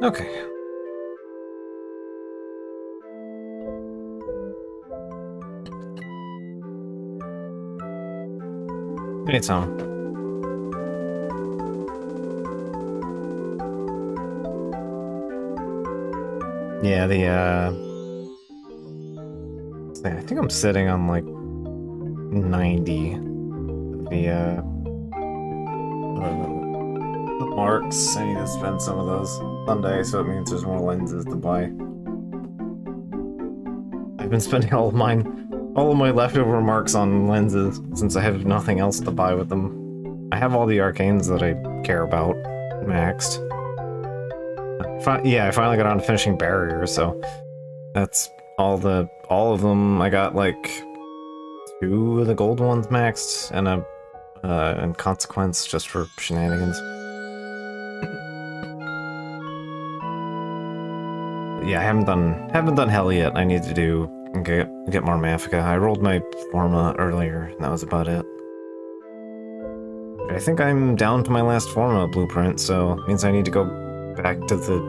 Okay. Hey, Tom. Yeah, I think I'm sitting on like 90. The marks. I need to spend some of those Sunday, so it means there's more lenses to buy. I've been spending all of my leftover marks on lenses since I have nothing else to buy with them. I have all the arcanes that I care about maxed. Yeah, I finally got on to finishing barriers, so that's all of them. I got like 2 of the gold ones maxed and and consequence just for shenanigans. Yeah, I haven't done hell yet. I need to get more Mafika. I rolled my Forma earlier, and that was about it. I think I'm down to my last Forma blueprint, so it means I need to go back to the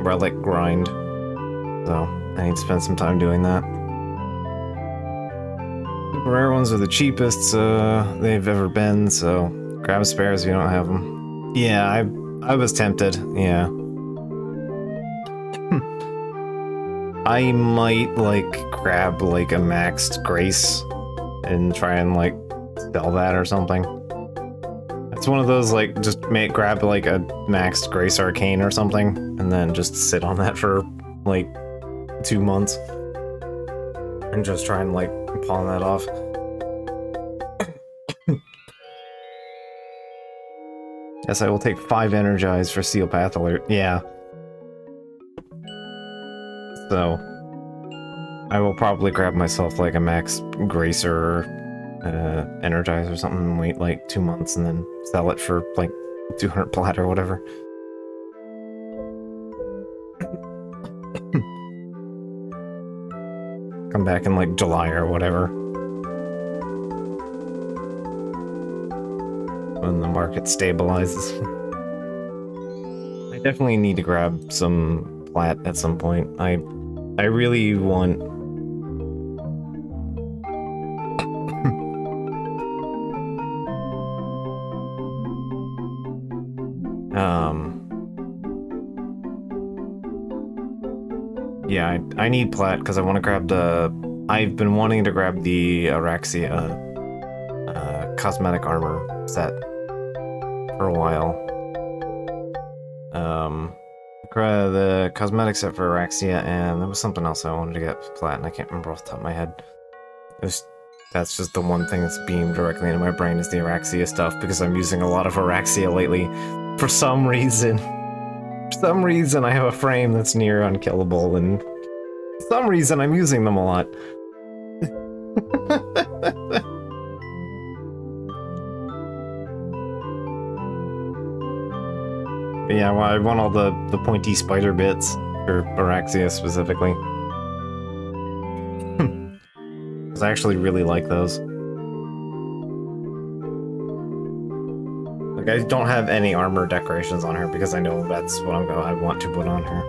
relic grind. So I need to spend some time doing that. Super rare ones are the cheapest they've ever been, so grab spares if you don't have them. Yeah, I was tempted, yeah. I might, like, grab, like, a maxed Grace and try and, like, sell that or something. It's one of those, like, just grab, like, a maxed Grace Arcane or something, and then just sit on that for, like, 2 months. And just try and, like, pawn that off. Yes, I will take 5 Energize for Seal Path Alert. Yeah. So, I will probably grab myself like a max Gracer or Energize or something and wait like 2 months and then sell it for like 200 plat or whatever. Come back in like July or whatever. When the market stabilizes. I definitely need to grab some plat at some point. I really want... Yeah, I need plat because I want to grab the... I've been wanting to grab the Araxia cosmetic armor set for a while. The cosmetic set for Araxia, and there was something else I wanted to get plat, and I can't remember off the top of my head. That's just the one thing that's beamed directly into my brain is the Araxia stuff, because I'm using a lot of Araxia lately. For some reason. For some reason I have a frame that's near unkillable, and for some reason I'm using them a lot. Yeah, well, I want all the pointy spider bits for Araxia specifically. Because I actually really like those. Like, I don't have any armor decorations on her because I know that's what I want to put on her.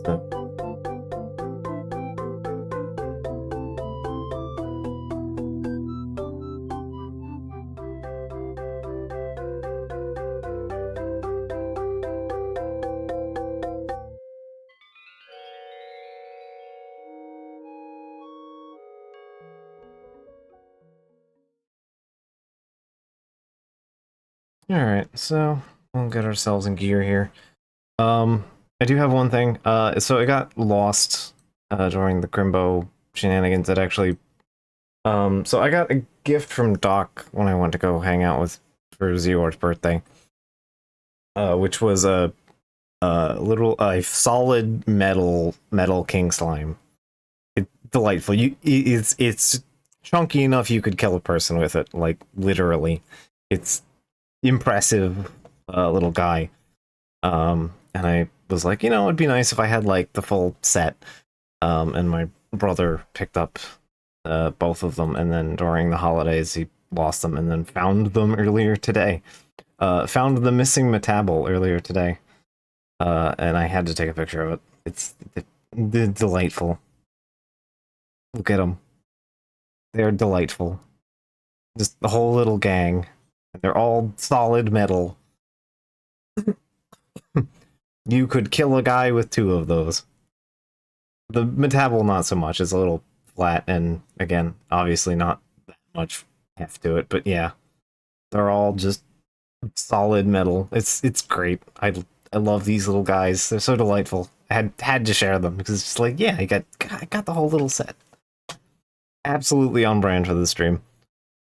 So. Alright, so we'll get ourselves in gear here. I do have one thing. So I got lost during the Crimbo shenanigans that actually so I got a gift from Doc when I went to go hang out with for Zior's birthday. Which was a solid metal king slime. Delightful. It's chunky enough you could kill a person with it, like literally. It's impressive little guy. And I was like, you know, it'd be nice if I had like the full set. And my brother picked up both of them, and then during the holidays he lost them, and then found them earlier today. Found the missing Metable earlier today. And I had to take a picture of it. It's delightful. Look at them. They're delightful. Just the whole little gang. They're all solid metal. You could kill a guy with two of those. The Metable, not so much. It's a little flat, and again, obviously not that much heft to it, but yeah. They're all just solid metal. It's great. I love these little guys. They're so delightful. I had to share them because it's just like, yeah, I got the whole little set. Absolutely on brand for the stream.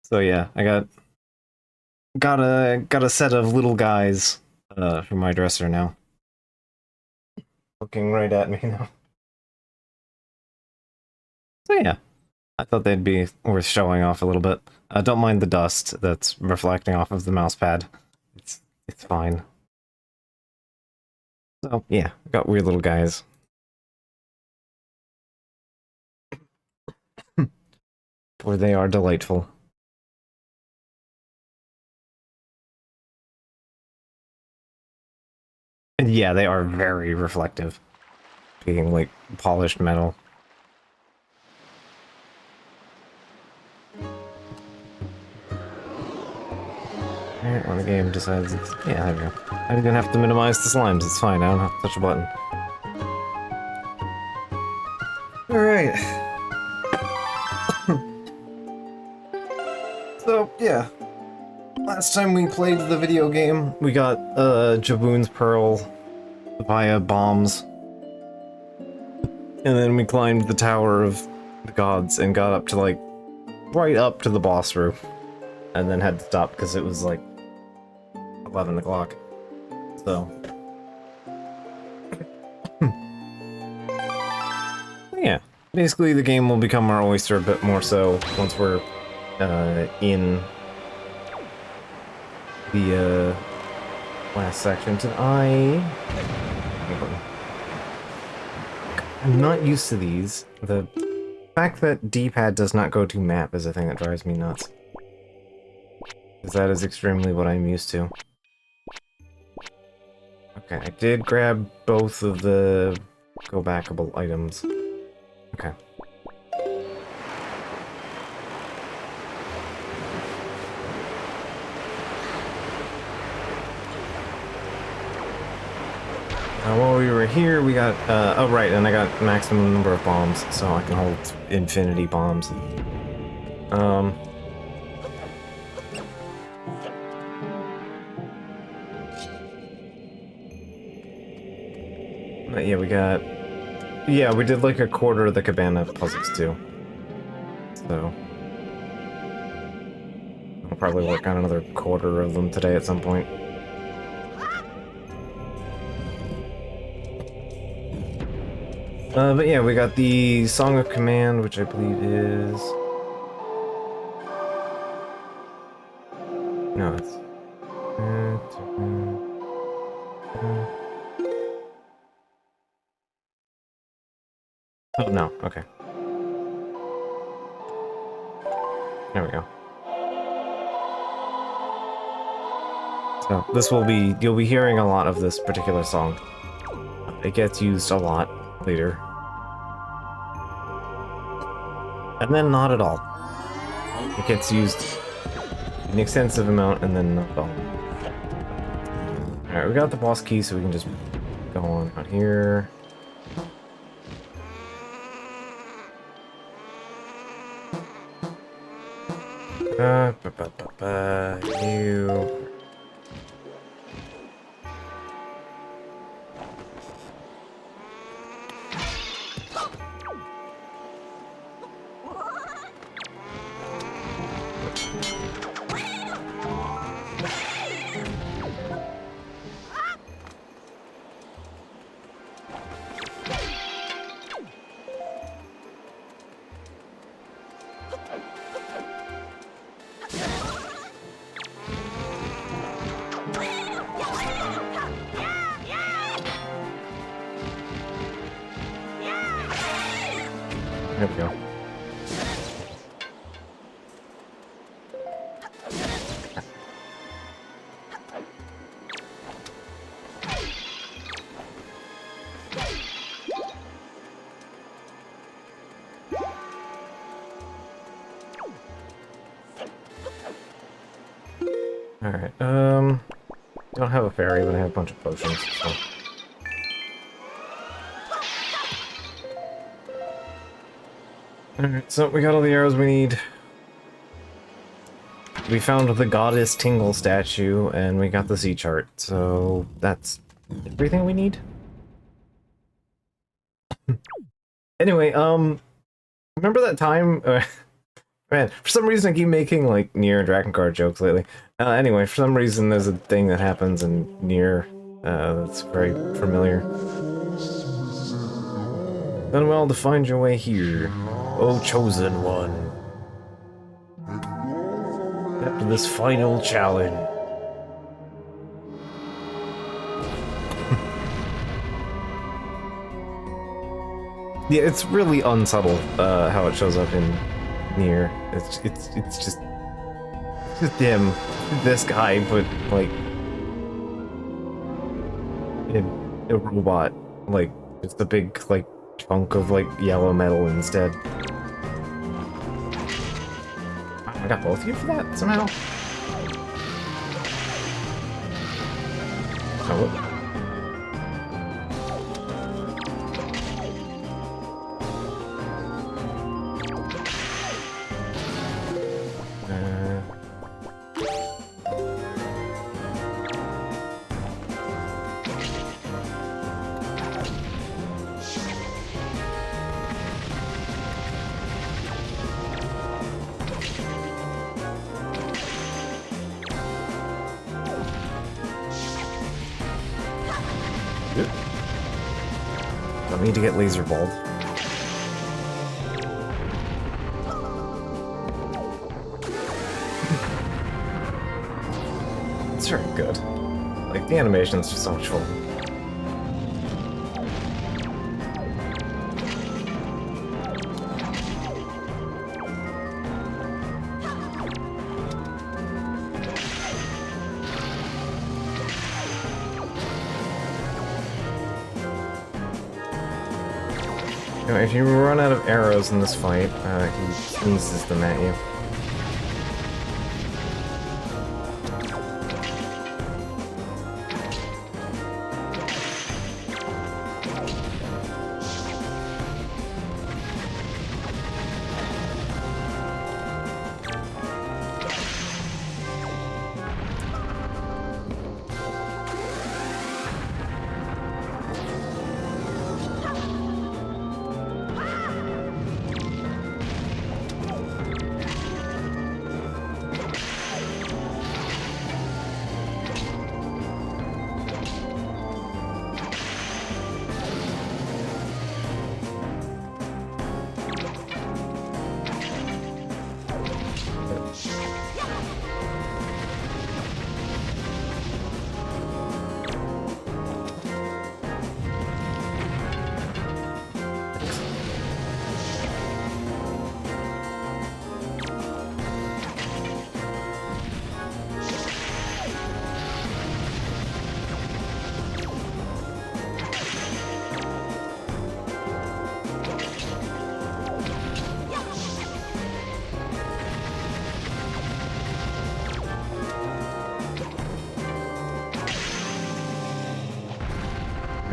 So yeah, I got a set of little guys for my dresser now. Looking right at me now. So yeah, I thought they'd be worth showing off a little bit. Don't mind the dust that's reflecting off of the mouse pad. It's fine. So yeah, got weird little guys. Boy, they are delightful. And yeah, they are very reflective. Being like polished metal. Alright, when the game decides it's... Yeah, there we go. I don't even have to minimize the slimes, it's fine, I don't have to touch a button. Alright. So, yeah. Last time we played the video game, we got Jaboon's Pearl via bombs. And then we climbed the Tower of the Gods and got up to, like, right up to the boss room. And then had to stop because it was, like, 11 o'clock. So. Yeah. Basically, the game will become our oyster a bit more so once we're in the last section. I'm not used to these. The fact that D-pad does not go to map is a thing that drives me nuts. Because that is extremely what I'm used to. Okay, I did grab both of the go-backable items. Okay. While we were here, we got, oh right, and I got maximum number of bombs, so I can hold infinity bombs. But yeah, we did like a quarter of the cabana puzzles too. So. I'll probably work on another quarter of them today at some point. But yeah, we got the Song of Command, which I believe is... No, it's... Oh, no, okay. There we go. So, this will be... You'll be hearing a lot of this particular song. It gets used a lot later. And then not at all. It gets used an extensive amount and then not at all. Alright, we got the boss key, so we can just go on out here. You... There we go. Alright, don't have a fairy, but I have a bunch of potions, so... Alright, so we got all the arrows we need. We found the goddess Tingle statue, and we got the sea chart, so that's everything we need? Anyway, remember that time... man, for some reason I keep making, like, Nier and Drakengard jokes lately. Anyway, for some reason there's a thing that happens in Nier that's very familiar. Done well to find your way here, O Chosen One. After this final challenge. Yeah, it's really unsubtle, how it shows up in Nier. It's just him, this guy, but like a robot, like just a big like chunk of like yellow metal instead. I got both of you for that somehow. Oh. Don't need to get laser balled. It's very good. Like, the animation's just so much fun. If you run out of arrows in this fight, he sneezes them at you.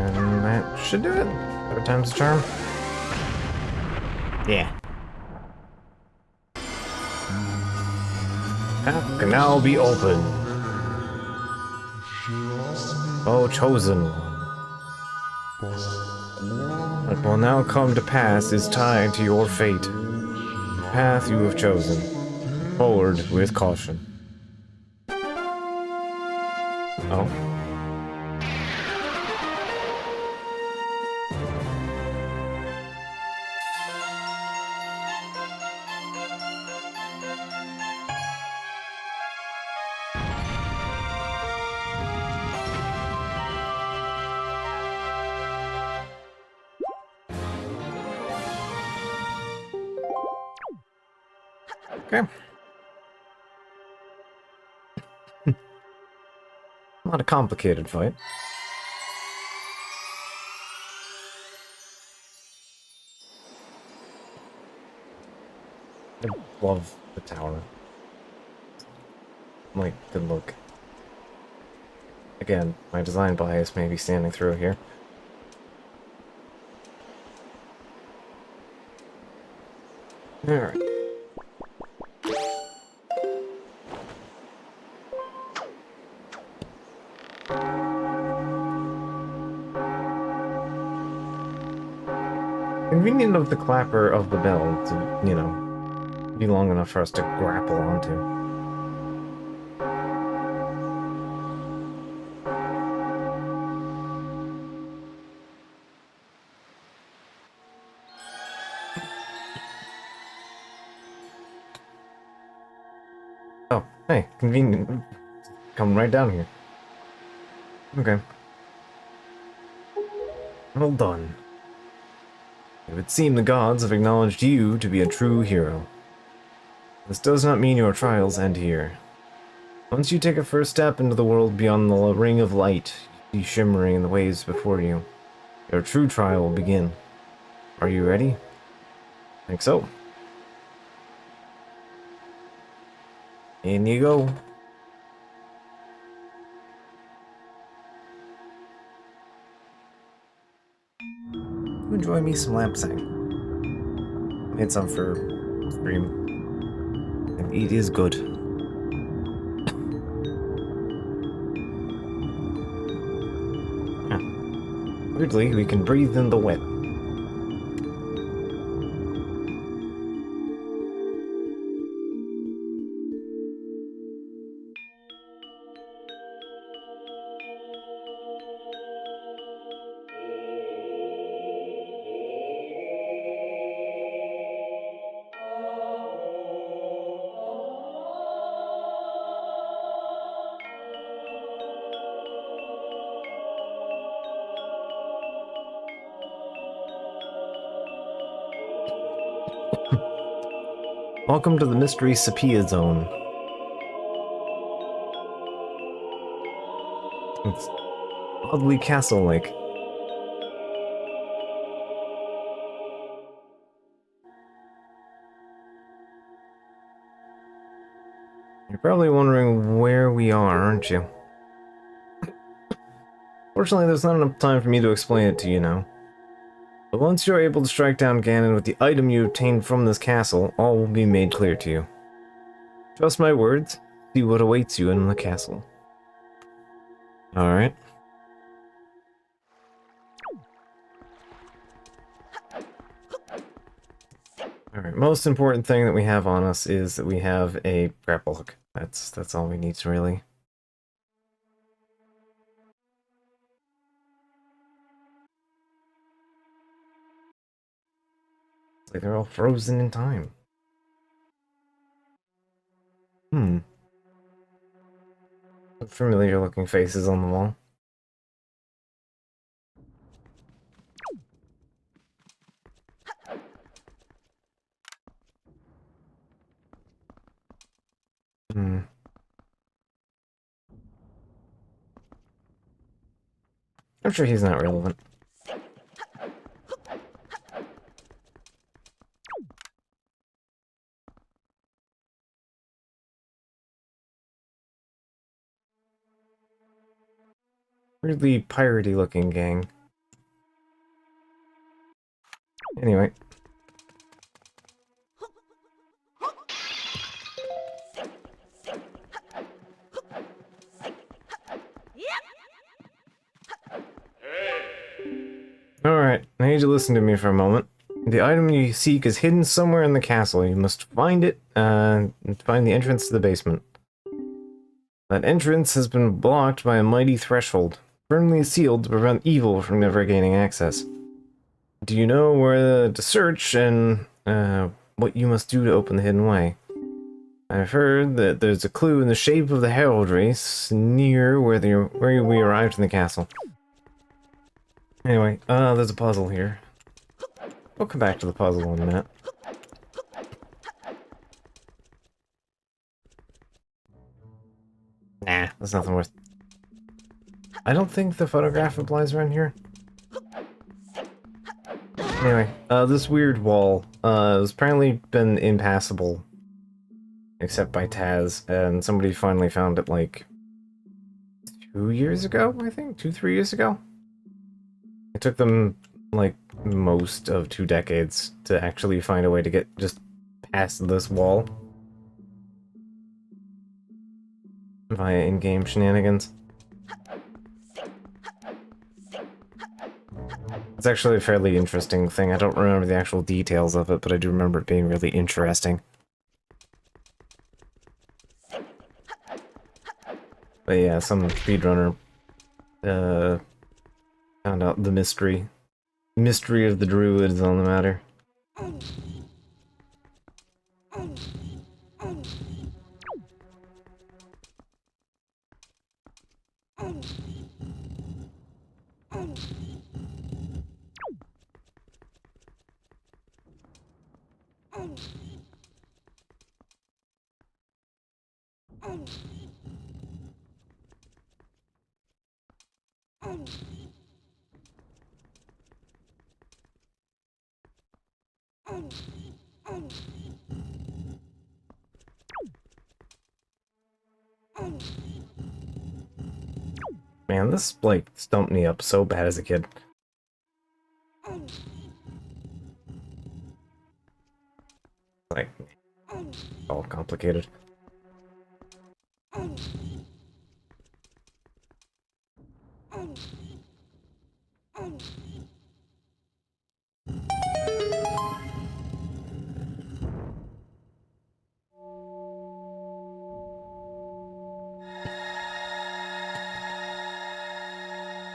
And that should do it. Third time's the charm. Yeah. Path can now be open. Oh, chosen one. What will now come to pass is tied to your fate. The path you have chosen. Forward with caution. Oh. Okay. Not a complicated fight. I love the tower. Like, good look. Again, my design bias may be standing through here. Alright. Convenient of the clapper of the bell to, you know, be long enough for us to grapple onto. Oh, hey, convenient. Come right down here. Okay. Well done. It would seem the gods have acknowledged you to be a true hero. This does not mean your trials end here. Once you take a first step into the world beyond the ring of light you see shimmering in the waves before you, your true trial will begin. Are you ready? I think so. In you go. You enjoy me some lamsang. Made some for stream. And it is good. Weirdly, we can breathe in the wet. Welcome to the Mystery Sepia Zone. It's oddly castle-like. You're probably wondering where we are, aren't you? Fortunately, there's not enough time for me to explain it to you now. But once you're able to strike down Ganon with the item you obtained from this castle, all will be made clear to you. Trust my words, see what awaits you in the castle. Alright. Alright, most important thing that we have on us is that we have a grapple hook. That's all we need, really. It's like they're all frozen in time. Familiar looking faces on the wall. I'm sure he's not relevant. Weirdly piratey looking gang. Anyway. Alright, I need you to listen to me for a moment. The item you seek is hidden somewhere in the castle. You must find it, and find the entrance to the basement. That entrance has been blocked by a mighty threshold, firmly sealed to prevent evil from never gaining access. Do you know where to search, and what you must do to open the hidden way? I've heard that there's a clue in the shape of the heraldry near where we arrived in the castle. Anyway, there's a puzzle here. We'll come back to the puzzle in a minute. There's nothing worth... I don't think the photograph applies around here. Anyway, this weird wall, has apparently been impassable. Except by Taz, and somebody finally found it, like, 2 years ago, I think? 3 years ago? It took them, like, most of 2 decades to actually find a way to get just past this wall. Via in-game shenanigans. It's actually a fairly interesting thing. I don't remember the actual details of it, but I do remember it being really interesting. But yeah, some speedrunner found out the mystery of the druids on the matter. Man, this, like, stumped me up so bad as a kid. Like, all complicated.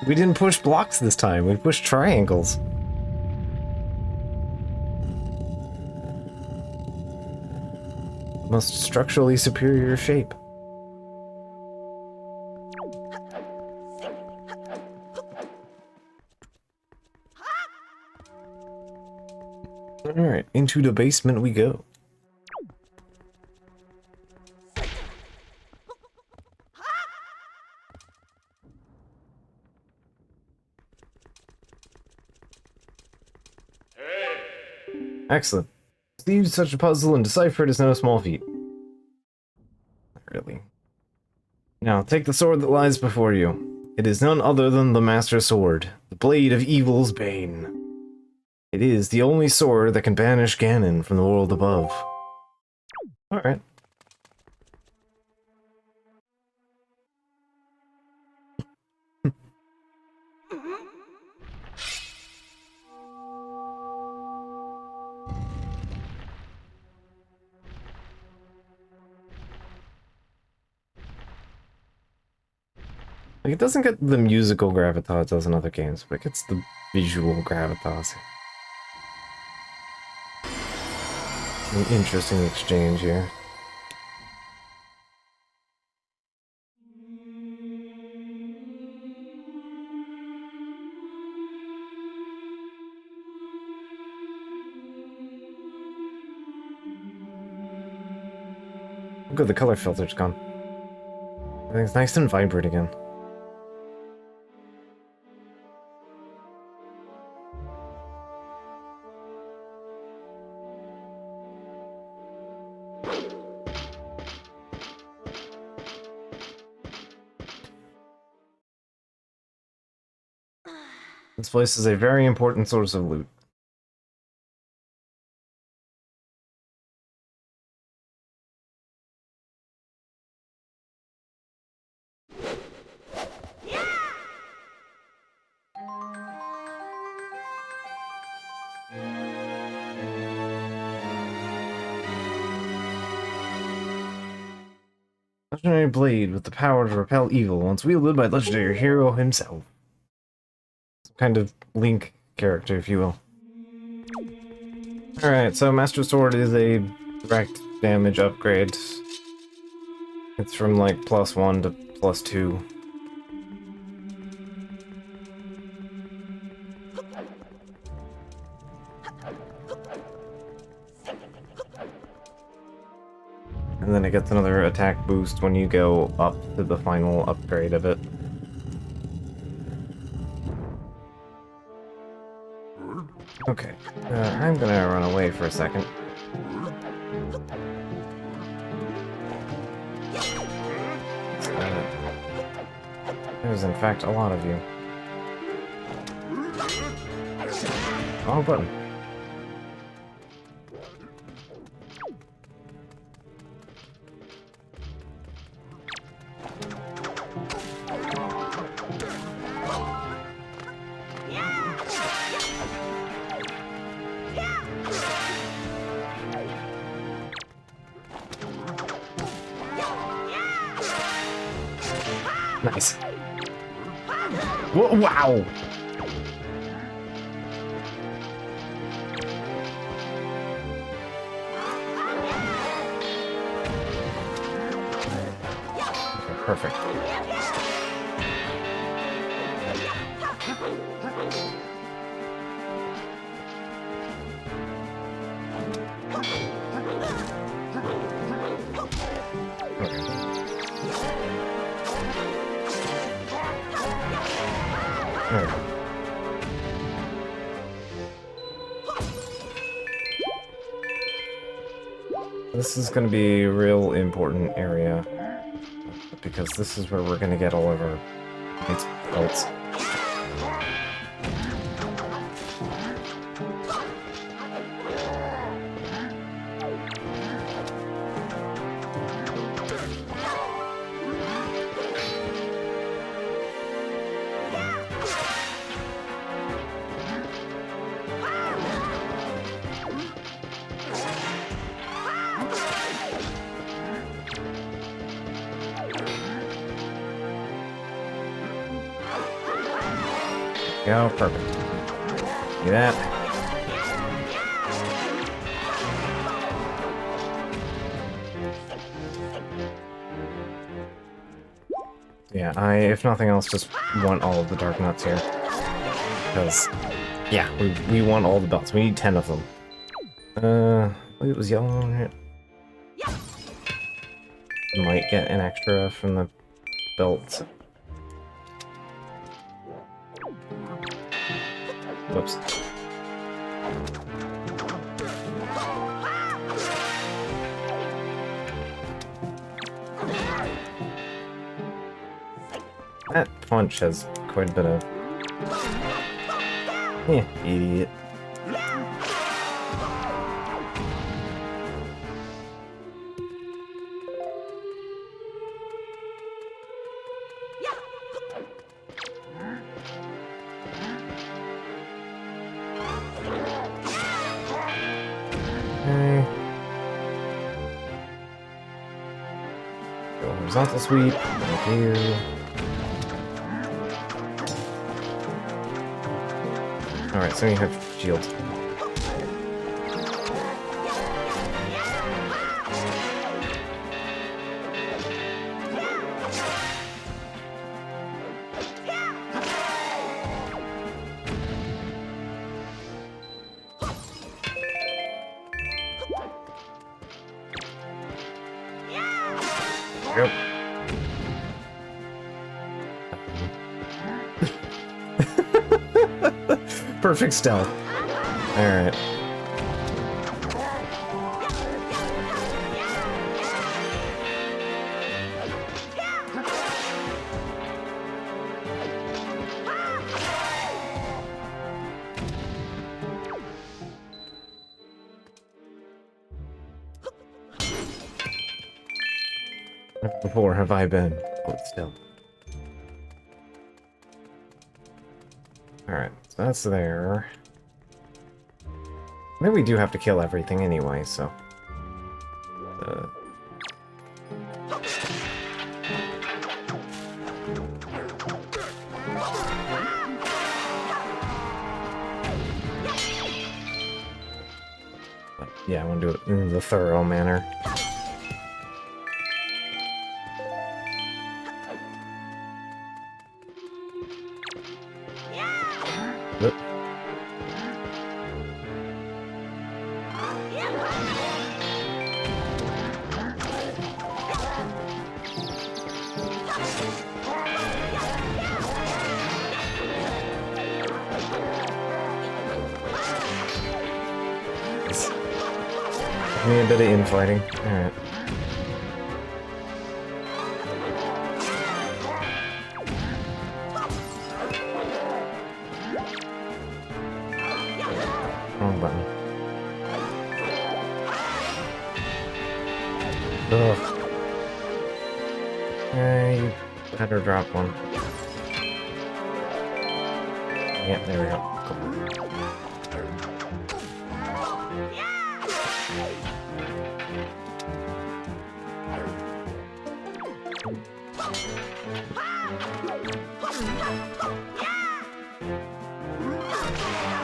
We didn't push blocks this time, we pushed triangles. Most structurally superior shape. Alright, into the basement we go. Excellent. Solve such a puzzle and decipher it is no small feat. Not really. Now, take the sword that lies before you. It is none other than the Master Sword, the blade of evil's bane. It is the only sword that can banish Ganon from the world above. Alright. Like, it doesn't get the musical gravitas it does in other games, but it gets the visual gravitas. An interesting exchange here. Good, the color filter's gone. Everything's nice and vibrant again. This place is a very important source of loot. Legendary blade with the power to repel evil, once wielded by legendary hero himself. Some kind of Link character, if you will. Alright, so Master Sword is a direct damage upgrade. It's from like +1 to +2. And then it gets another attack boost when you go up to the final upgrade of it. Okay, I'm gonna run away for a second. There's in fact a lot of you. Wrong button. Nice. Wow! Okay, perfect. Alright. This is going to be a real important area, because this is where we're going to get all of our belts. Go, perfect. See that? Yeah, if nothing else, just want all of the dark nuts here. Because, yeah, we want all the belts. We need 10 of them. It was yellow on it. Might get an extra from the belt. Whoops. That punch has quite a bit of... Yeah, idiot. Go horizontal sweep. Thank you. Alright, so you have shield. Go. Perfect stealth. Alright. Never before have I been hold still. Alright, so that's there. Then we do have to kill everything anyway, so... yeah, I want to do it in the thorough manner. Oop. Nice. Give me a bit of infighting. Alright. Wrong button. Ugh. You better drop one. Yeah, there we go. Cool.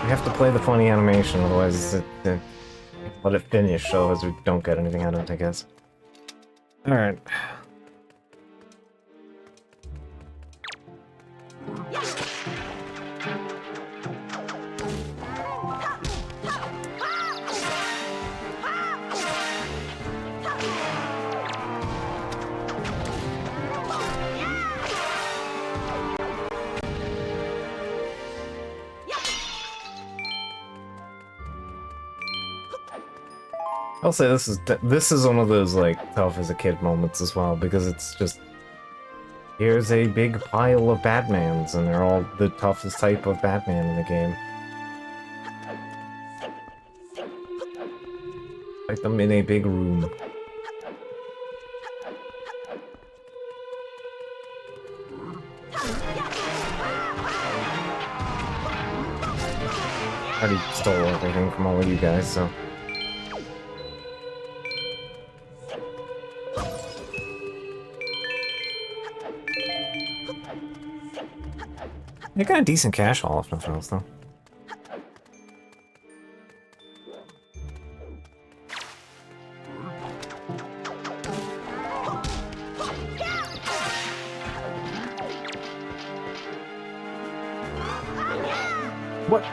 We have to play the funny animation, otherwise let it finish, so as we don't get anything out of it, I guess. Alright. I'll say this is one of those like tough as a kid moments as well, because it's just here's a big pile of Batmans and they're all the toughest type of Batman in the game. Fight them in a big room. I already stole everything from all of you guys, so. You got a decent cash haul, if nothing else, though. What?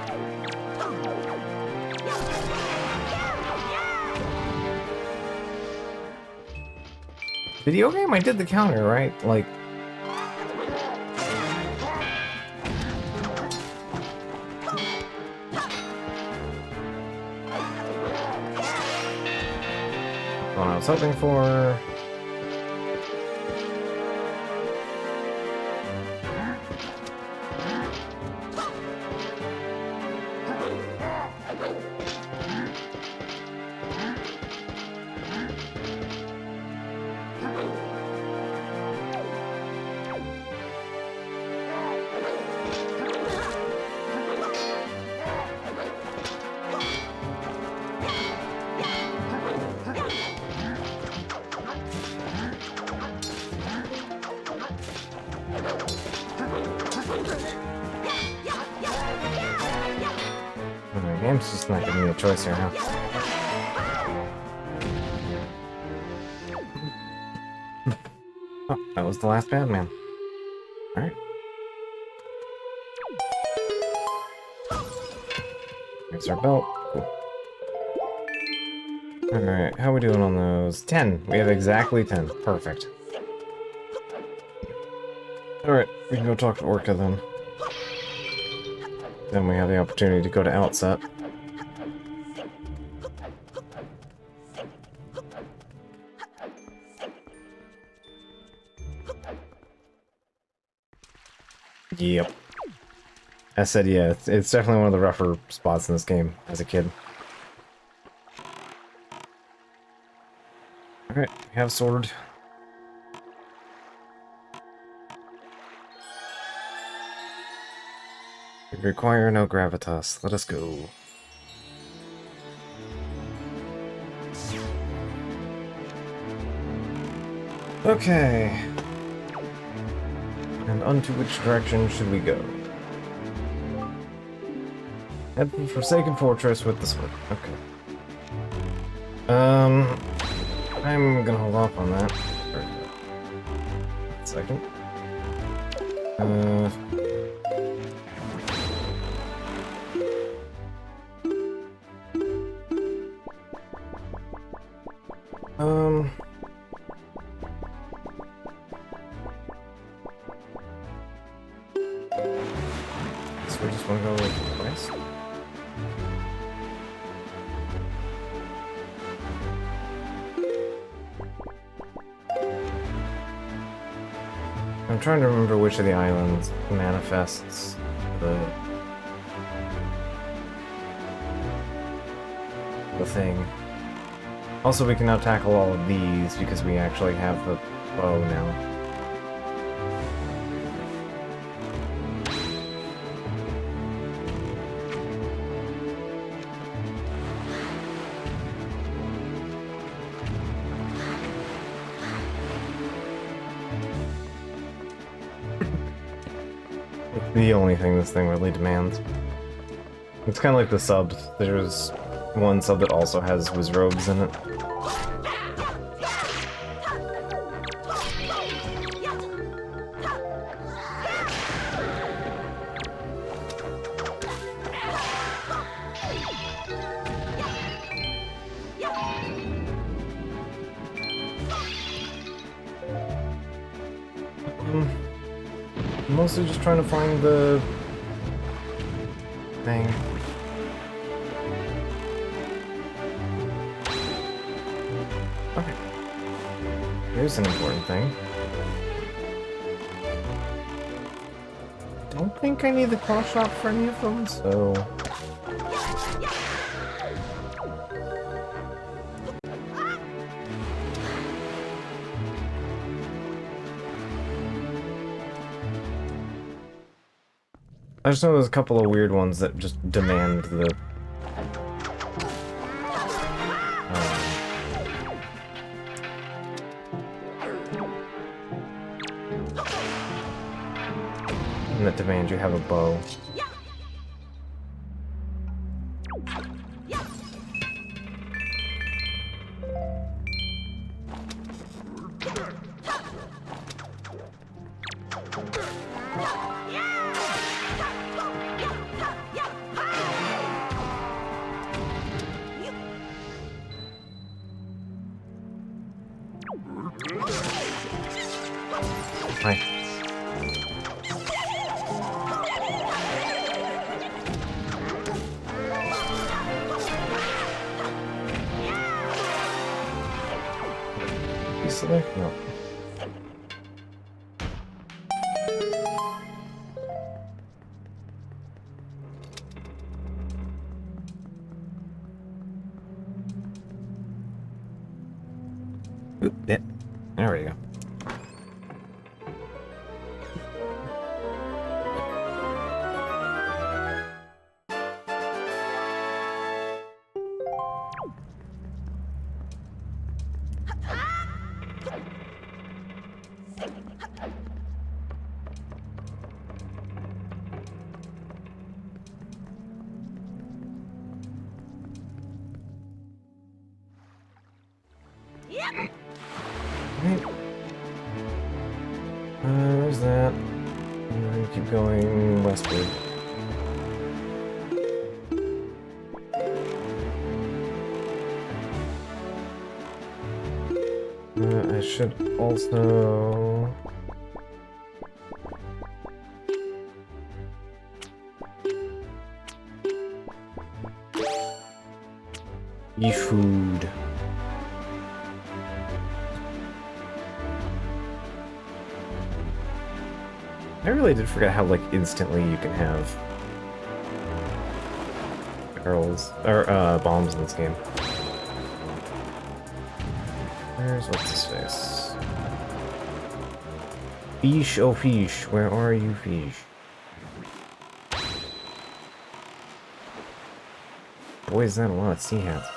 Video game? I did the counter, right? Like... What I was hoping for... The game's just not giving me a choice here, huh? Oh, that was the last Batman. Alright. Here's our belt. Cool. Alright, how are we doing on those? 10. We have exactly 10. Perfect. Alright, we can go talk to Orca then. Then we have the opportunity to go to Outset. Yep. I said, yeah, it's definitely one of the rougher spots in this game as a kid. Alright, we have sword. We require no gravitas. Let us go. Okay. And unto which direction should we go? Head for the Forsaken Fortress with the sword. Okay. I'm gonna hold off on that for a second. So we just want to go west? I'm trying to remember which of the islands manifests the thing. Also, we can now tackle all of these because we actually have the bow now. The only thing this thing really demands. It's kind of like the subs. There's one sub that also has Wizrobes in it. I'm mostly just trying to find the thing. Okay. Here's an important thing. Don't think I need the cross shop for any of them, so... I just know there's a couple of weird ones that just demand the... and that demand you have a bow. Hi. You still there? No. Oop, yeah. There we go. Right. There's that. And then keep going westward. I should also... eat food. I really did forget how, like, instantly you can have barrels, or, bombs in this game. Where's what's his face? Fish, oh fish, where are you, fish? Boy, is that a lot of sea hats.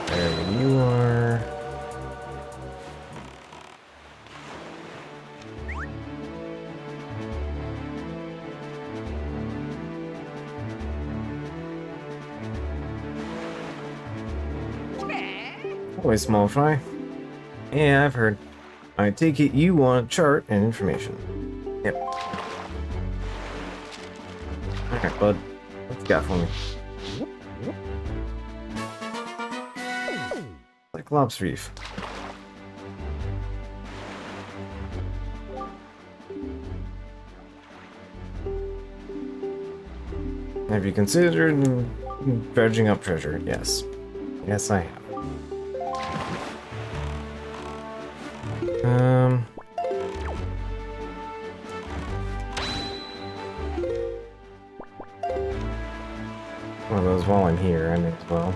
There you are. Boy, small fry. Yeah, I've heard. I take it you want a chart and information. Yep. Alright, bud. What you got for me? Cyclops Reef. Have you considered dredging up treasure? Yes. Yes, I have. One of those while I'm here, I may as well.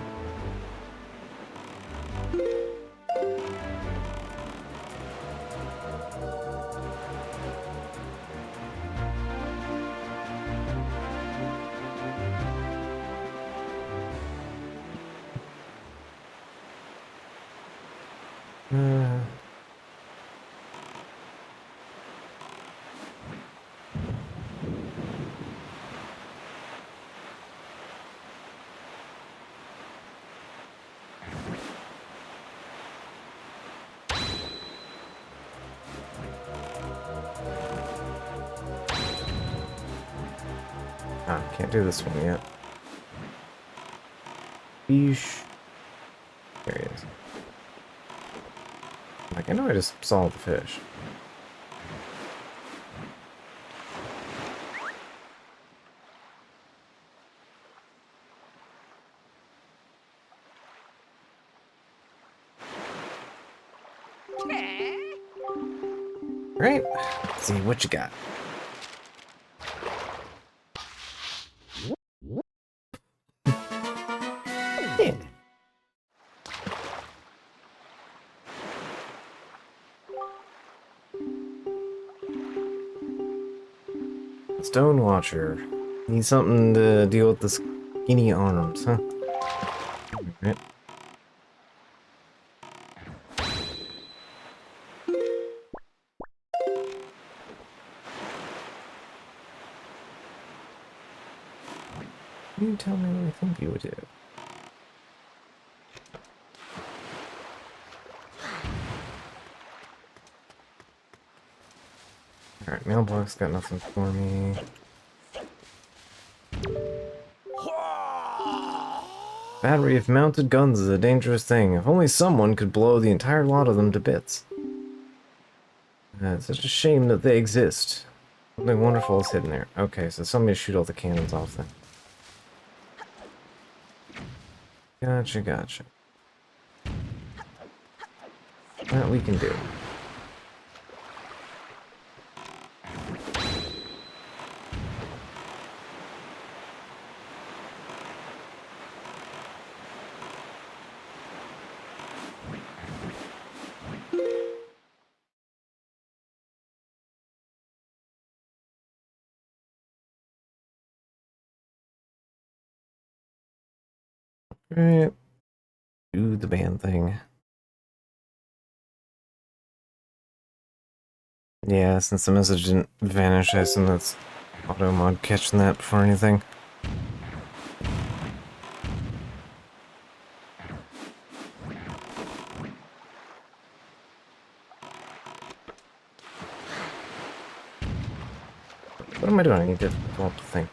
Can't do this one yet. Yeesh. There he is. Like, I know I just saw the fish. Right? Let's see what you got. Yeah. Stone Watcher. Need something to deal with the skinny arms, huh? Alright. You tell me what I think you would do. Alright, mailbox got nothing for me. Battery of mounted guns is a dangerous thing. If only someone could blow the entire lot of them to bits. It's such a shame that they exist. Something wonderful is hidden there. Okay, so somebody shoot all the cannons off then. Gotcha, gotcha. That we can do. Alright. Do the band thing. Yeah, since the message didn't vanish, I assume that's auto mod catching that before anything. What am I doing? I need to pull up the thing.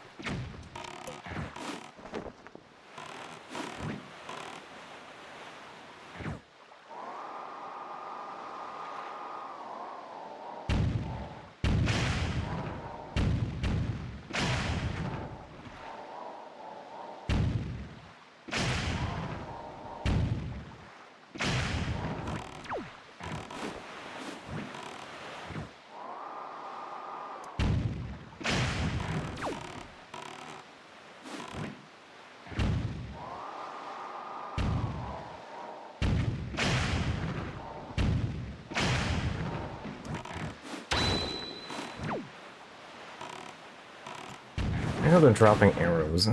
I know they're dropping arrows.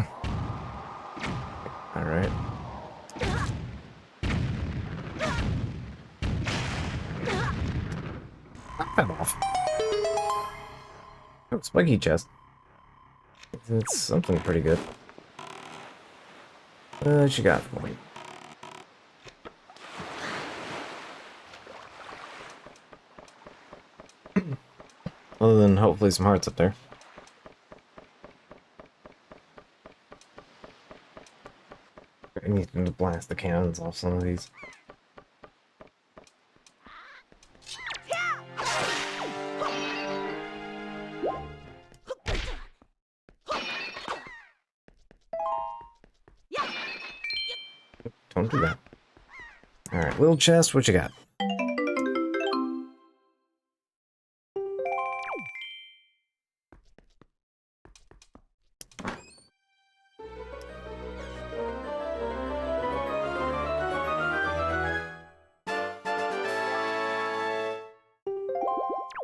Alright. Knock that off. Oh, spiky chest. It's something pretty good. What you got for me? Other than hopefully some hearts up there. I need to blast the cannons off some of these. Don't do that. Alright, little chest, what you got?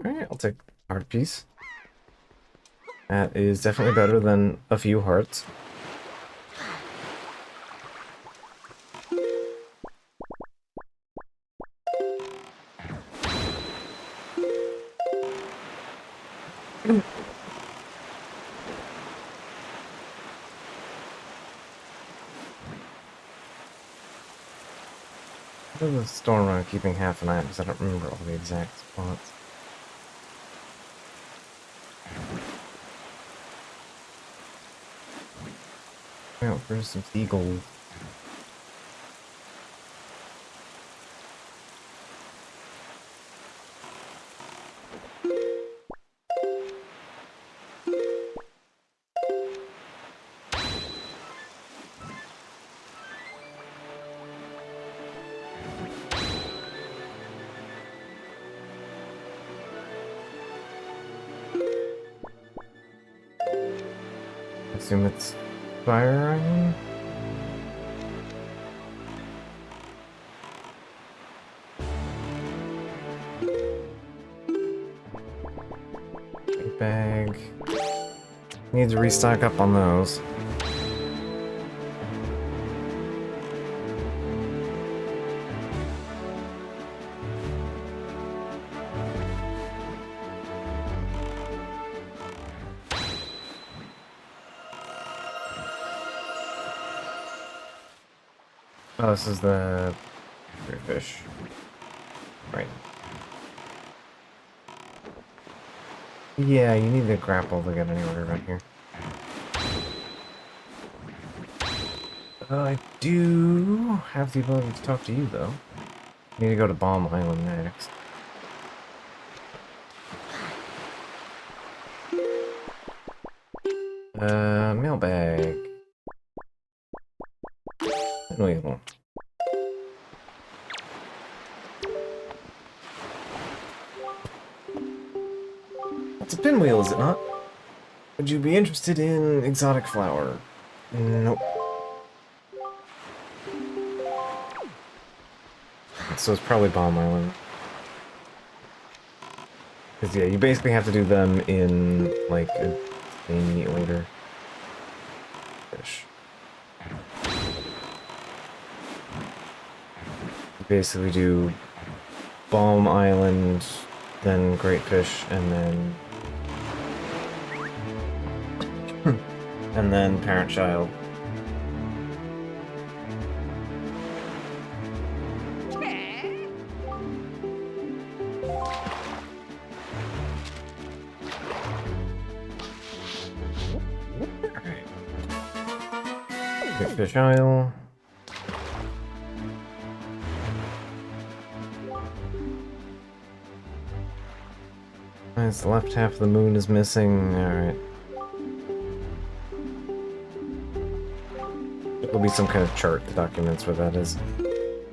Alright, I'll take a heart piece. That is definitely better than a few hearts. What was the storm run keeping half an eye because I don't remember all the exact spots. Out for some seagulls. Assume it's fire island? Bag. Need to restock up on those. Oh, this is the fish. Right. Yeah, you need to grapple to get anywhere around here. I do have the ability to talk to you, though. Need to go to Bomb Island next. Mailbag. Annoyable. It's a pinwheel, is it not? Would you be interested in exotic flower? Nope. So it's probably Bomb Island. Because, yeah, you basically have to do them in, like, a thingy order. Fish. You basically do Bomb Island, then Great Fish, and then... and then Parent-Child. Fish Isle. Nice, the left half of the moon is missing. Alright. There'll be some kind of chart that documents where that is.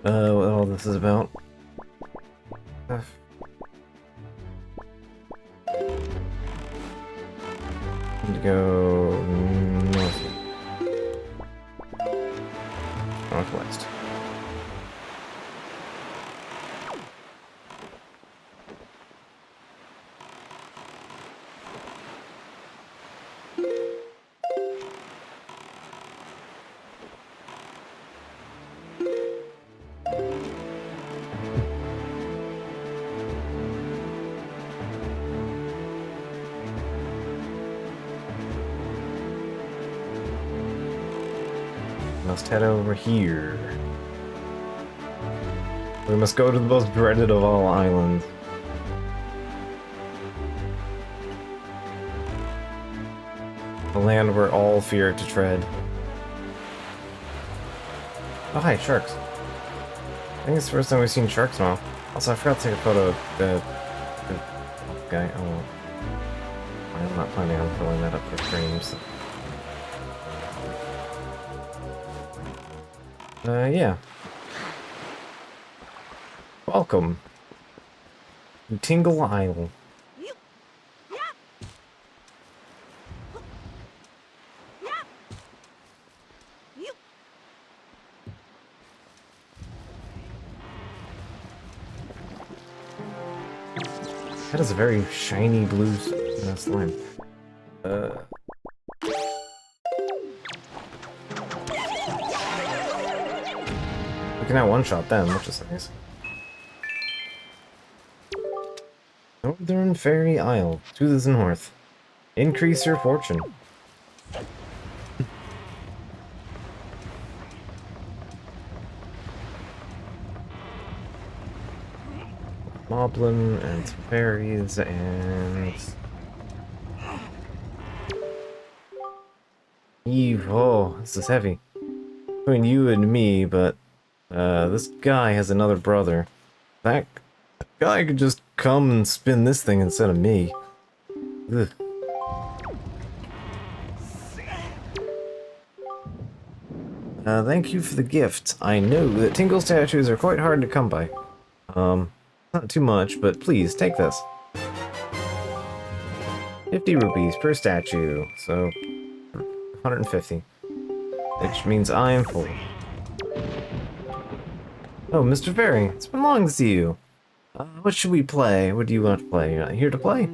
What all this is about. Need to go north. Northwest. Must head over here. We must go to the most dreaded of all islands. The land where all fear to tread. Oh hi, sharks. I think it's the first time we've seen sharks now. Also, I forgot to take a photo of the guy. Oh, I'm not planning on filling that up for streams. Yeah. Welcome to Tingle Isle. That is a very shiny blue slime. We can now one-shot them, which is nice. Northern Fairy Isle, to the north. Increase your fortune. Moblin and some fairies and Eve. Oh, this is heavy. Between you and me, but this guy has another brother. That guy could just come and spin this thing instead of me. Ugh. Thank you for the gift. I know that Tingle statues are quite hard to come by. Not too much, but please, take this. 50 rupees per statue, so 150. Which means I am full. Oh, Mr. Fairy, it's been long to see you. What should we play? What do you want to play? You're not here to play?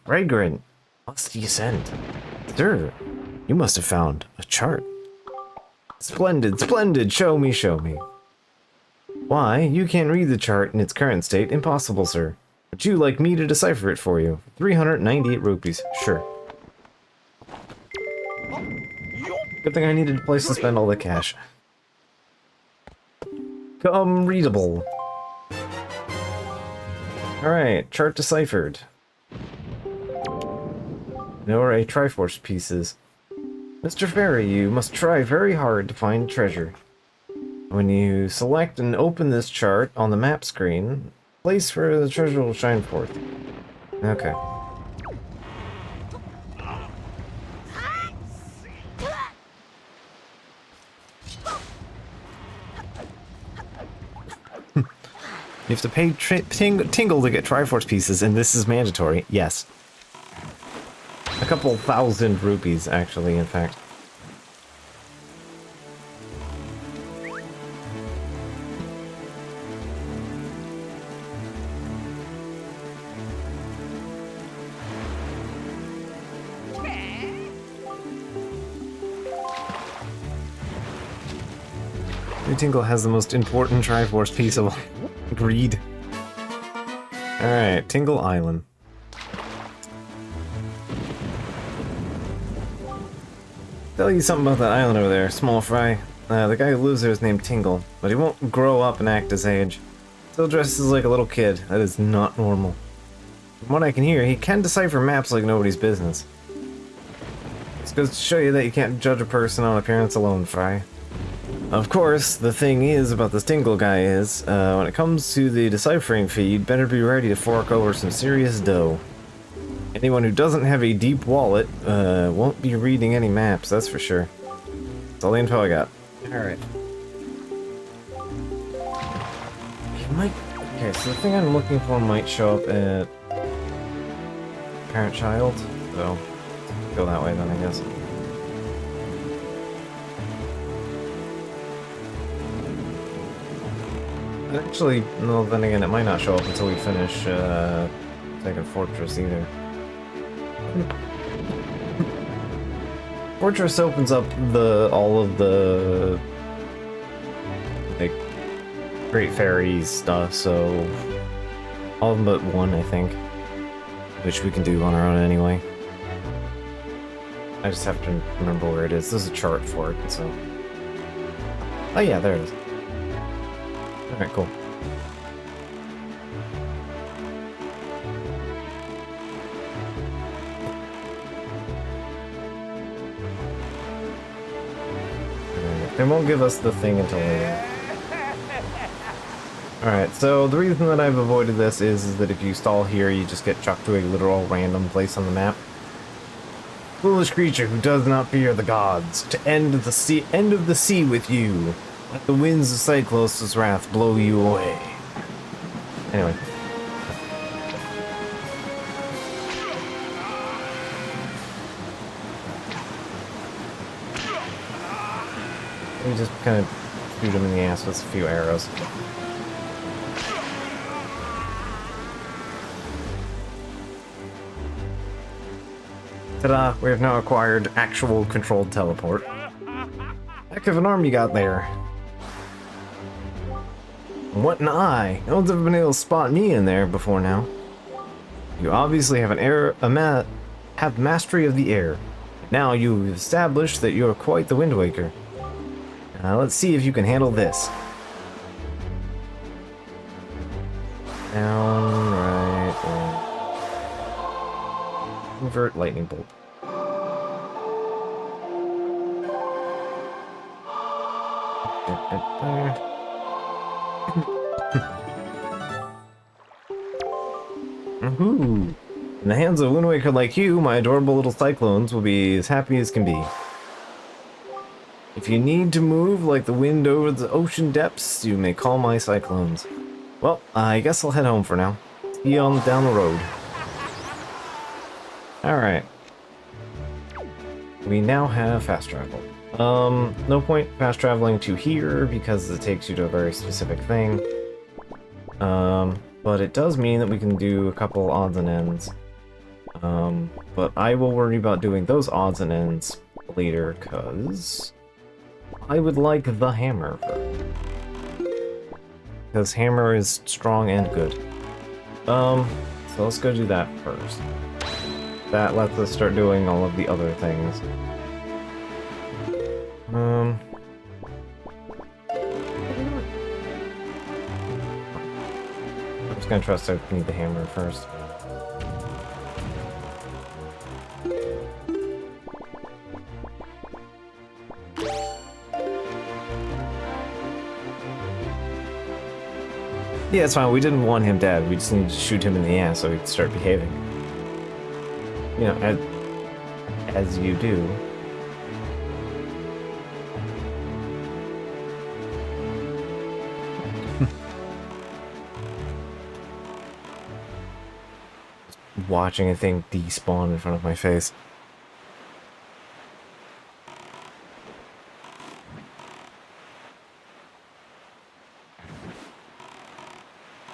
Fragrant. Must descend. Sir, you must have found a chart. Splendid, splendid! Show me, show me. Why, you can't read the chart in its current state. Impossible, sir. Would you like me to decipher it for you? 398 rupees. Sure. Good thing I needed a place to spend all the cash. Come readable. Alright, chart deciphered. No array Triforce pieces. Mr. Fairy, you must try very hard to find treasure. When you select and open this chart on the map screen, place where the treasure will shine forth. Okay. You have to pay Tingle to get Triforce pieces, and this is mandatory. Yes. A couple thousand rupees, actually, in fact. Tingle has the most important Triforce piece of all. Agreed. Alright, Tingle Island. Tell you something about that island over there, Small Fry. The guy who lives there is named Tingle, but he won't grow up and act his age. Still dresses like a little kid. That is not normal. From what I can hear, he can decipher maps like nobody's business. This goes to show you that you can't judge a person on appearance alone, Fry. Of course, the thing is about this Tingle guy is, when it comes to the deciphering fee, you'd better be ready to fork over some serious dough. Anyone who doesn't have a deep wallet, won't be reading any maps, that's for sure. That's all the info I got. Alright. Okay, so the thing I'm looking for might show up at Parent-Child, so go that way then, I guess. Actually, no, then again, it might not show up until we finish, Second Fortress either. Fortress opens up all of the like Great Fairies stuff, so all of them but one, I think, which we can do on our own anyway. I just have to remember where it is. There's a chart for it, so. Oh yeah, there it is. Alright, cool. They won't give us the thing until later. Alright, so the reason that I've avoided this is that if you stall here, you just get chucked to a literal random place on the map. Foolish creature who does not fear the gods, to end of the sea with you. Let the winds of Cyclos' wrath blow you away. Anyway. We just kind of shoot him in the ass with a few arrows. Ta-da! We have now acquired actual controlled teleport. Heck of an arm you got there. What an eye! No one's ever been able to spot me in there before now. You obviously have have mastery of the air. Now you've established that you're quite the Wind Waker. Let's see if you can handle this. Down, right, and... Invert lightning bolt. Woohoo! In the hands of a Wind Waker like you, my adorable little cyclones will be as happy as can be. If you need to move like the wind over the ocean depths, you may call my cyclones. Well, I guess I'll head home for now. See you on down the road. Alright. We now have fast travel. No point fast traveling to here because it takes you to a very specific thing. But it does mean that we can do a couple odds and ends. But I will worry about doing those odds and ends later, because I would like the hammer first. Because hammer is strong and good. So let's go do that first. That lets us start doing all of the other things. I'm just gonna trust I need the hammer first. Yeah, it's fine. We didn't want him dead. We just needed to shoot him in the ass so he'd start behaving. You know, as you do. Watching a thing despawn in front of my face.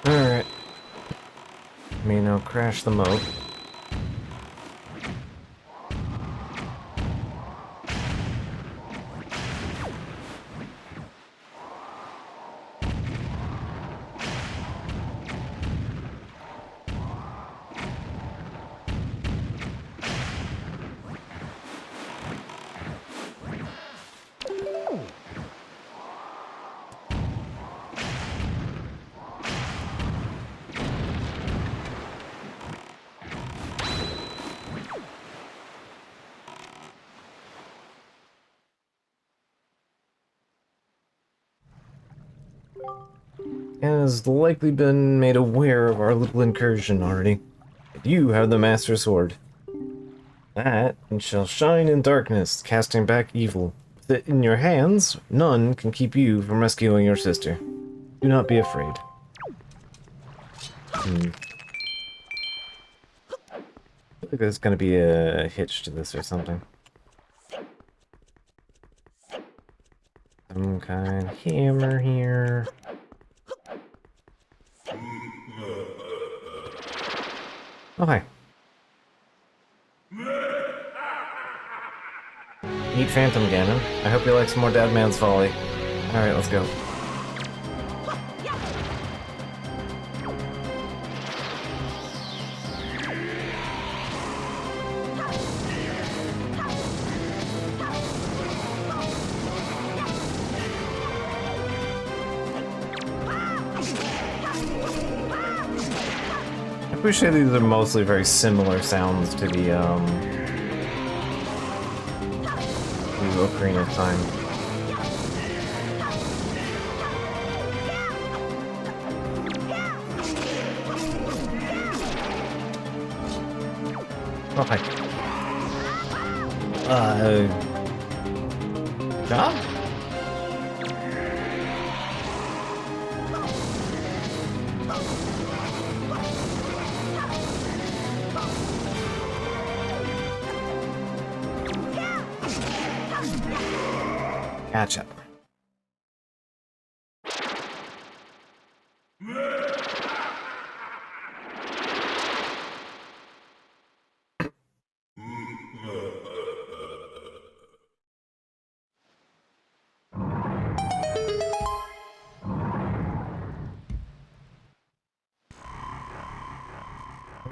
Alright. Me now crash the moat. And has likely been made aware of our little incursion already. But you have the Master Sword. That and shall shine in darkness, casting back evil. With it in your hands, none can keep you from rescuing your sister. Do not be afraid. I feel like there's gonna be a hitch to this or something. Some kind of hammer here. Oh, hi. Eat Phantom Ganon. I hope you like some more Dead Man's Folly. Alright, let's go. I appreciate these are mostly very similar sounds to the Ocarina of Time. Oh, hi. Good job? Gotcha.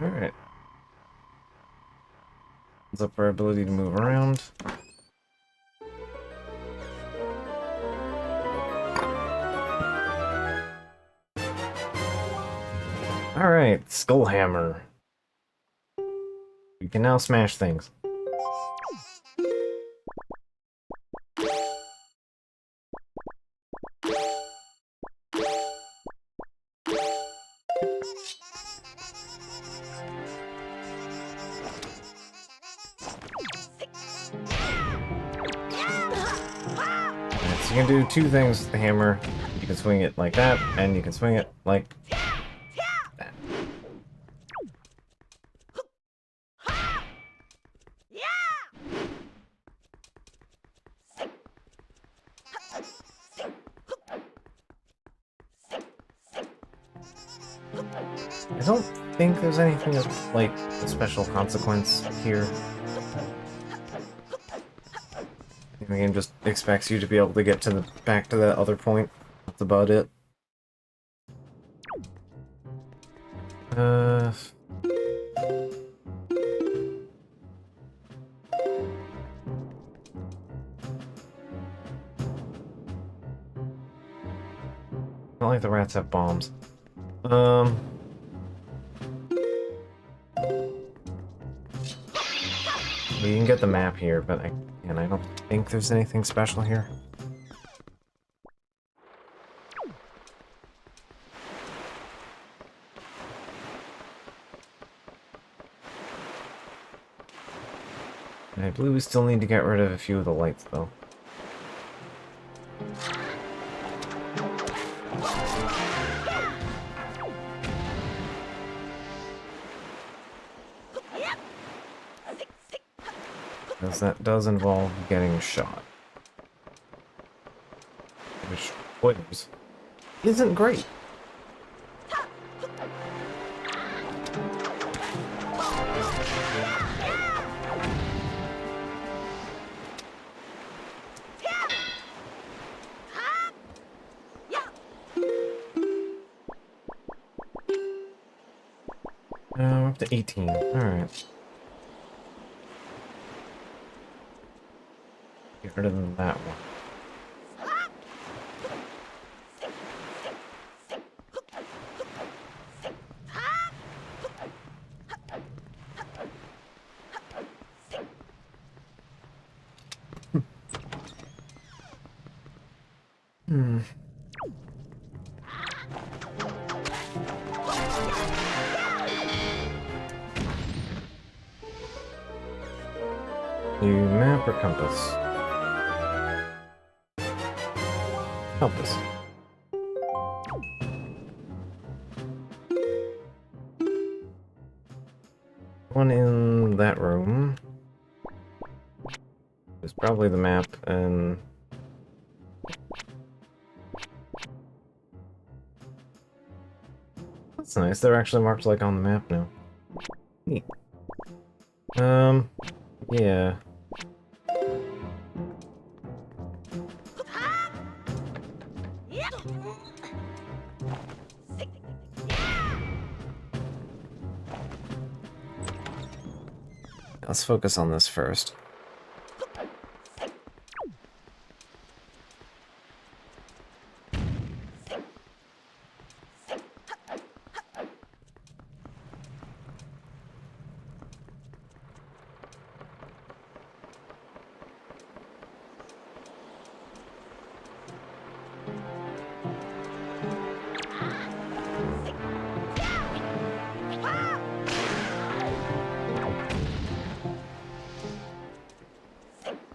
Alright. Builds up our ability to move around. Alright, Skull Hammer. We can now smash things. So you can do two things with the hammer. You can swing it like that, and you can swing it like that. I don't think there's anything of, like, a special consequence here. The game just expects you to be able to get to the back to that other point. That's about it. Not like the rats have bombs. You can get the map here, but I don't think there's anything special here. I believe we still need to get rid of a few of the lights, though. Because that does involve getting shot. Which, spoilers, isn't great. We're up to 18. Alright. Get rid of that one. New map or compass? Compass. One in that room. There's probably the map, and that's nice. They're actually marked like on the map now. Neat. Yeah. Let's focus on this first.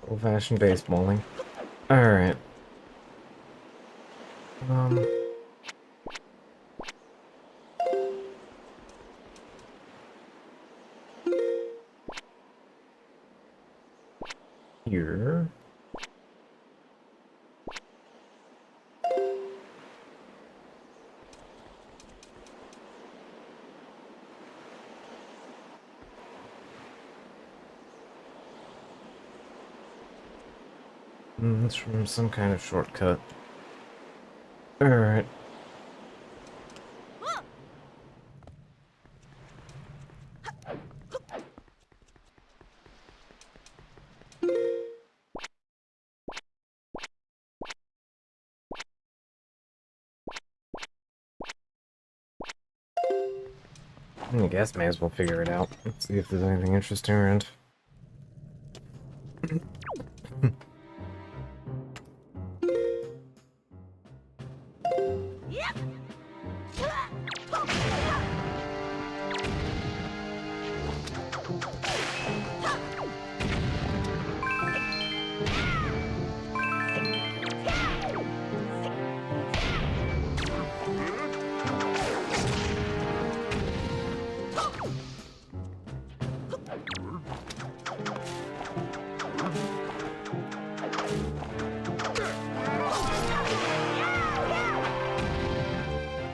Old-fashioned baseballing. Alright. Here. It's from some kind of shortcut. Alright. I guess may as well figure it out. Let's see if there's anything interesting around.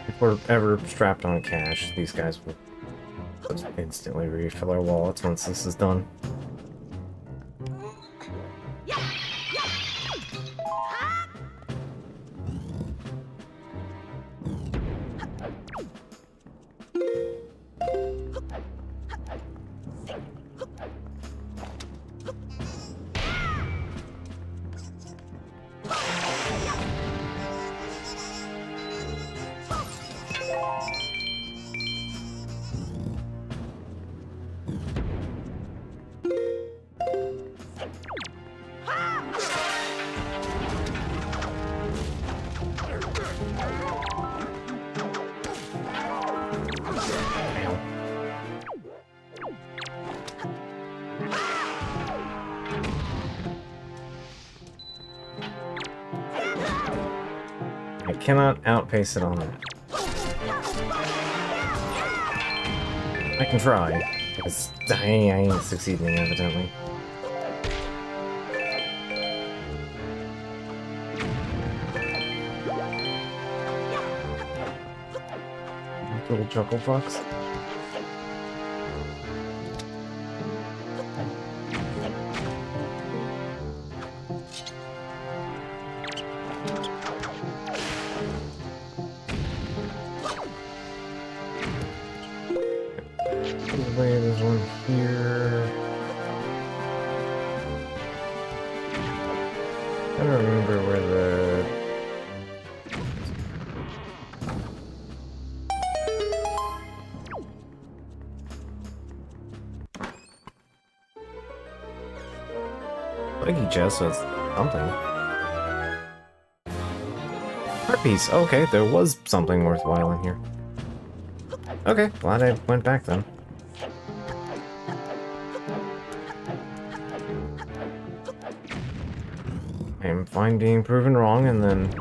If we're ever strapped on cash, these guys will just instantly refill our wallets once this is done. I cannot outpace it on that. I can try, because I ain't succeeding, evidently. Little chuckle fox. There's one here. I don't remember where the... Lucky chest with something. Heart piece. Okay, there was something worthwhile in here. Okay, glad I went back then. I'm fine being proven wrong and then,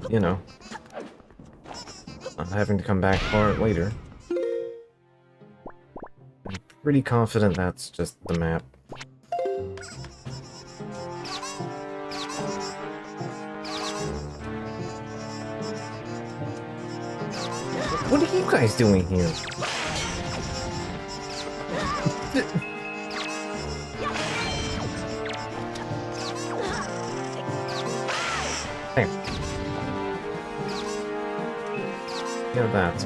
you know, not having to come back for it later. I'm pretty confident that's just the map. What are you guys doing here? Damn. Yeah, that.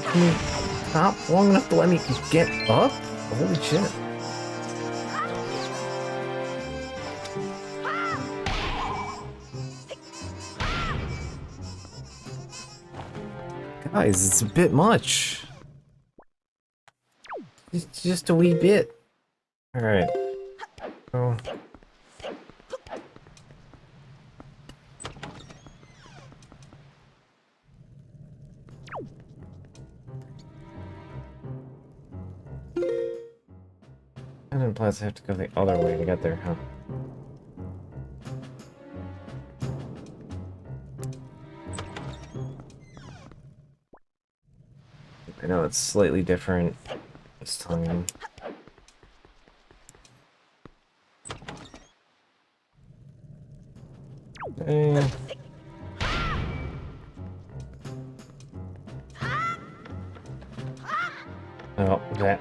Can you stop long enough to let me get up? Holy shit. Guys, it's a bit much. It's just a wee bit. Alright. So... implies I have to go the other way to get there, huh? I know it's slightly different this time. Okay. Oh, that.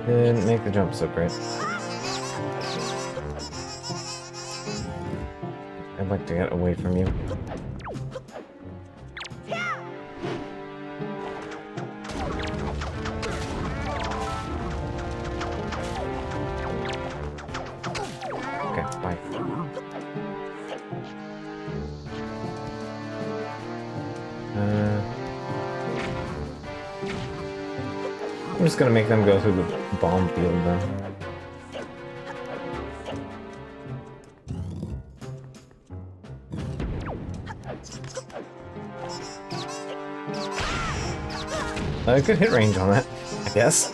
Didn't make the jump so great. I'd like to get away from you. Okay, bye. I'm just gonna make them go through the bomb field then. Good hit range on that, I guess.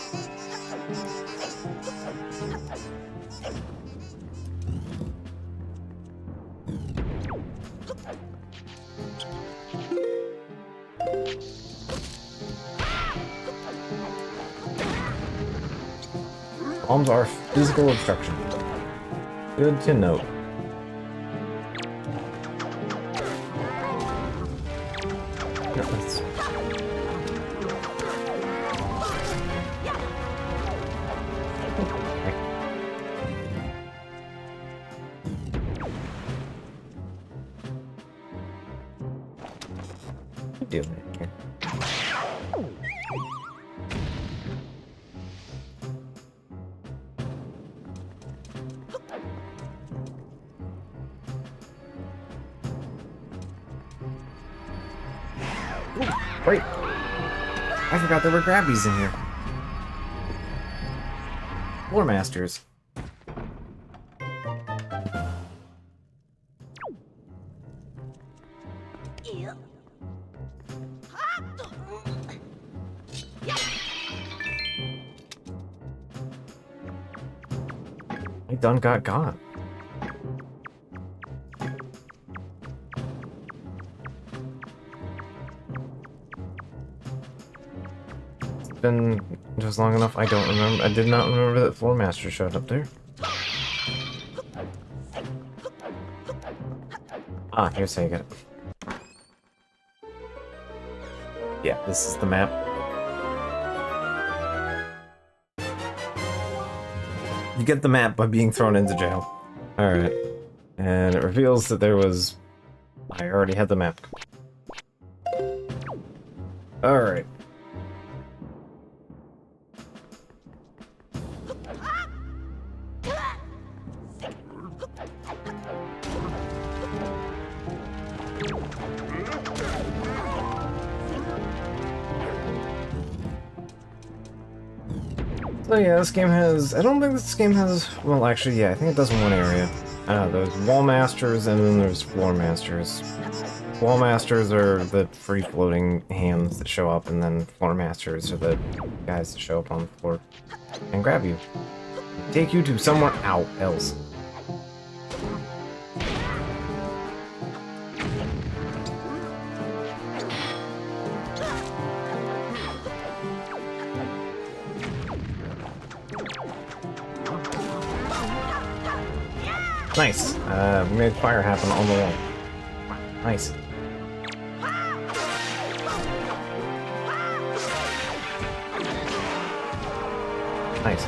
Bombs are physical obstruction. Good to note. No, that's... What are you doing here? Wait! I forgot there were grabbies in here. Floor Masters. I done got gone. Been just long enough. I don't remember. I did not remember that Floor Master showed up there. Ah, here's how you get it. Yeah, this is the map. You get the map by being thrown into jail. Alright. And it reveals that there was... I already had the map. Alright. So yeah, this game has... I don't think this game has... Well, actually, yeah, I think it does in one area. There's Wall Masters and then there's Floor Masters. Wall Masters are the free-floating hands that show up, and then Floor Masters are the guys that show up on the floor and grab you. Take you to somewhere else. Nice. We made fire happen on the wall. Nice. Nice.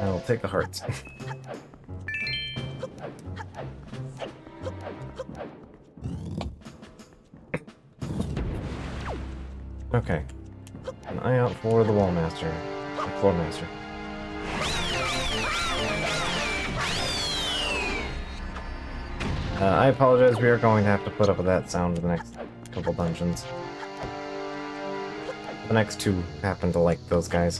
I'll take the hearts. Okay. An eye out for the Wall Master. The Floor Master. I apologize, we are going to have to put up with that sound in the next couple dungeons. The next two happen to like those guys.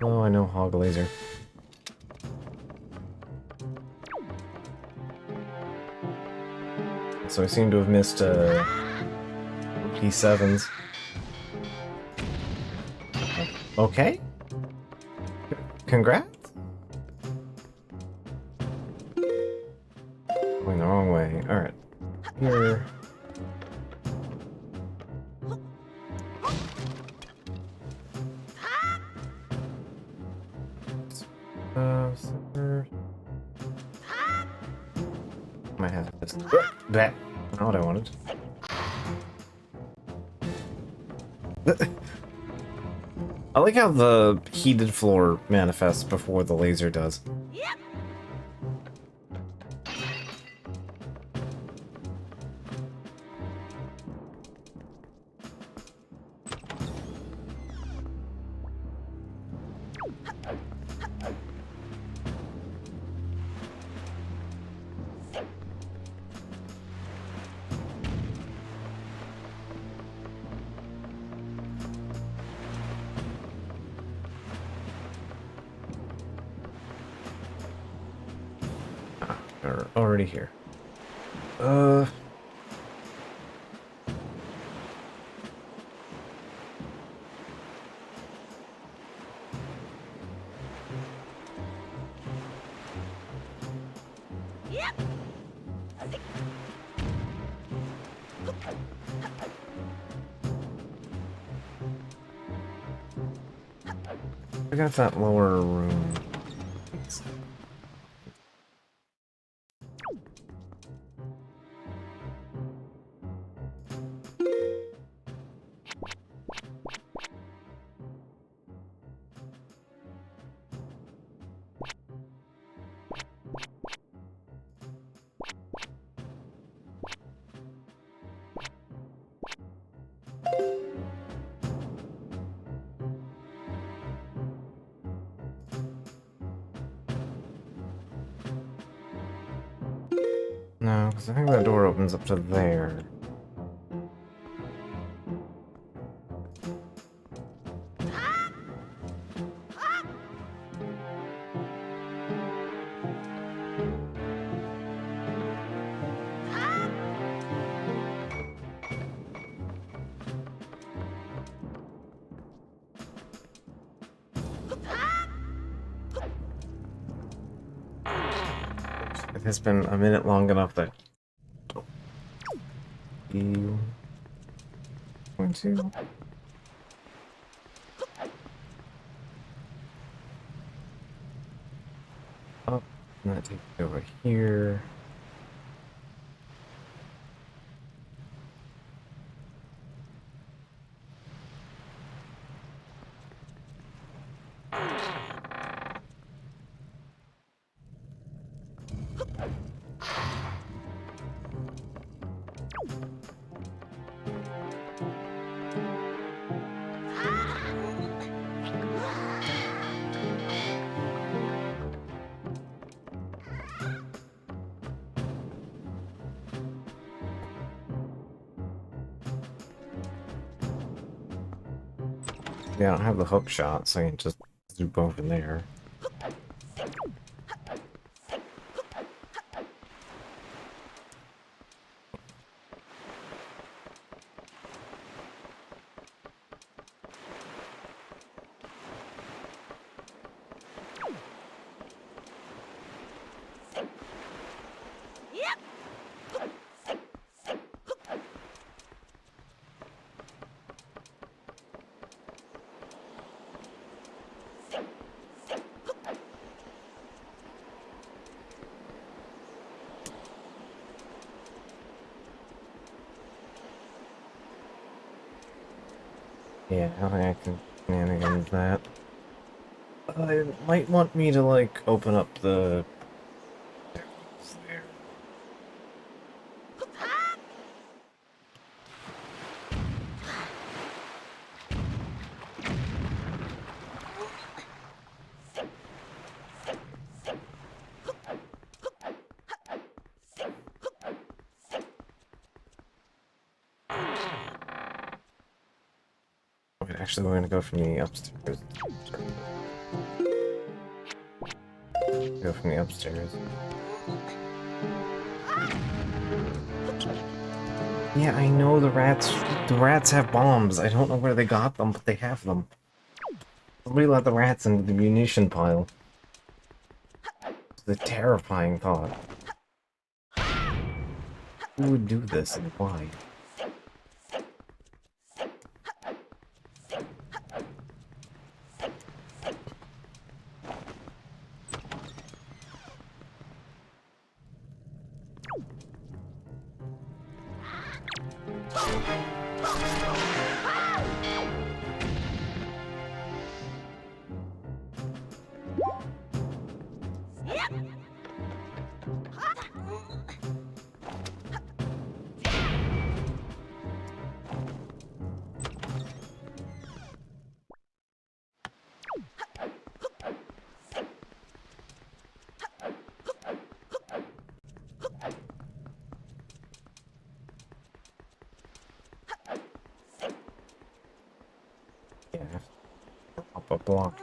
Oh, I know Hog Laser. So I seem to have missed P7s. Okay. Congrats. Going the wrong way. Alright. Here. Silver. Might have this. That. Not what I wanted. I like how the heated floor manifests before the laser does. They're already here. I got that lower room. No, because I think that door opens up to there. It has been a minute long enough that... You... Going to... Up, and that takes me over here. Yeah, I don't have the hook shot, so I can just zoop over there. Yeah, I think I can shenanigans that. I might want me to, like, open up the... there. Wait, actually, we're gonna go from the upstairs. Go from the upstairs. Yeah, I know the rats. The rats have bombs. I don't know where they got them, but they have them. Somebody let the rats into the munition pile. It's a terrifying thought. Who would do this and why? Yeah, up a block.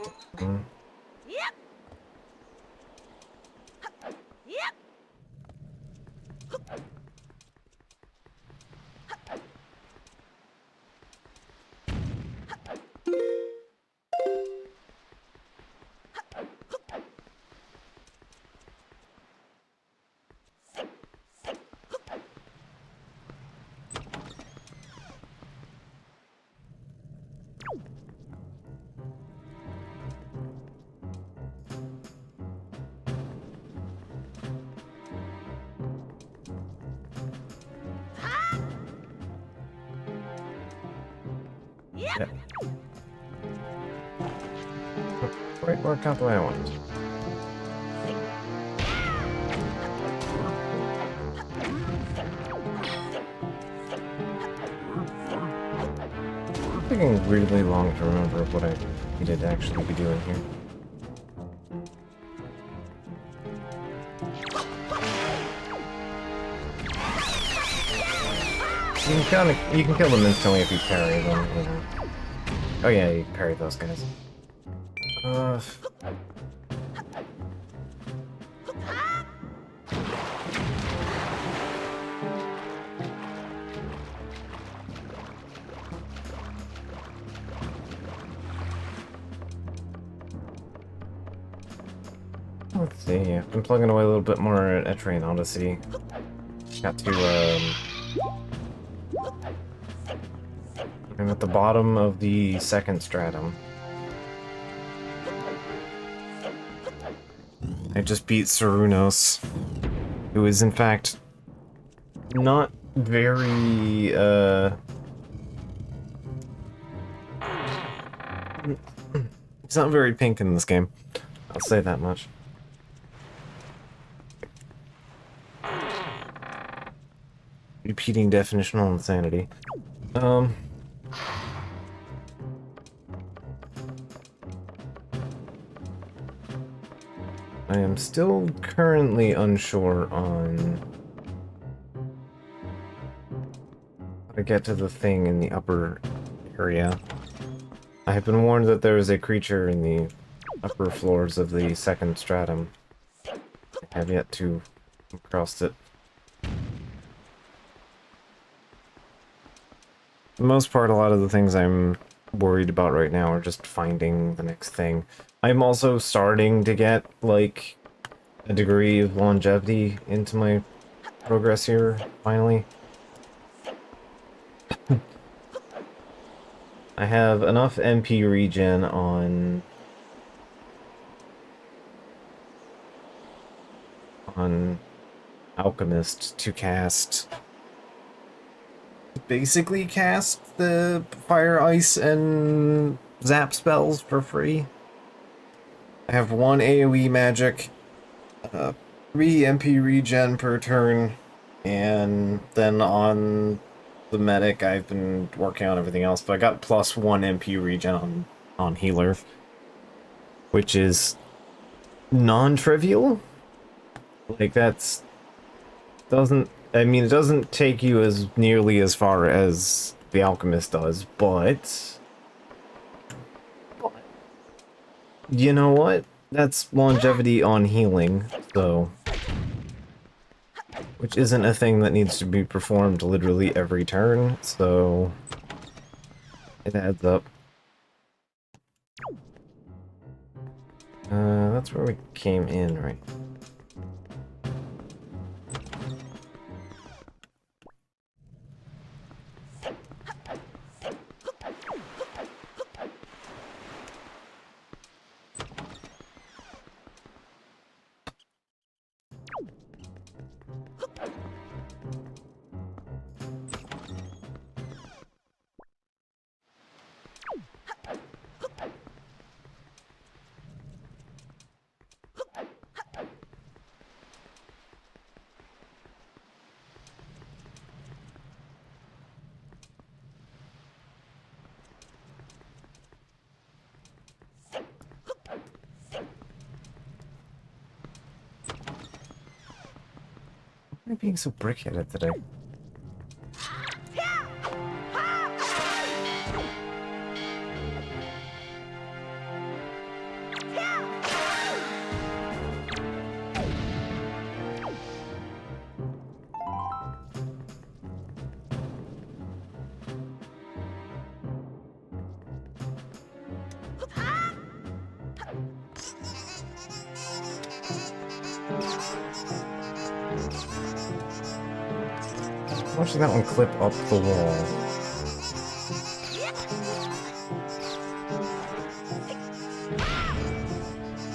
Yeah. Right, work out the way I want. It's taking weirdly long to remember what I needed to actually be doing here. You can kill them instantly if you parry them, you know. Oh yeah, you parry those guys. Let's see, I've been plugging away a little bit more at Etrian Odyssey. Got to, I'm at the bottom of the second stratum. I just beat Cernunnos, who is in fact not very, he's not very pink in this game. I'll say that much. Repeating definitional insanity. I am still currently unsure on how to get to the thing in the upper area. I have been warned that there is a creature in the upper floors of the second stratum. I have yet to come across it. For the most part, a lot of the things I'm worried about right now are just finding the next thing. I'm also starting to get, like, a degree of longevity into my progress here, finally. I have enough MP regen on Alchemist to basically cast the Fire, Ice, and Zap spells for free. I have 1 AoE magic, 3 MP regen per turn, and then on the medic I've been working on everything else, but I got +1 MP regen on healer, which is non-trivial. Like, it doesn't take you as nearly as far as the Alchemist does, but You know what? That's longevity on healing, so... Which isn't a thing that needs to be performed literally every turn, so... It adds up. That's where we came in, right? Why am I being so brick-headed today? Watching that one clip up the wall.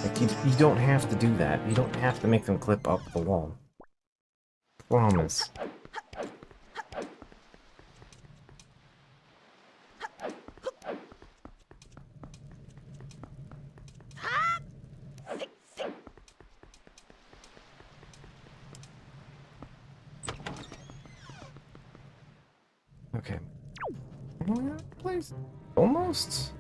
Like, you don't have to do that. You don't have to make them clip up the wall. Promise. Okay. Place. Almost?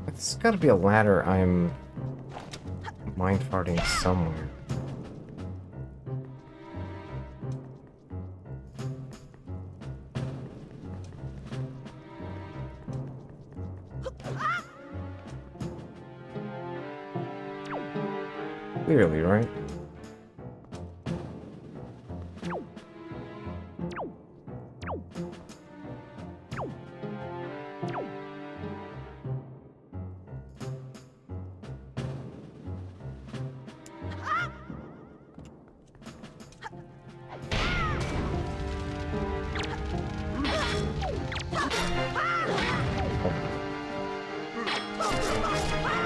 It's gotta be a ladder I'm mind farting somewhere. Clearly, right?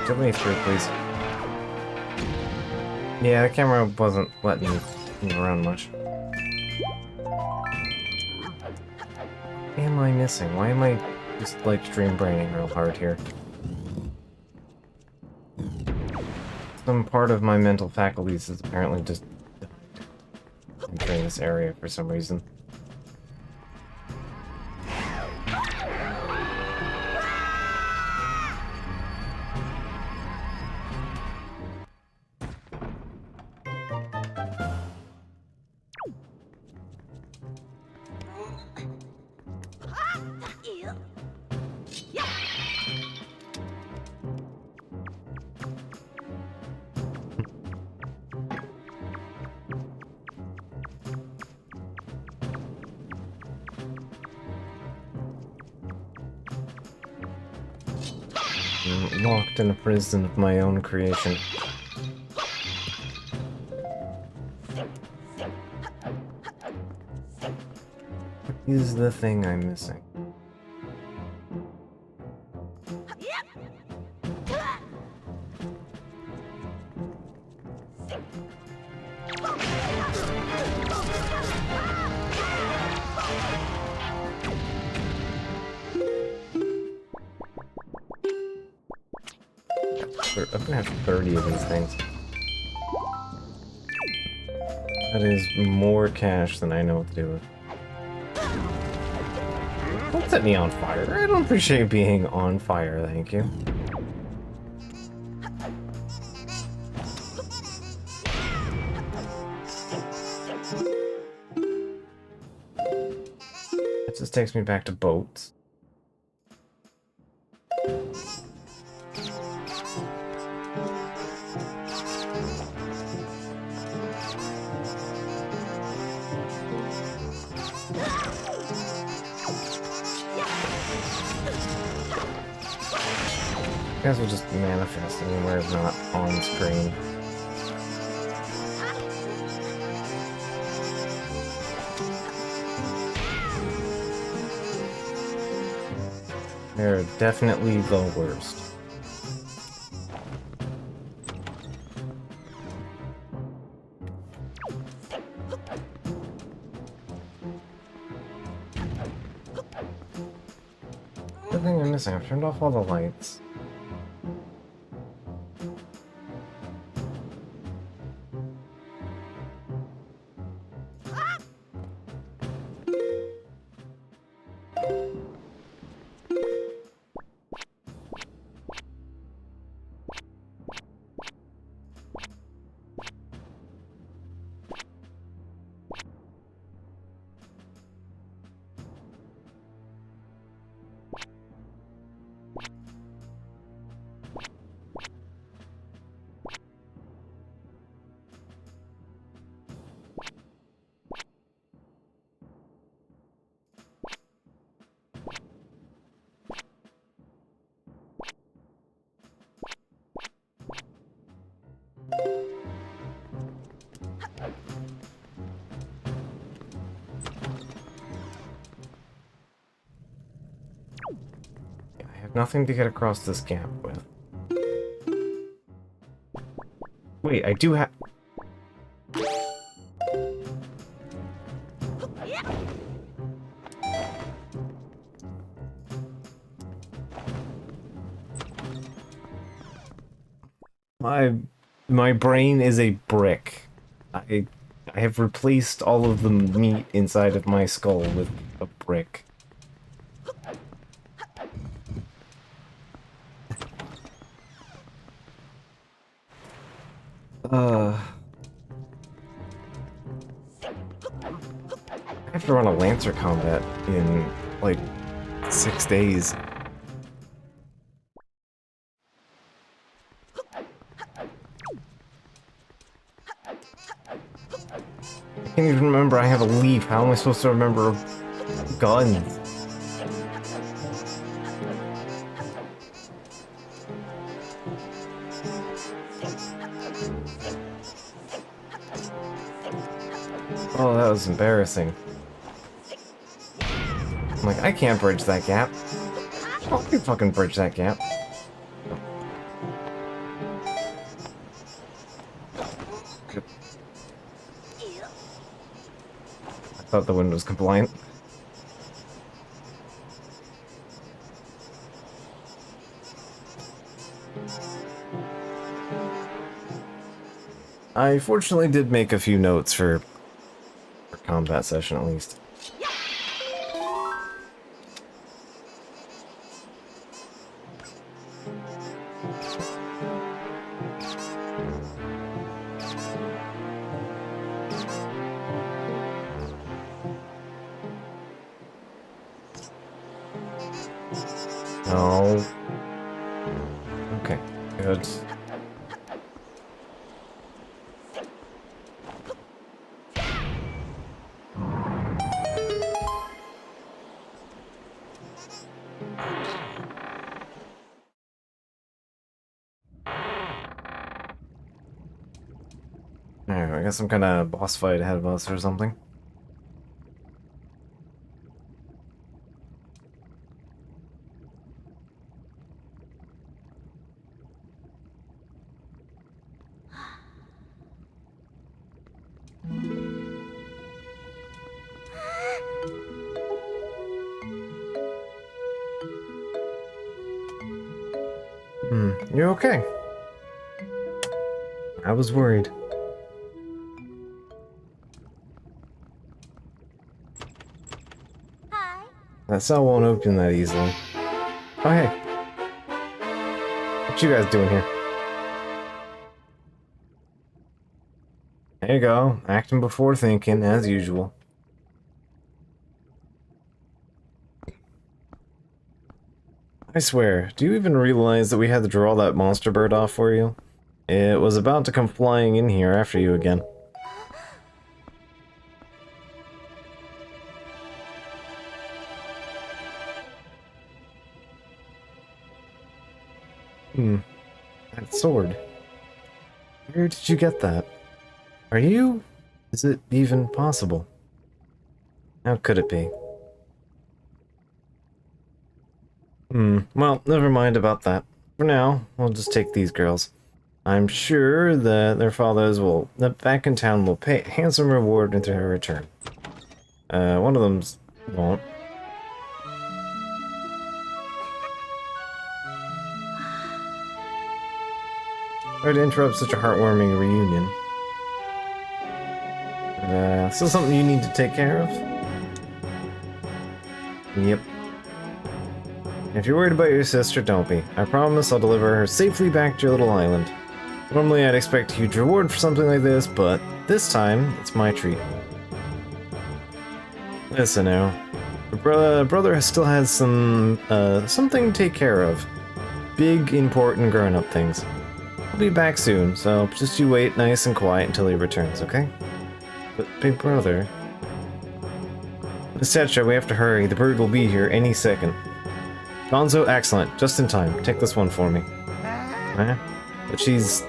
Get me through, please. Yeah, the camera wasn't letting me move around much. What am I missing? Why am I just, like, stream braining real hard here? Some part of my mental faculties is apparently just died entering this area for some reason. I'm locked in a prison of my own creation. What is the thing I'm missing? I'm gonna have 30 of these things. That is more cash than I know what to do with. Don't set me on fire. I don't appreciate being on fire, thank you. takes me back to boats. You guys will just manifest anywhere if not on screen. They're definitely the worst. The thing I'm missing, I've turned off all the lights. I have nothing to get across this gap with. Wait, I do have... My brain is a brick. I have replaced all of the meat inside of my skull with a brick. I have to run a Lancer combat in, like, 6 days. I can't even remember I have a leaf. How am I supposed to remember guns? Oh, that was embarrassing. I'm like, I can't bridge that gap. Oh, I can fucking bridge that gap. Good. I thought the wind was compliant. I fortunately did make a few notes for combat session at least. No. Okay, good. Alright, I guess some kind of boss fight ahead of us or something. You're okay. I was worried. Hi. That cell won't open that easily. Oh, hey. What you guys doing here? There you go. Acting before thinking, as usual. I swear, do you even realize that we had to draw that monster bird off for you? It was about to come flying in here after you again. That sword. Where did you get that? Are you? Is it even possible? How could it be? Well, never mind about that. For now, we'll just take these girls. I'm sure that their fathers will, back in town, will pay a handsome reward into her return. One of them won't. Sorry to interrupt such a heartwarming reunion. Still something you need to take care of? Yep. If you're worried about your sister, don't be. I promise I'll deliver her safely back to your little island. Normally I'd expect a huge reward for something like this, but this time, it's my treat. Listen now. Your brother still has something to take care of. Big, important grown-up things. I'll be back soon, so just you wait nice and quiet until he returns, okay? But big brother... Miss Tetra, we have to hurry. The bird will be here any second. Gonzo, excellent. Just in time. Take this one for me. But she's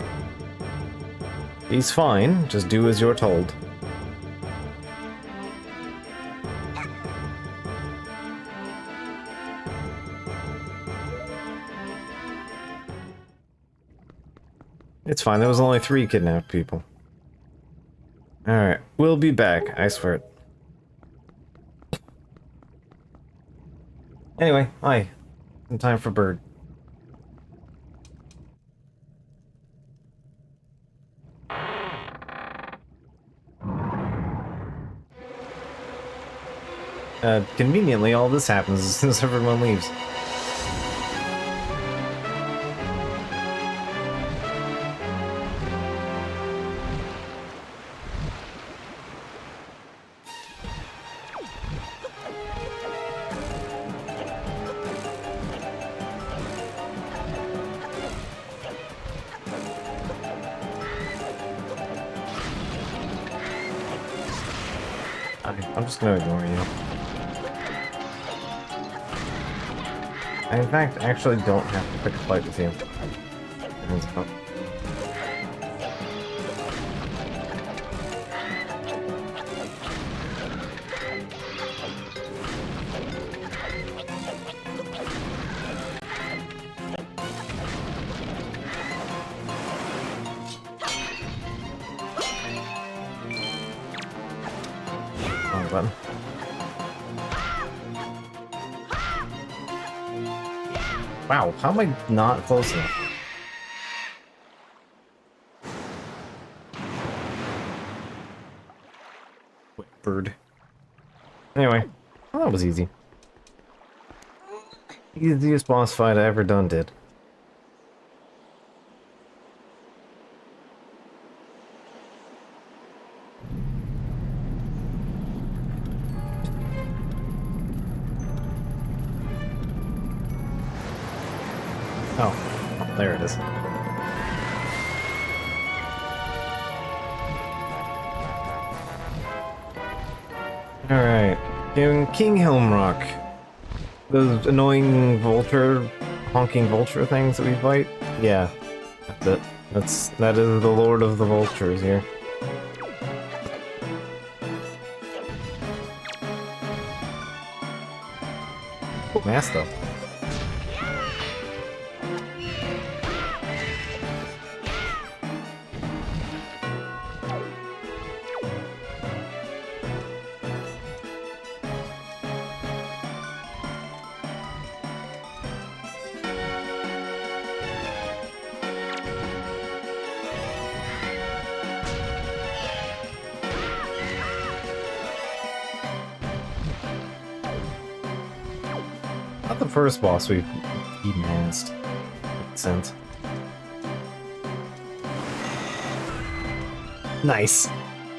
fine. Just do as you're told. It's fine. There was only 3 kidnapped people. Alright. We'll be back. I swear it. Anyway, hi. In time for bird. Conveniently, all this happens as soon as everyone leaves. I'm just gonna ignore you. I, in fact, actually don't have to pick a fight with you. Hands up. Button. Wow, how am I not close enough? Wait, bird. Anyway, well, that was easy. Easiest boss fight I ever done did. Oh, there it is. Alright, King Helmrock. Those annoying vulture, honking vulture things that we fight? Yeah, that's it. That is the Lord of the Vultures here. Cool mask though. Not the first boss we've demasked. Makes sense. Nice!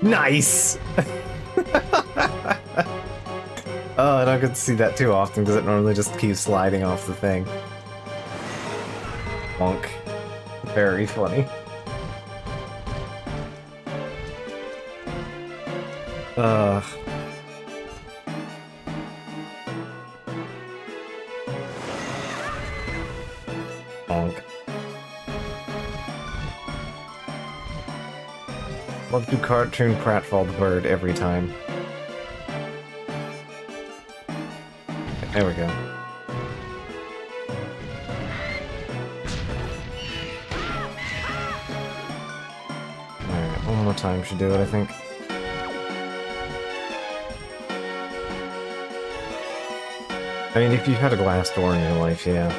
Nice! Oh, I don't get to see that too often because it normally just keeps sliding off the thing. Monk. Very funny. Monk. Love to cartoon pratfall the bird every time. There we go. Alright, one more time should do it, I think. I mean, if you've had a glass door in your life, yeah.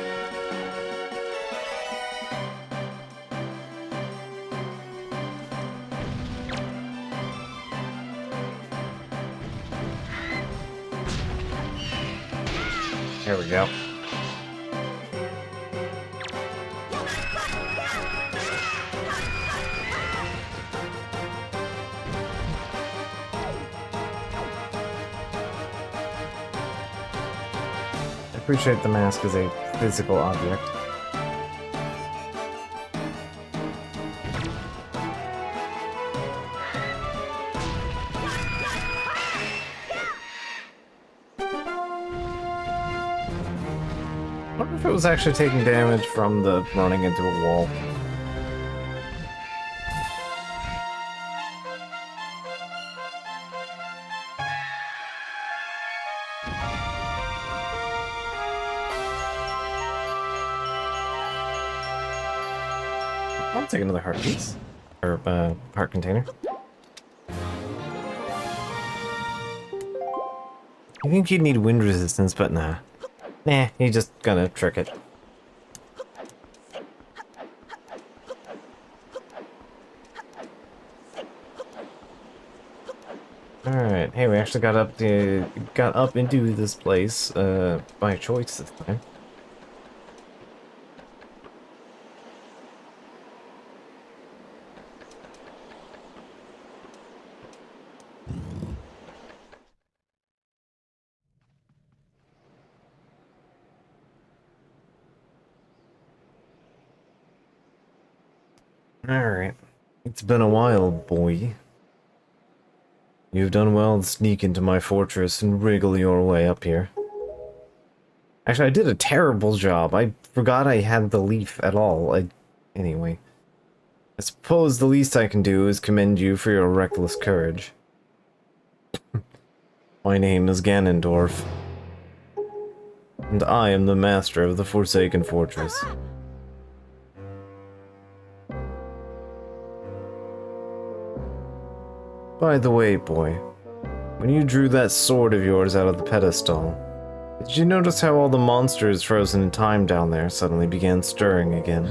There we go. I appreciate the mask as a physical object. I wonder if it was actually taking damage from the running into a wall. I'll take another heart piece. Or, heart container. You think you'd need wind resistance, but nah. Nah, you're just gonna trick it. Alright, hey, we actually got up into this place, by choice this time. Alright. It's been a while, boy. You've done well to sneak into my fortress and wriggle your way up here. Actually, I did a terrible job. I forgot I had the leaf at all. Anyway. I suppose the least I can do is commend you for your reckless courage. My name is Ganondorf. And I am the master of the Forsaken Fortress. By the way, boy, when you drew that sword of yours out of the pedestal, did you notice how all the monsters frozen in time down there suddenly began stirring again?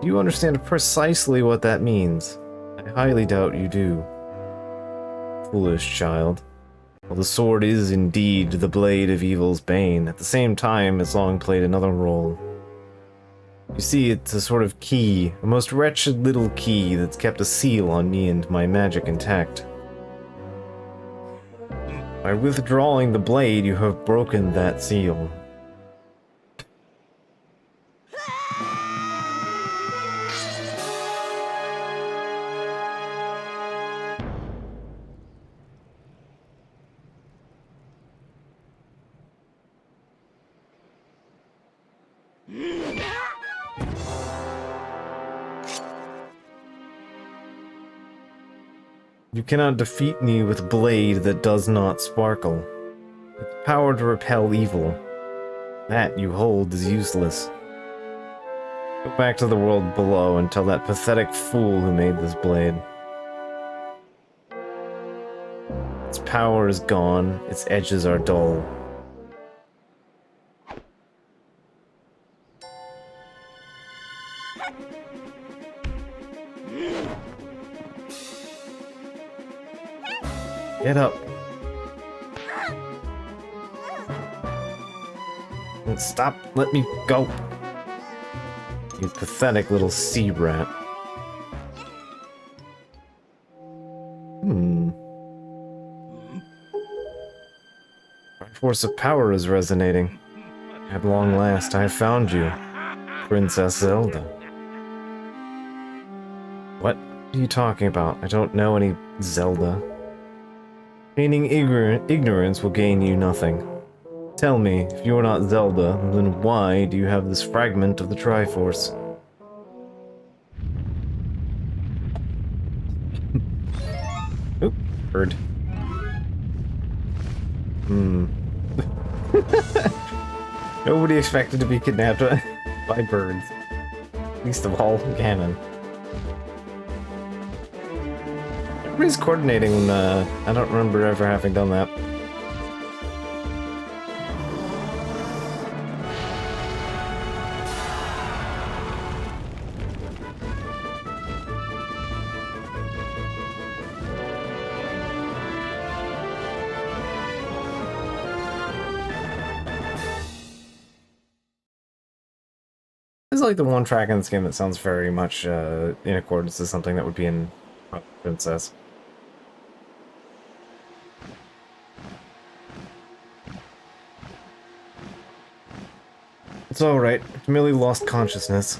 Do you understand precisely what that means? I highly doubt you do. Foolish child. While the sword is indeed the blade of evil's bane, at the same time it's long played another role. You see, it's a sort of key, a most wretched little key that's kept a seal on me and my magic intact. By withdrawing the blade, you have broken that seal. You cannot defeat me with a blade that does not sparkle. Its power to repel evil. That you hold is useless. Go back to the world below and tell that pathetic fool who made this blade. Its power is gone, its edges are dull. Get up. And stop, let me go. You pathetic little sea rat. My force of power is resonating. At long last, I have found you. Princess Zelda. What are you talking about? I don't know any Zelda. Feigning ignorance will gain you nothing. Tell me, if you are not Zelda, then why do you have this fragment of the Triforce? Oop, bird. Nobody expected to be kidnapped by birds. Least of all, Ganon. Everybody's coordinating when, I don't remember ever having done that. This is like the one track in this game that sounds very much in accordance to something that would be in Princess. It's alright. Camille lost consciousness.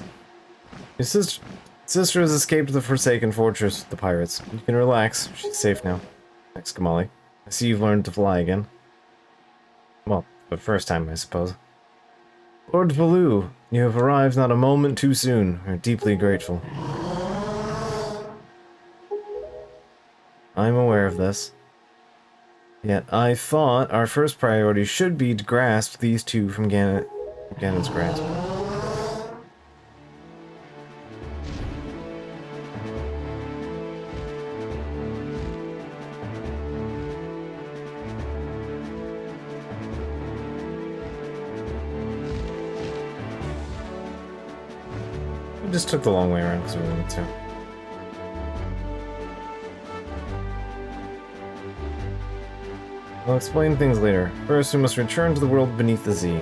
Your sister has escaped the Forsaken Fortress with the pirates. You can relax. She's safe now. Thanks, Kamali. I see you've learned to fly again. Well, for the first time, I suppose. Lord Valoo, you have arrived not a moment too soon. We're deeply grateful. I'm aware of this. Yet I thought our first priority should be to grasp these two from Ganon's grasp. We just took the long way around because we wanted to. I'll explain things later. First, we must return to the world beneath the sea.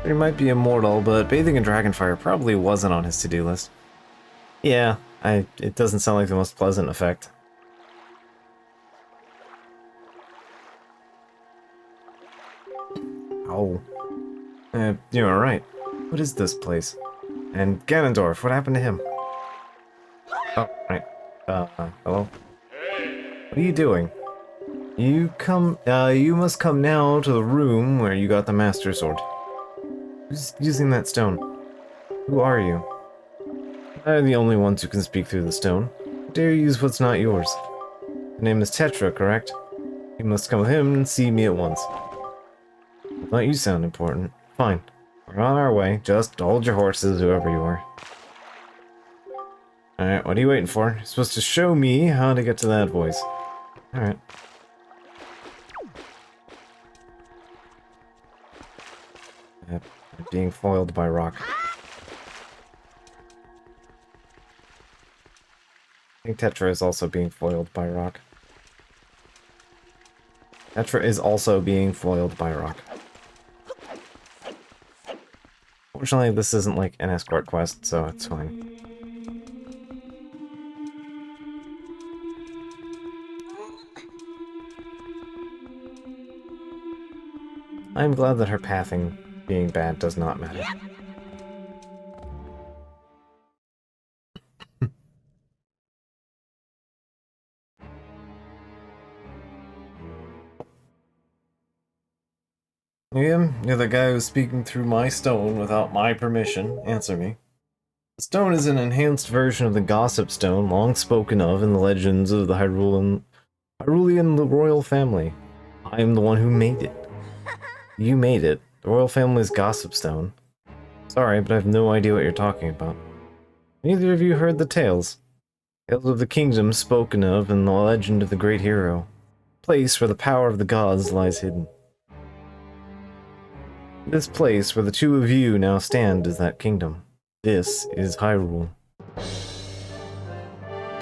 He might be immortal, but bathing in Dragonfire probably wasn't on his to-do list. Yeah, it doesn't sound like the most pleasant effect. Oh. You're alright. What is this place? And Ganondorf, what happened to him? Oh, right. Hello? What are you doing? You must come now to the room where you got the Master Sword. Who's using that stone? Who are you? I'm the only ones who can speak through the stone. How dare you use what's not yours? The name is Tetra, correct? You must come with him and see me at once. I thought you sound important. Fine. We're on our way. Just hold your horses, whoever you are. Alright, what are you waiting for? You're supposed to show me how to get to that voice. Alright. Yep, being foiled by rock. I think Tetra is also being foiled by rock. Tetra is also being foiled by rock. Fortunately, this isn't like an escort quest, so it's fine. I'm glad that her pathing being bad does not matter. You're the guy who's speaking through my stone without my permission. Answer me. The stone is an enhanced version of the Gossip Stone, long spoken of in the legends of the Hyrulean royal family. I am the one who made it. You made it. The royal family's Gossip Stone. Sorry, but I have no idea what you're talking about. Neither of you heard the tales. Tales of the kingdom spoken of in the legend of the great hero. Place where the power of the gods lies hidden. This place where the two of you now stand is that kingdom. This is Hyrule.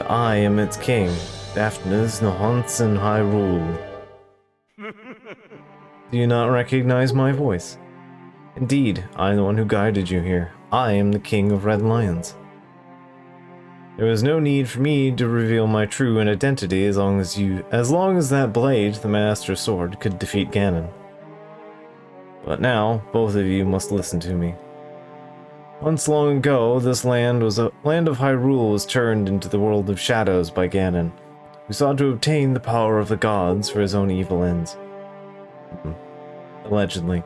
I am its king. Daphnes no haunts in Hyrule. Do you not recognize my voice? Indeed, I am the one who guided you here. I am the king of Red Lions. There was no need for me to reveal my true identity as long as that blade, the Master Sword, could defeat Ganon. But now, both of you must listen to me. Once long ago, this land of Hyrule was turned into the world of shadows by Ganon, who sought to obtain the power of the gods for his own evil ends. Allegedly.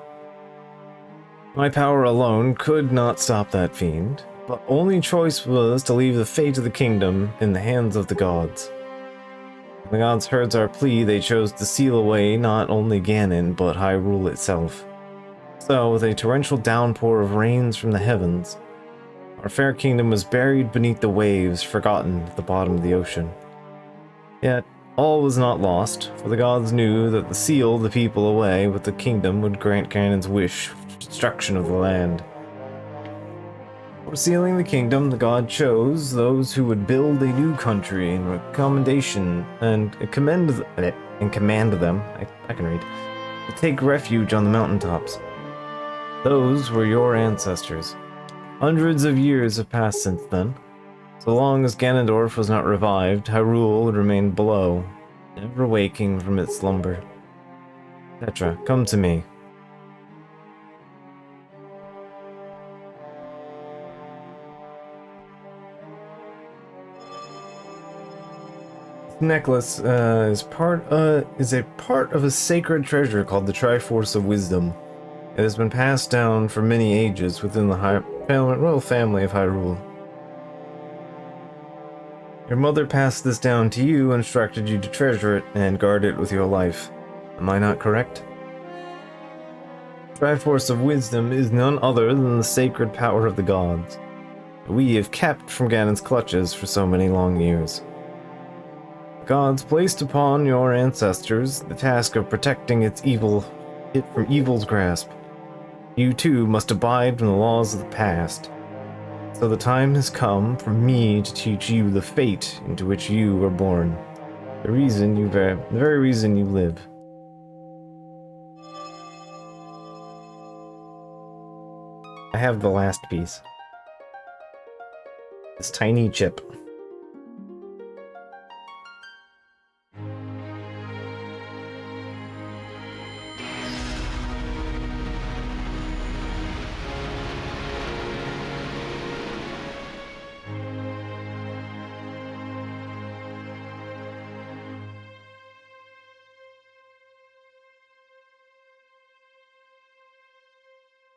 My power alone could not stop that fiend, but only choice was to leave the fate of the kingdom in the hands of the gods. When the gods heard our plea, they chose to seal away not only Ganon, but Hyrule itself. So, with a torrential downpour of rains from the heavens, our fair kingdom was buried beneath the waves, forgotten at the bottom of the ocean. Yet, all was not lost, for the gods knew that the seal the people away with the kingdom would grant Ganon's wish for destruction of the land. For sealing the kingdom, the god chose those who would build a new country in recommendation and command them, I can read, to take refuge on the mountaintops. Those were your ancestors. Hundreds of years have passed since then. So long as Ganondorf was not revived, Hyrule would remain below, never waking from its slumber. Tetra, come to me. This necklace is a part of a sacred treasure called the Triforce of Wisdom. It has been passed down for many ages within the royal family of Hyrule. Your mother passed this down to you and instructed you to treasure it and guard it with your life. Am I not correct? Triforce of Wisdom is none other than the sacred power of the gods. We have kept from Ganon's clutches for so many long years. The gods placed upon your ancestors the task of protecting it from evil's grasp. You too must abide from the laws of the past. So the time has come for me to teach you the fate into which you were born. The very reason you live. I have the last piece. This tiny chip.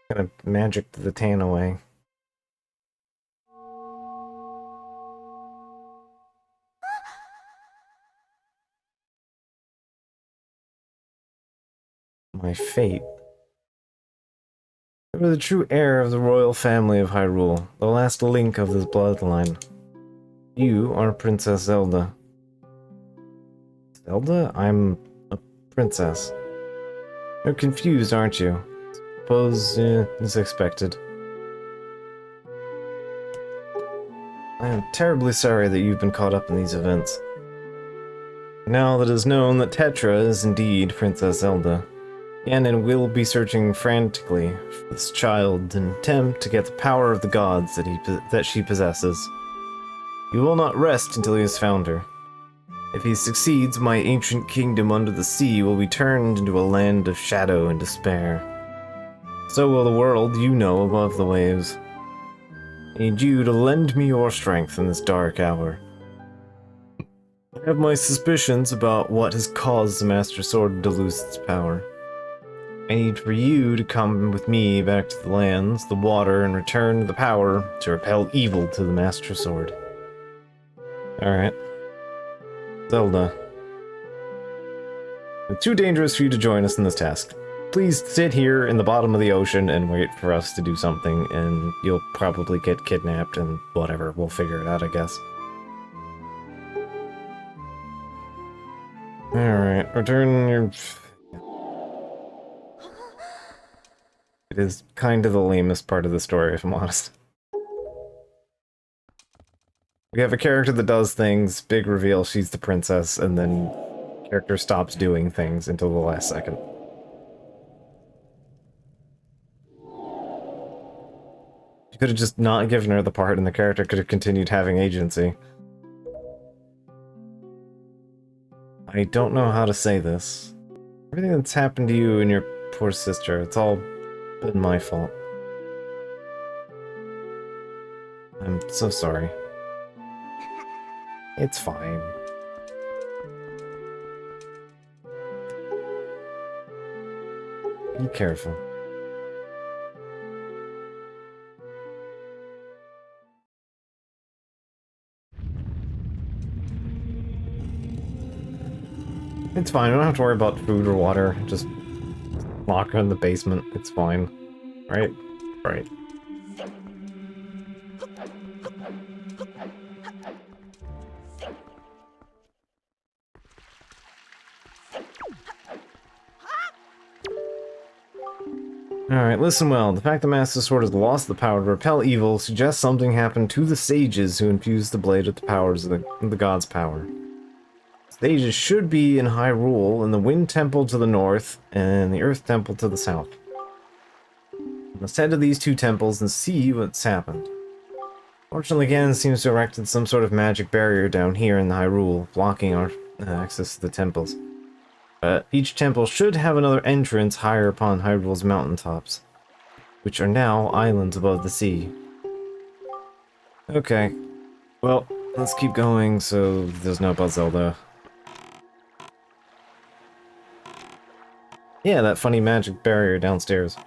Gonna magic the tan away. My fate. You are the true heir of the royal family of Hyrule, the last link of this bloodline. You are Princess Zelda. Zelda? I'm a princess. You're confused, aren't you? Suppose it's expected. I am terribly sorry that you've been caught up in these events. Now that it is known that Tetra is indeed Princess Zelda, Ganon will be searching frantically for this child in an attempt to get the power of the gods that she possesses. He will not rest until he has found her. If he succeeds, my ancient kingdom under the sea will be turned into a land of shadow and despair. So will the world you know above the waves. I need you to lend me your strength in this dark hour. I have my suspicions about what has caused the Master Sword to lose its power. I need for you to come with me back to the lands, the water, and return the power to repel evil to the Master Sword. Alright. Zelda. It's too dangerous for you to join us in this task. Please sit here in the bottom of the ocean and wait for us to do something, and you'll probably get kidnapped and whatever. We'll figure it out, I guess. Alright, return your... It is kind of the lamest part of the story, if I'm honest. We have a character that does things, big reveal, she's the princess, and then character stops doing things until the last second. You could have just not given her the part and the character could have continued having agency. I don't know how to say this. Everything that's happened to you and your poor sister. It's all been my fault. I'm so sorry. It's fine. Be careful. It's fine, we don't have to worry about food or water. Just lock her in the basement. It's fine. Right? Right. Alright, listen well. The fact the Master Sword has lost the power to repel evil suggests something happened to the sages who infused the blade with the powers of the god's power. Sages should be in Hyrule, in the Wind Temple to the north, and the Earth Temple to the south. Let's head to these two temples and see what's happened. Fortunately, Ganon seems to have erected some sort of magic barrier down here in the Hyrule, blocking our access to the temples. Each temple should have another entrance higher upon Hyrule's mountaintops, which are now islands above the sea. Okay, well, let's keep going so there's no Buzz Zelda. Yeah, that funny magic barrier downstairs.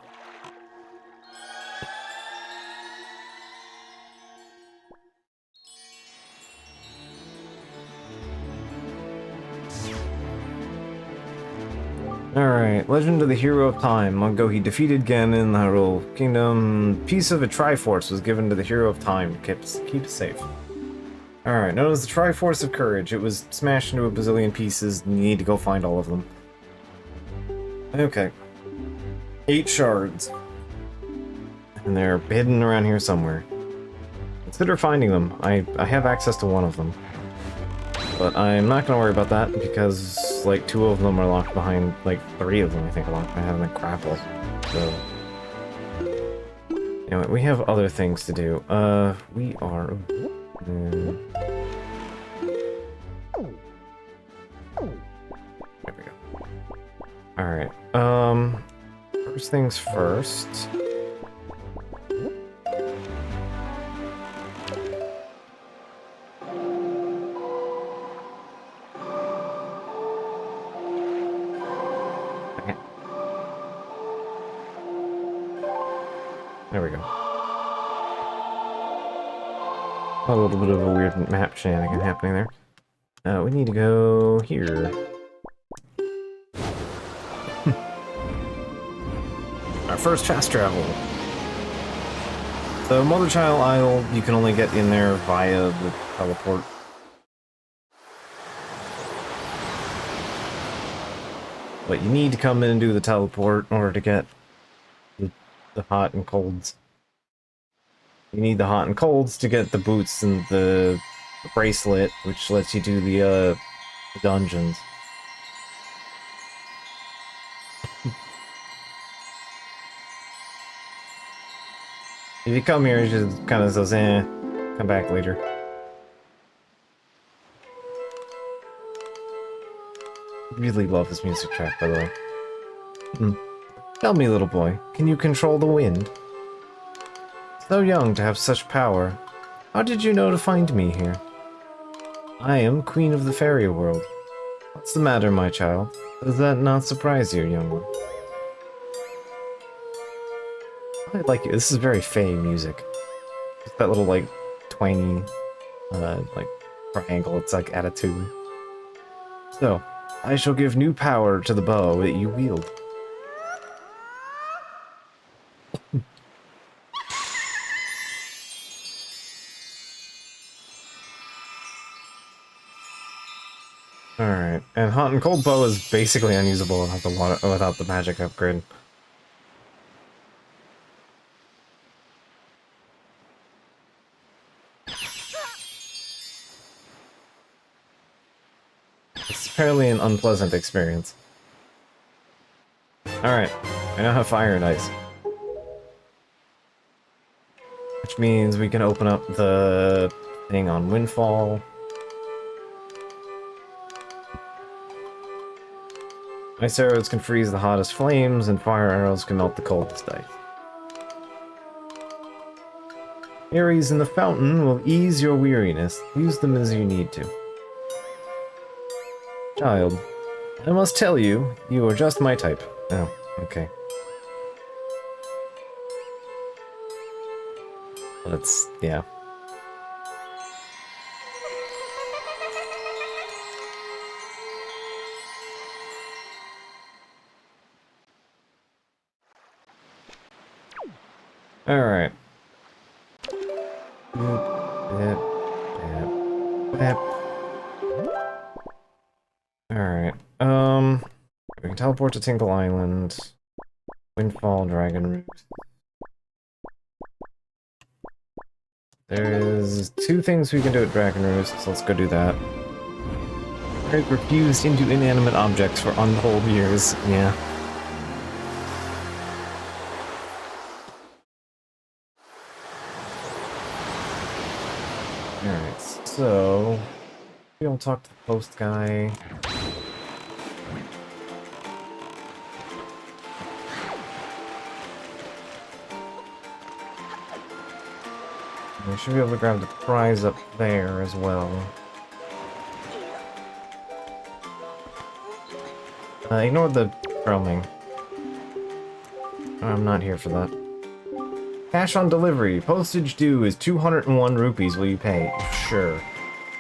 Alright, Legend of the Hero of Time. Long ago he defeated Ganon in the Hyrule Kingdom. Piece of a Triforce was given to the Hero of Time to keep it safe. Alright, known as the Triforce of Courage. It was smashed into a bazillion pieces, and you need to go find all of them. Okay. 8 shards. And they're hidden around here somewhere. Consider finding them. I have access to one of them. But I'm not going to worry about that, because, like, 2 of them are locked behind, like, 3 of them, I think, are locked behind the grapple. So... anyway, we have other things to do. We are... there we go. Alright, first things first... There we go. A little bit of a weird map shenanigan happening there. We need to go here. Our first fast travel. The Mother Child Isle, you can only get in there via the teleport. But you need to come in and do the teleport in order to get the hot and colds. You need the hot and colds to get the boots and the bracelet, which lets you do the dungeons. If you come here, it just kind of says, eh, come back later. Really love this music track, by the way. Tell me, little boy, can you control the wind? So young to have such power. How did you know to find me here? I am Queen of the Fairy World. What's the matter, my child? Does that not surprise you, young one? I like it. This is very Fey music. Just that little, like, twangy, like, triangle, it's like attitude. So, I shall give new power to the bow that you wield. Alright, and hot and cold bow is basically unusable without the magic upgrade. It's apparently an unpleasant experience. Alright, I now have fire and ice. Which means we can open up the thing on Windfall. Ice arrows can freeze the hottest flames, and fire arrows can melt the coldest ice. Fairies in the fountain will ease your weariness. Use them as you need to. Child, I must tell you, you are just my type. Oh, okay. That's, yeah. Alright. Alright. We can teleport to Tinkle Island. Windfall, Dragon Root. There's 2 things we can do at Dragon Roost, so let's go do that. Drake refused into inanimate objects for untold years. Yeah. Alright, so... We'll talk to the post guy. We should be able to grab the prize up there as well. Ignore the roaming. I'm not here for that. Cash on delivery. Postage due is 201 rupees. Will you pay? Sure.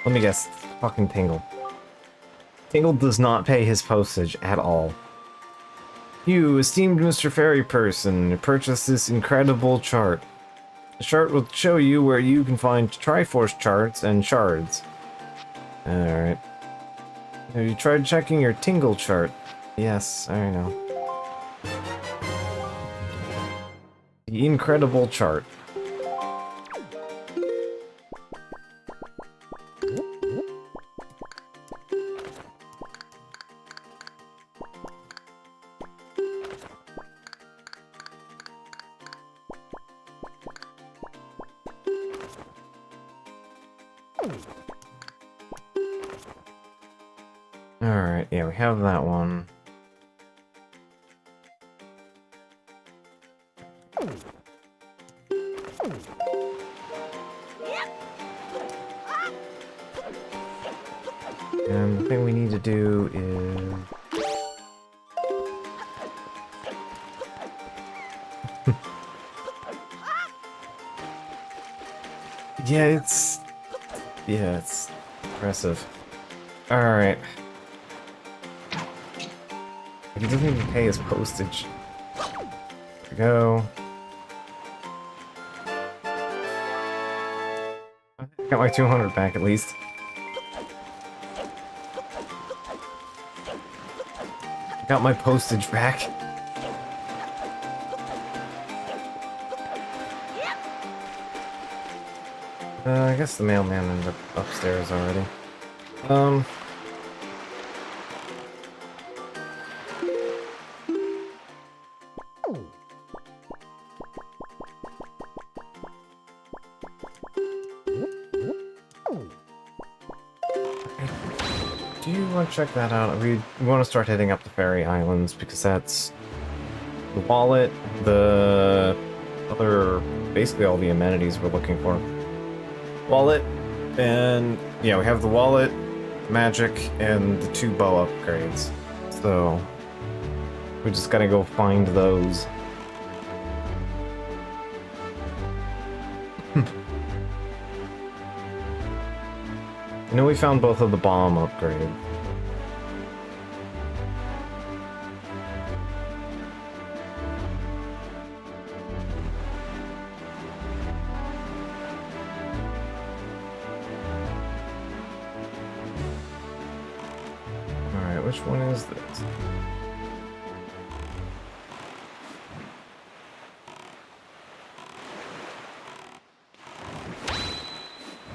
Let me guess. Fucking Tingle. Tingle does not pay his postage at all. You, esteemed Mr. Fairy Person, purchase this incredible chart. The chart will show you where you can find Triforce charts and shards. Alright. Have you tried checking your Tingle chart? Yes, I know. The incredible chart. Alright, yeah, we have that one. And the thing we need to do is... yeah, it's impressive. Alright. He doesn't even pay his postage. There we go. Got my 200 back at least. Got my postage back. I guess the mailman ended up upstairs already. Do you want to check that out? We want to start heading up the Fairy Islands because that's the wallet, the other, basically all the amenities we're looking for. Wallet, and yeah, we have the wallet, magic, and the 2 bow upgrades. So we just gotta go find those. I know we found both of the bomb upgrades. Alright, which one is this?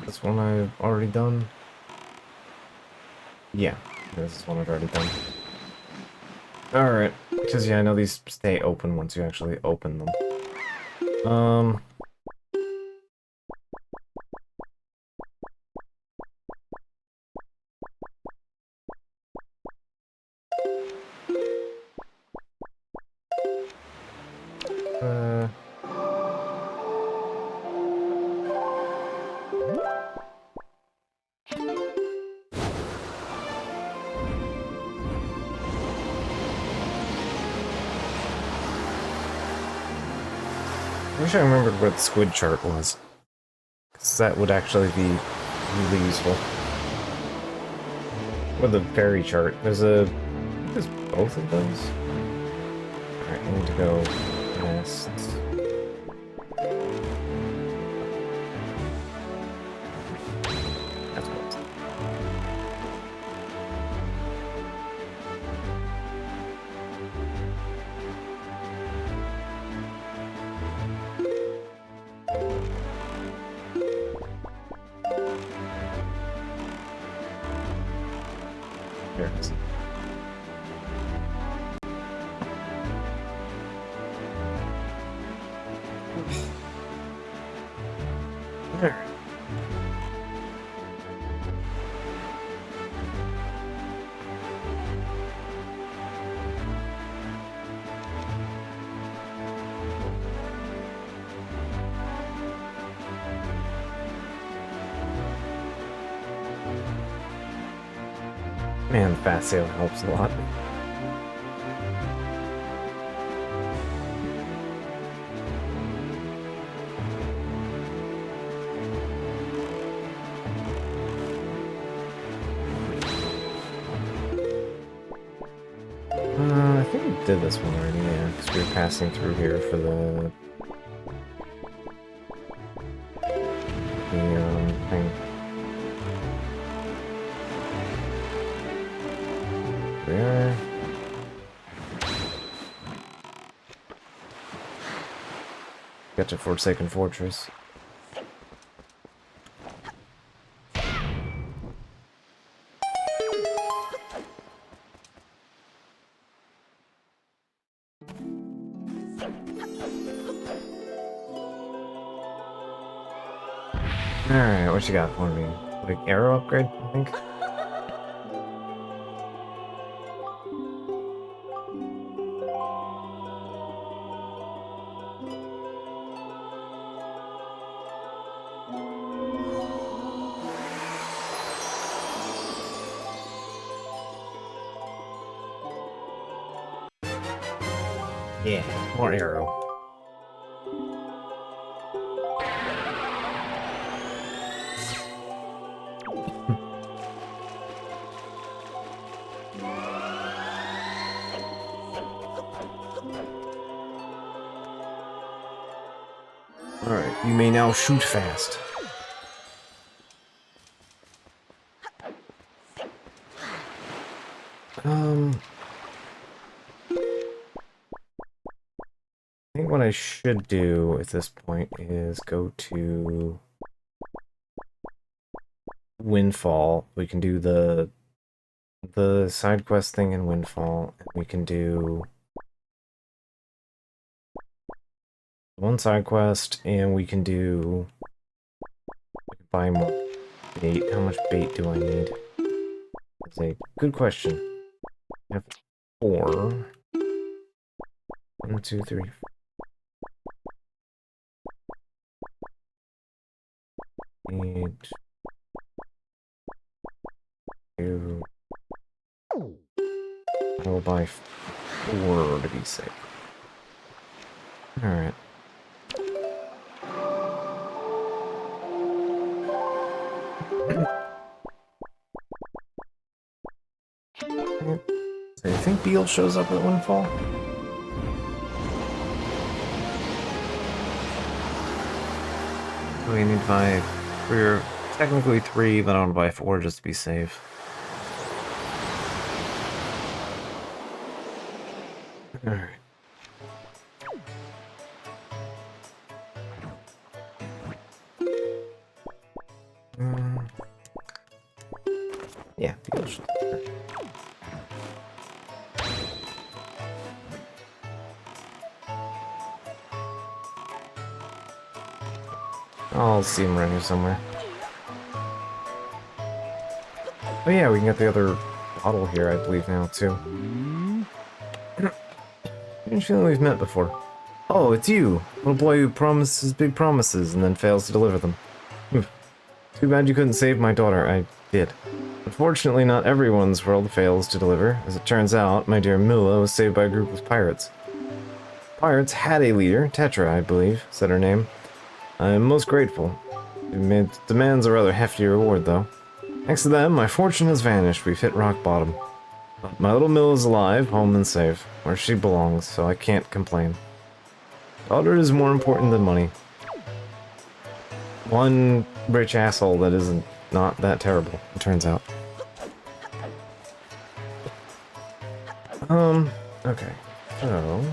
This one I've already done? Yeah, this is one I've already done. Alright, because yeah, I know these stay open once you actually open them. I wish I remembered what the squid chart was. Because that would actually be really useful. Or the fairy chart. There's both of those? Alright, I need to go west. That's what. There it is. There. Man, fast sail helps a lot. I think we did this one already, yeah, because we were passing through here for the thing. We are. Got to Forsaken Fortress. Alright, what you got for me? Like arrow upgrade, I think? Yeah, more arrow. Alright, you may now shoot fast. I think what I should do at this point is go to Windfall. We can do the side quest thing in Windfall, and we can do one side quest, and we can buy more bait. How much bait do I need? That's a good question. I have 4. 1, 2, 3. 8. 2. I will buy 4 to be safe. Alright. So you think Beal shows up at Windfall? We need to buy 3, or technically 3, but I want to buy 4 just to be safe. Alright. Yeah, Beal shows up. I'll see him around here somewhere. Oh yeah, we can get the other bottle here, I believe, now, too. I have a feeling we've met before. Oh, it's you! Little boy who promises big promises and then fails to deliver them. Too bad you couldn't save my daughter. I did. Unfortunately, not everyone's world fails to deliver. As it turns out, my dear Mila was saved by a group of pirates. Pirates had a leader, Tetra, I believe, said her name. I am most grateful. It demands a rather hefty reward, though. Thanks to them, my fortune has vanished. We've hit rock bottom. But my little Mila is alive, home and safe, where she belongs, so I can't complain. Daughter is more important than money. One rich asshole that isn't not that terrible, it turns out. Okay. So...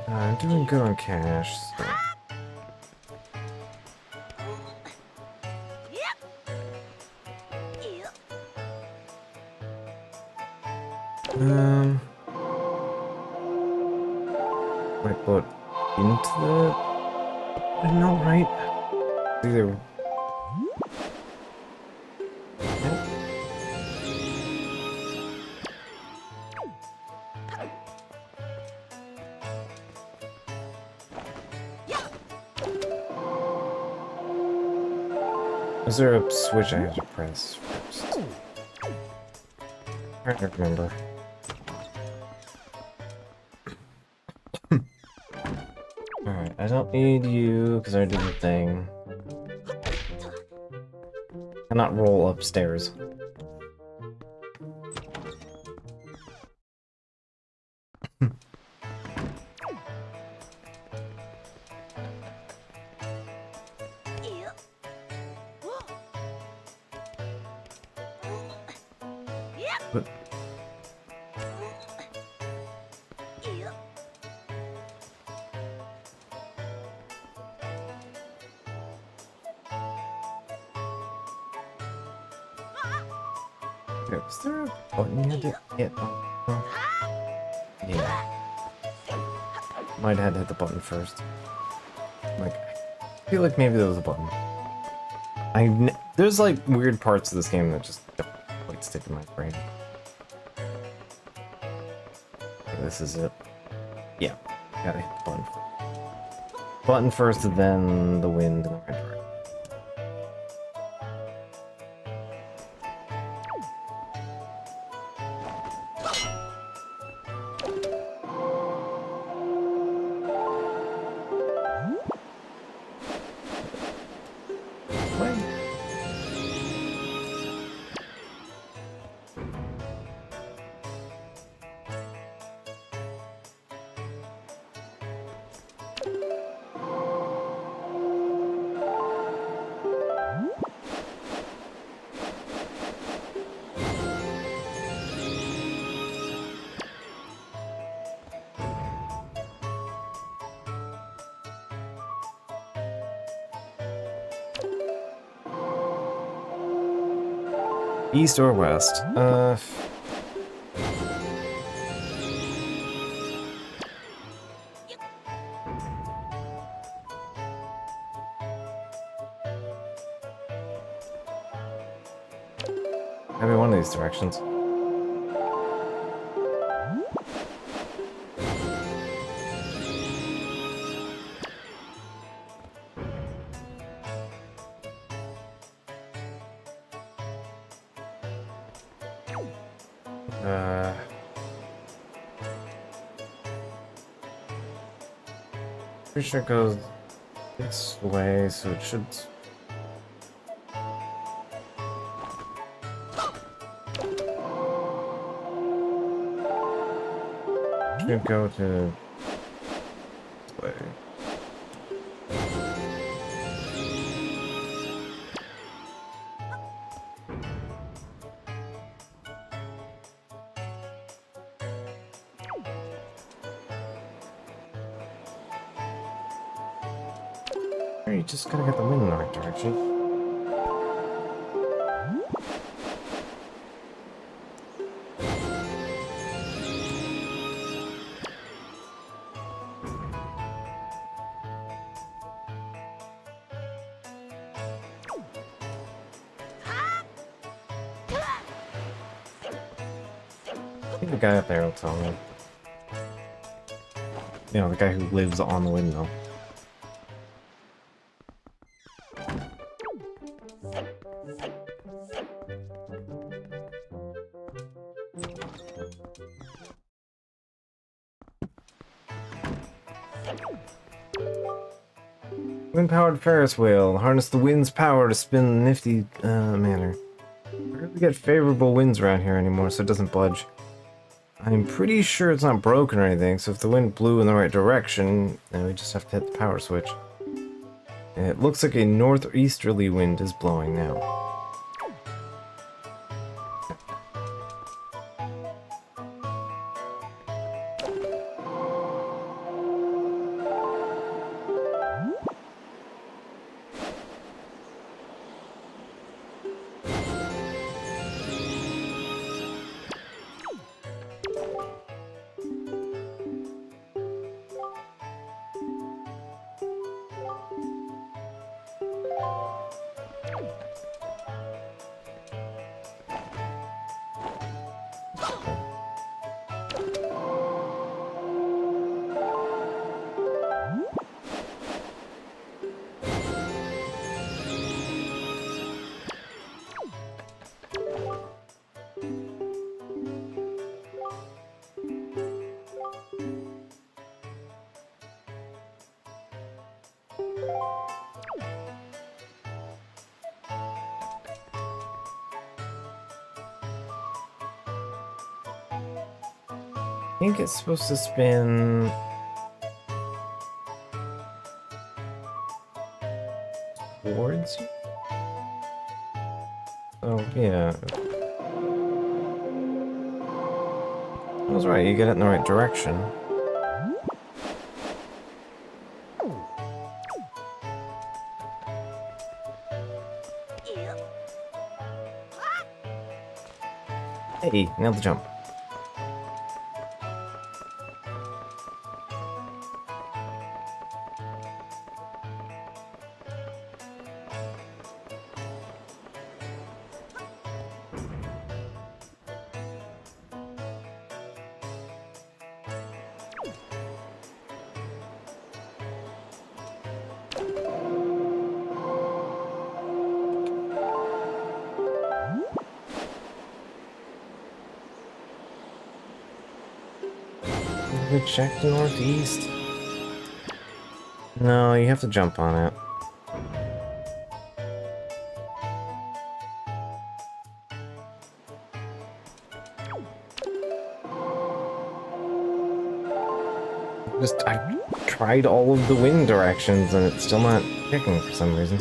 I'm doing good on cash, so... Might put into the... I know, right? Either... Is there a switch I have to press first? I don't remember. Alright, I don't need you because I did the thing. Cannot roll upstairs. But okay, was there a button you had to hit? Oh, yeah. Might have had to hit the button first. Like, I feel like maybe there was a button. There's like weird parts of this game that just don't quite stick in my brain. Okay, this is it. Yeah, gotta hit the button first. Button first, and then the wind in the right direction. East or west? Maybe one of these directions. Pretty sure it goes this way, so it should... Should go to... this way. You just gotta get the wind in the right direction. think the guy up there will tell me. You know, the guy who lives on the windmill. Wind-powered Ferris wheel. Harness the wind's power to spin in a nifty manner. Where do we get favorable winds around here anymore so it doesn't budge? I'm pretty sure it's not broken or anything, so if the wind blew in the right direction, then we just have to hit the power switch. It looks like a northeasterly wind is blowing now. I think it's supposed to spin towards you? Oh, yeah. I was right, you get it in the right direction. Hey, nailed the jump. We check the northeast. No, you have to jump on it. I tried all of the wind directions and it's still not picking for some reason.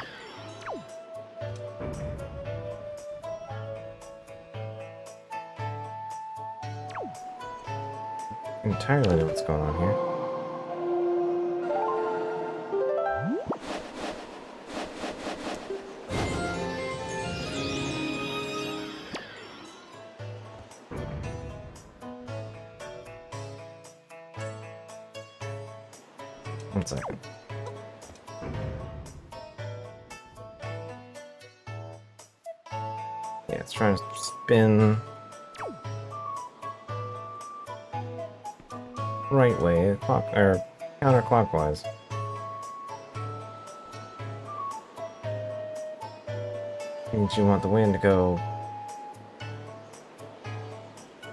Entirely know what's going on here. One second. Yeah, it's trying to spin right way, or counterclockwise. Means you want the wind to go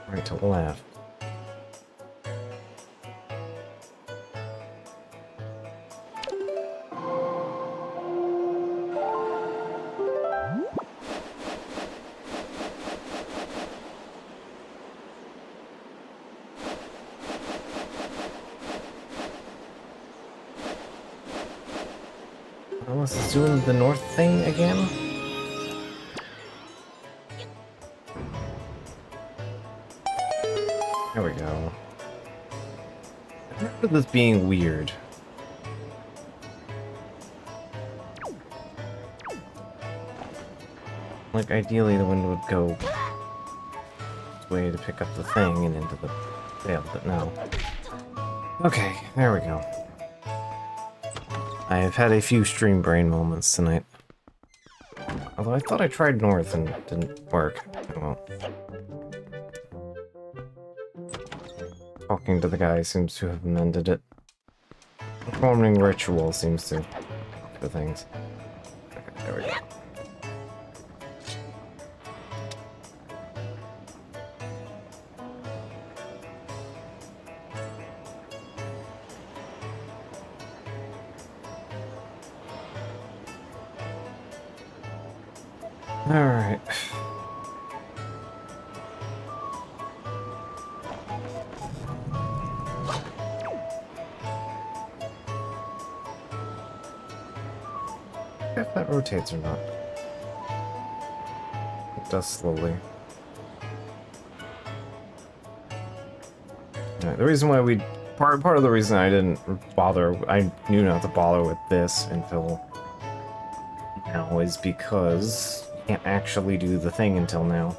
right to left. Unless it's doing the north thing again? There we go. I remember this being weird. Like, ideally the wind would go its way to pick up the thing and into the sail, but no. Okay, there we go. I have had a few stream brain moments tonight. Although I thought I tried north and it didn't work. Oh well. Talking to the guy seems to have mended it. Performing ritual seems to for things. Okay, there we go. Alright. If that rotates or not. It does slowly. Alright, the reason why part of the reason I didn't bother, I knew not to bother with this until now is because you can't actually do the thing until now.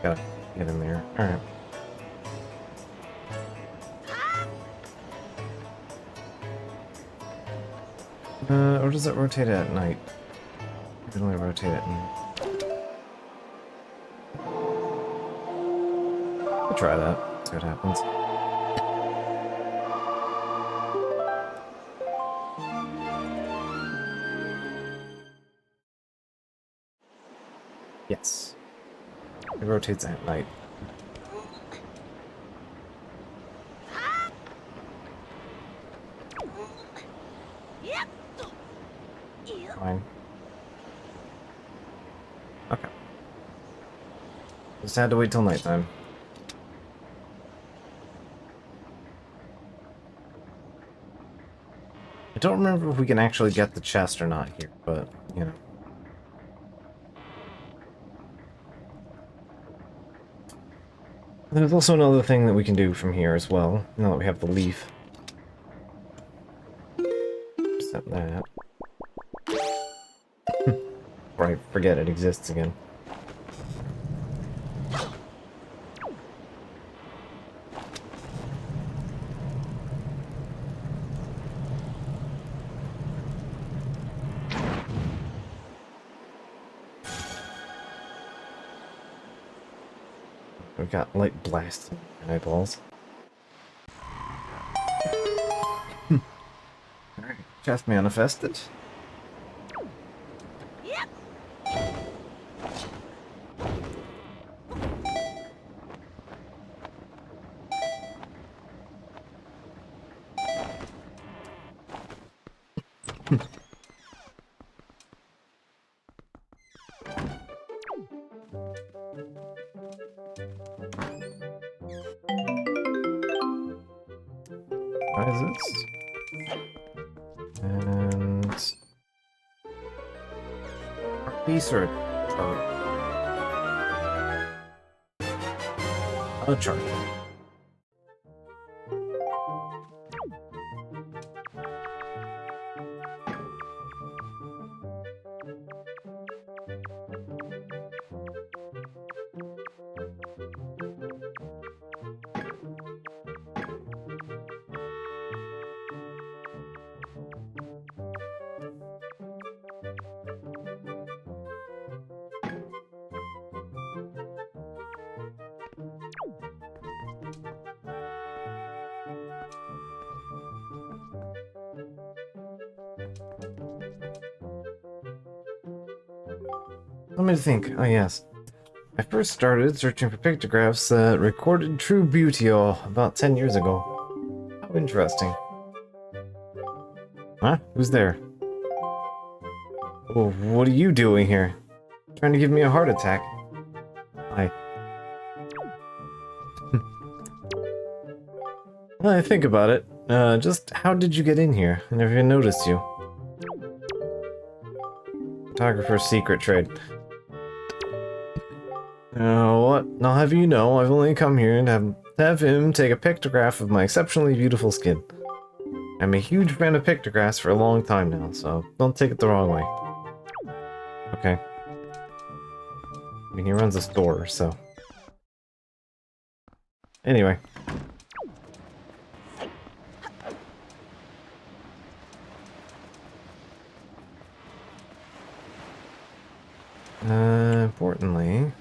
Gotta get in there. Alright. Or does it rotate at night? It can only rotate at night. I'll try that. See what happens. Yes. It rotates at night. Fine. Okay. Just had to wait till nighttime. I don't remember if we can actually get the chest or not here, but, you know. There's also another thing that we can do from here as well, now that we have the leaf. Set that. Or I forget it exists again. We got light blast in my eyeballs. Alright, chest manifested. What is this? And a piece or a chart? A chart. Let me think. Oh, yes. I first started searching for pictographs that recorded true beauty about 10 years ago. How interesting. Huh? Who's there? Oh, what are you doing here? Trying to give me a heart attack. Hi. Well, I think about it. Just how did you get in here? I never even noticed you. Photographer's secret trade. What? I'll have you know, I've only come here to have him take a pictograph of my exceptionally beautiful skin. I'm a huge fan of pictographs for a long time now, so don't take it the wrong way. Okay. I mean, he runs a store, so... Anyway. Importantly...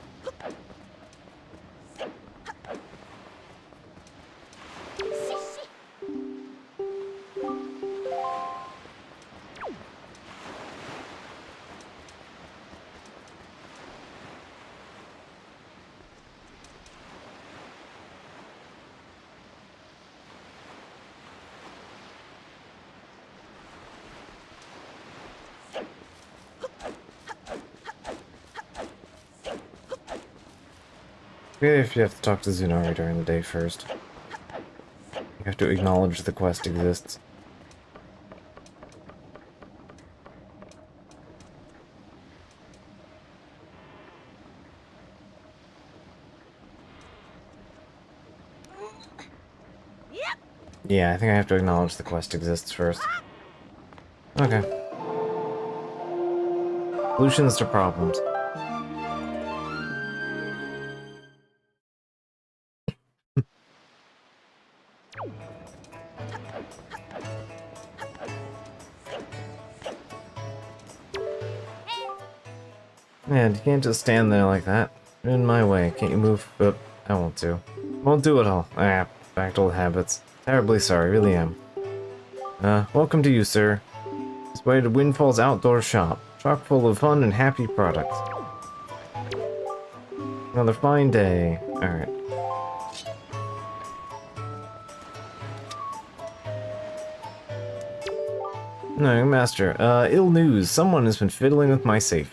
Maybe if you have to talk to Zunari during the day first. You have to acknowledge the quest exists. Yeah, I think I have to acknowledge the quest exists first. Okay. Solutions to problems. Man, you can't just stand there like that. You're in my way. Can't you move? I won't do. Won't do it all. Back to old habits. Terribly sorry, really am. Welcome to you, sir. This way to Windfall's outdoor shop. Chock full of fun and happy products. Another fine day. Alright. No, master. Ill news. Someone has been fiddling with my safe.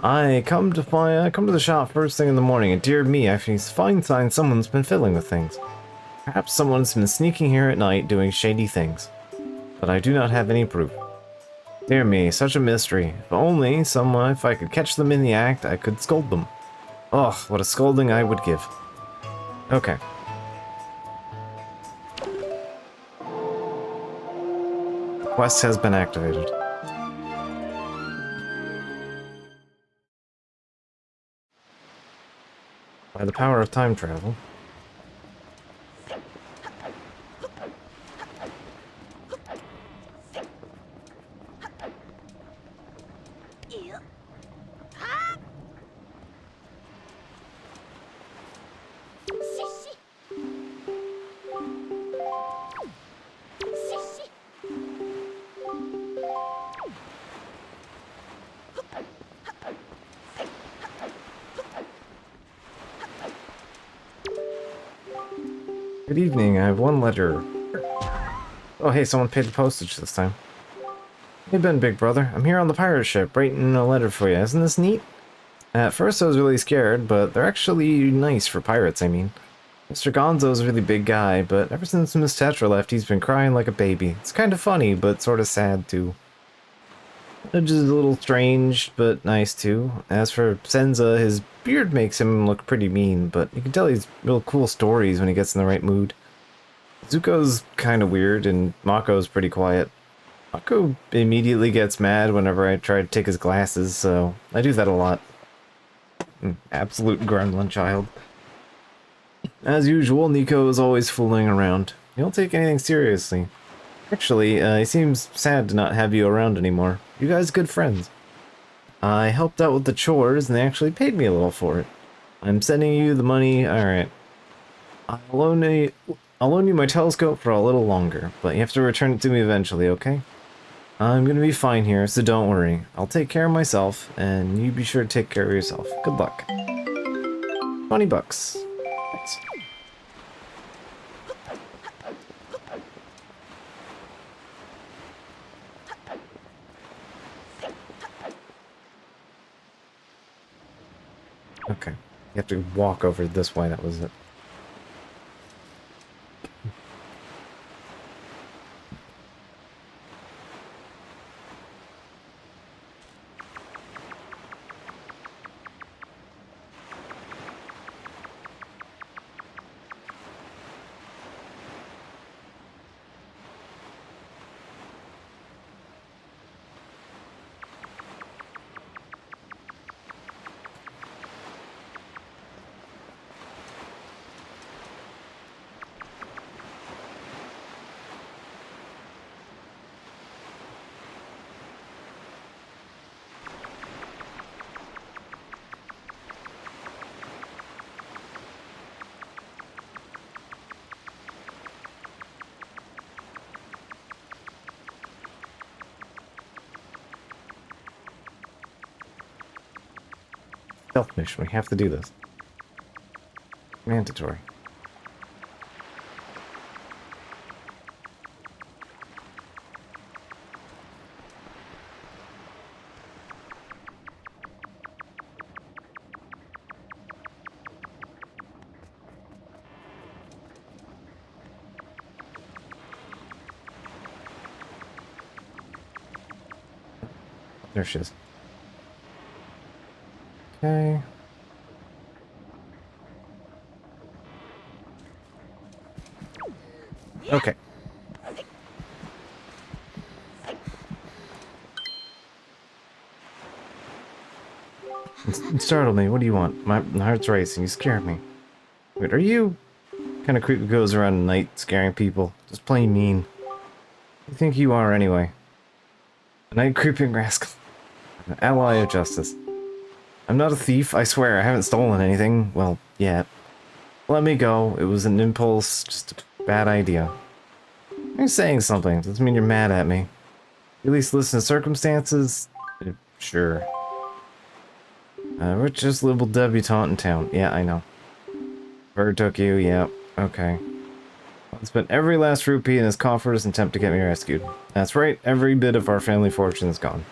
I come to the shop first thing in the morning, and dear me, I find signs someone's been fiddling with things. Perhaps someone's been sneaking here at night doing shady things. But I do not have any proof. Dear me, such a mystery. If I could catch them in the act, I could scold them. Ugh, what a scolding I would give. Okay. Quest has been activated. By the power of time travel. Good evening, I have one letter. Oh hey, someone paid the postage this time. Hey Ben, big brother. I'm here on the pirate ship, writing a letter for you. Isn't this neat? At first I was really scared, but they're actually nice for pirates, I mean. Mr. Gonzo's a really big guy, but ever since Miss Tetra left, he's been crying like a baby. It's kind of funny, but sort of sad, too. Just a little strange, but nice, too. As for Senza, his beard makes him look pretty mean, but you can tell he's real cool stories when he gets in the right mood. Zuko's kind of weird, and Mako's pretty quiet. Mako immediately gets mad whenever I try to take his glasses, so I do that a lot. Absolute gremlin child. As usual, Nico is always fooling around. He don't take anything seriously. Actually, he seems sad to not have you around anymore. You guys good friends. I helped out with the chores, and they actually paid me a little for it. I'm sending you the money. Alright. I'll loan you my telescope for a little longer, but you have to return it to me eventually, okay? I'm gonna be fine here, so don't worry. I'll take care of myself, and you be sure to take care of yourself. Good luck. 20 bucks. Thanks. Okay. You have to walk over this way, that was it. Stealth mission. We have to do this. Mandatory. There she is. Okay. Okay. It startled me. What do you want? My heart's racing. You scared me. Wait, are you kind of creep who goes around at night scaring people? Just plain mean. What do you think you are anyway? A night creeping rascal. An ally of justice. I'm not a thief, I swear. I haven't stolen anything. Well, yet. Let me go. It was an impulse, just a bad idea. You're saying something. Doesn't mean you're mad at me. At least listen to circumstances? Sure. Richest little debutante in town. Yeah, I know. Bird took you, yeah. Okay. I spent every last rupee in his coffers in attempt to get me rescued. That's right, every bit of our family fortune is gone.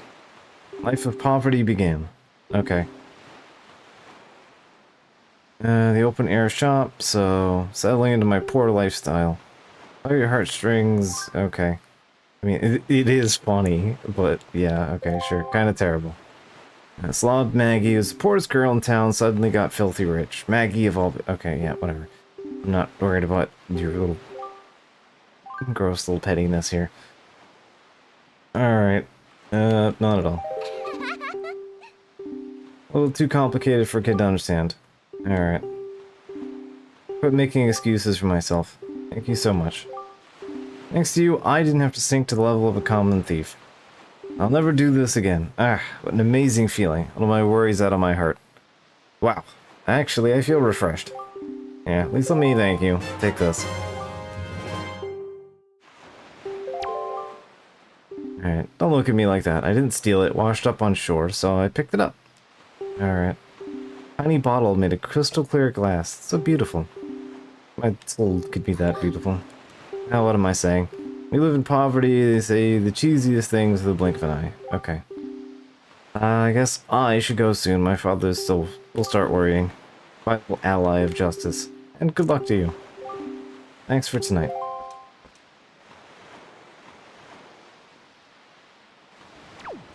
Life of poverty began. Okay. The open air shop, so settling into my poor lifestyle. Oh, your heartstrings, okay. I mean, it is funny, but yeah, okay, sure. Kind of terrible. Slob Maggie, who's the poorest girl in town, suddenly got filthy rich. Maggie of all... Okay, yeah, whatever. I'm not worried about your little... gross little pettiness here. Alright. Not at all. A little too complicated for a kid to understand. Alright. Quit making excuses for myself. Thank you so much. Thanks to you, I didn't have to sink to the level of a common thief. I'll never do this again. Ah, what an amazing feeling. All my worries out of my heart. Wow. Actually, I feel refreshed. Yeah, at least let me thank you. Take this. Alright, don't look at me like that. I didn't steal it, washed up on shore, so I picked it up. Alright. Tiny bottle made of crystal clear glass. It's so beautiful. My soul could be that beautiful. Now what am I saying? We live in poverty, they say the cheesiest things with a blink of an eye. Okay. I guess I should go soon. My father still will start worrying. Vital ally of justice. And good luck to you. Thanks for tonight.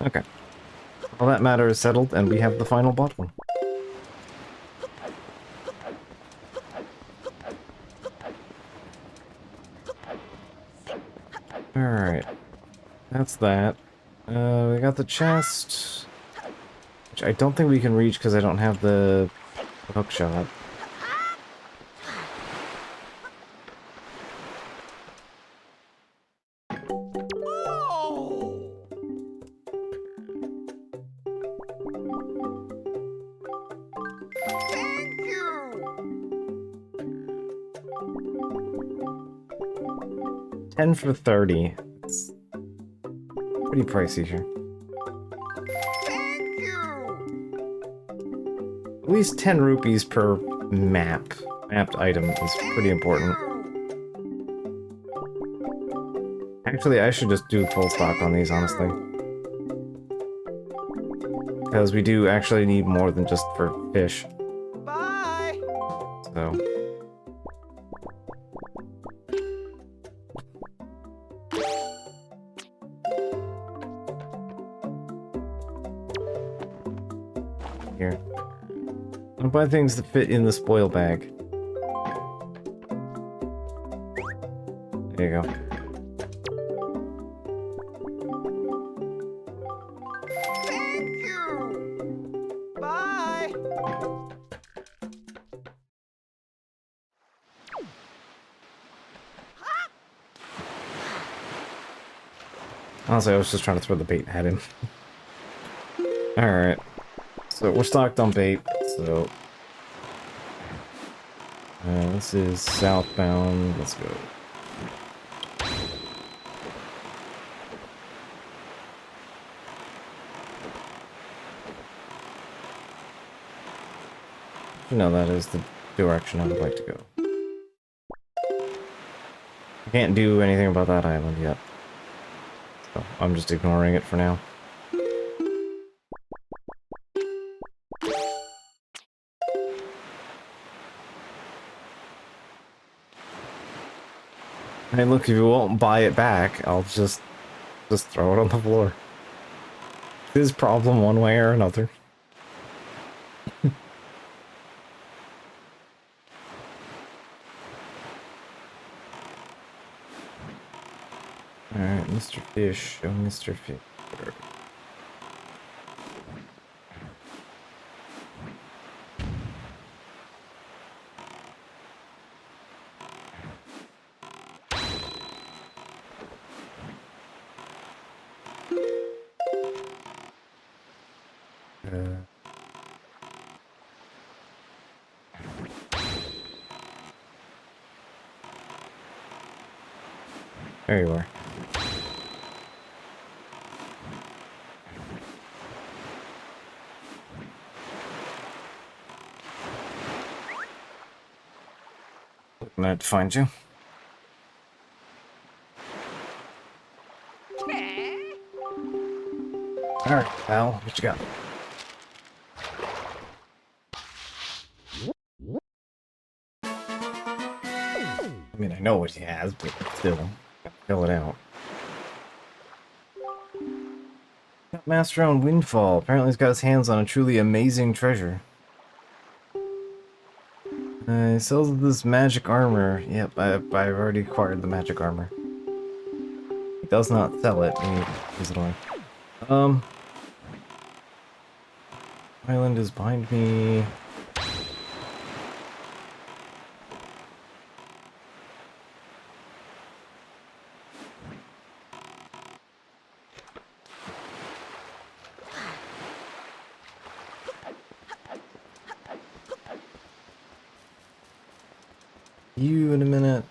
Okay. Well, that matter is settled, and we have the final bottle. Alright. That's that. We got the chest, which I don't think we can reach because I don't have the hook shot. Thank you. 10 for 30. It's pretty pricey here. Thank you. At least 10 rupees per mapped item is pretty important. Actually, I should just do full stock on these, honestly. Because we do actually need more than just for fish. Bye. So... here. I'll buy things that fit in the spoil bag. There you go. Thank you. Bye. Honestly, I was just trying to throw the bait at him. Alright. So we're stocked on bait, so... this is southbound. Let's go. No, that is the direction I would like to go. I can't do anything about that island yet. So I'm just ignoring it for now. Hey, look, if you won't buy it back, I'll just throw it on the floor. His problem one way or another. Alright, Mr. Fish, show Mr. Fish. There you are. I'm gonna have to find you. Alright, pal, what you got? I mean, I know what he has, but still, fill it out. Got Master on Windfall. Apparently he's got his hands on a truly amazing treasure. He sells this magic armor. Yep, I've already acquired the magic armor. He does not sell it. He gives it away. Island is behind me. You in a minute.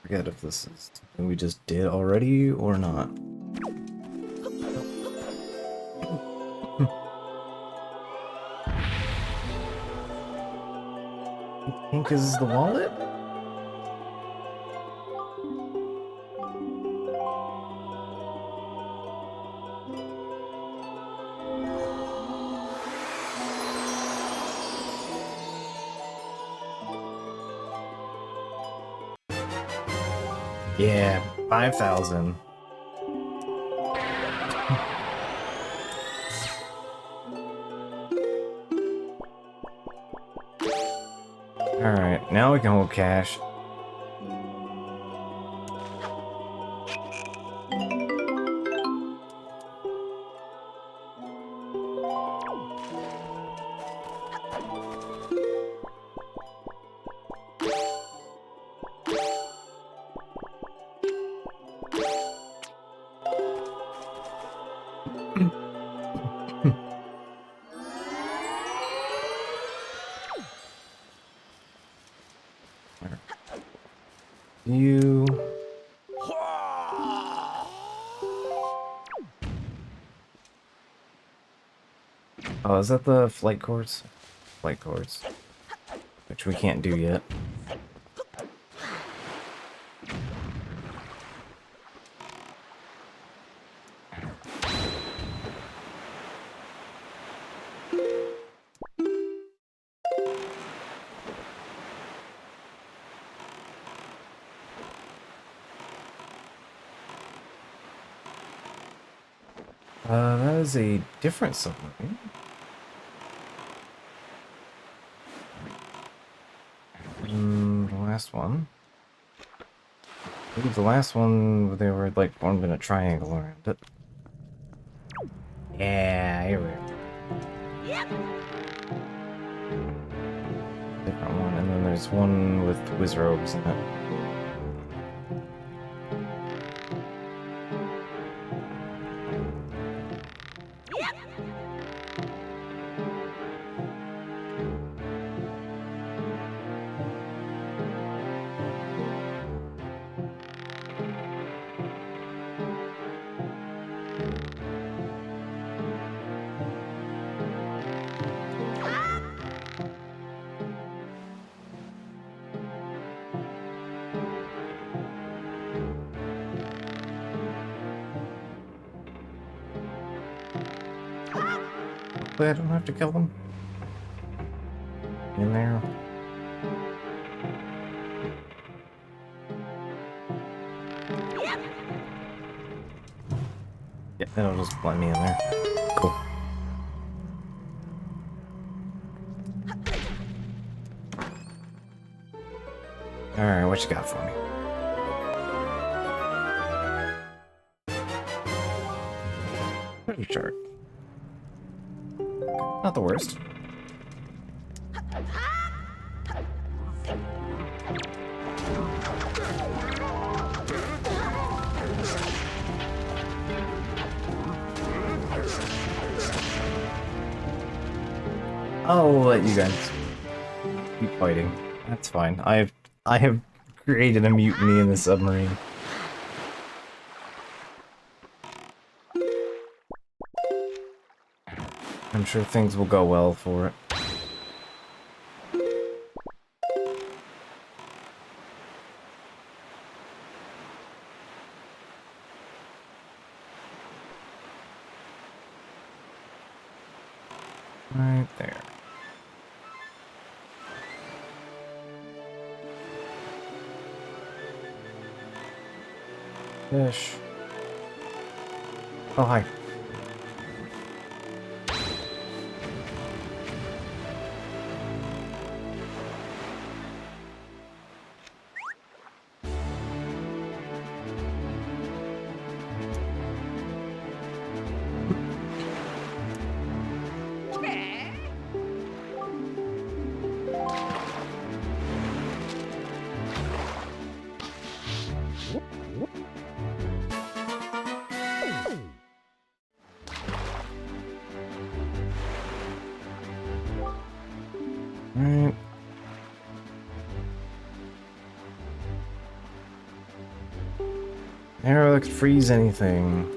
Forget if this is something we just did already or not. Pink is the wallet? Yeah, 5,000. Alright, now we can hold cash. You... Oh, is that the flight cords? Flight cords. Which we can't do yet. That is a different submarine. The last one. I believe the last one, they were like formed in a triangle around it. Yeah, here we are. Yep. Different one, and then there's one with whiz robes in it. Hopefully I don't have to kill them. In there. Yeah, it'll just let me in there. Cool. Alright, what you got for me? Treasure chart. Not the worst. I'll let you guys keep fighting. That's fine. I have created a mutiny in the submarine. I'm sure things will go well for it. Right there. Fish. Oh, hi. Right. Arrow that could freeze anything.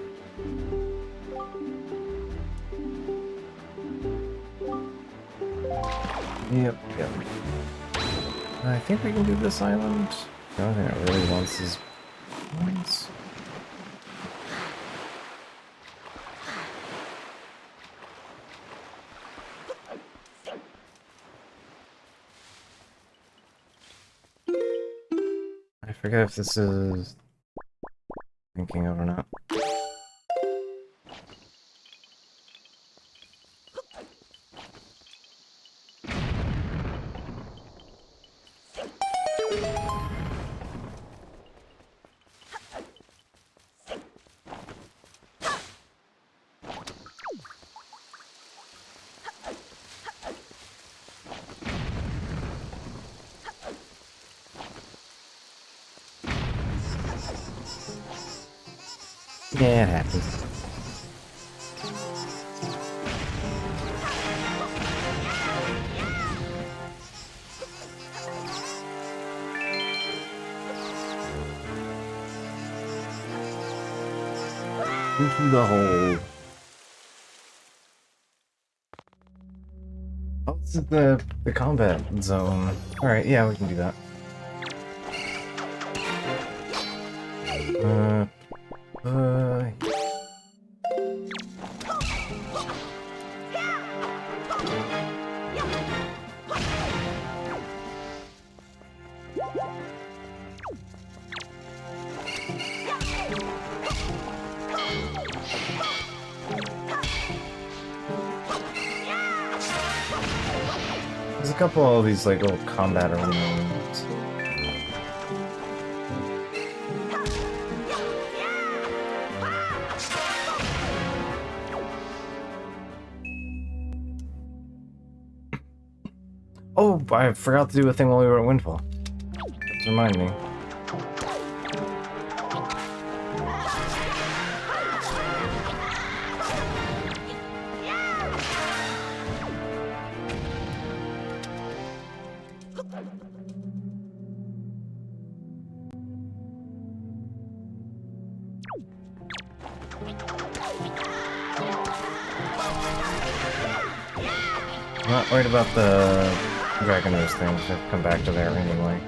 Yep. I think we can do this island. The only thing I really want is points. I forget if this is thinking of or not. Yeah, it happens. Into the hole. Oh, this is the combat zone. Alright, yeah, we can do that. There's a couple of these like little combat arenas. Oh, I forgot to do a thing while we were at Windfall. Just remind me. I'm not worried about the Dragon Nose things. I'll come back to there anyway.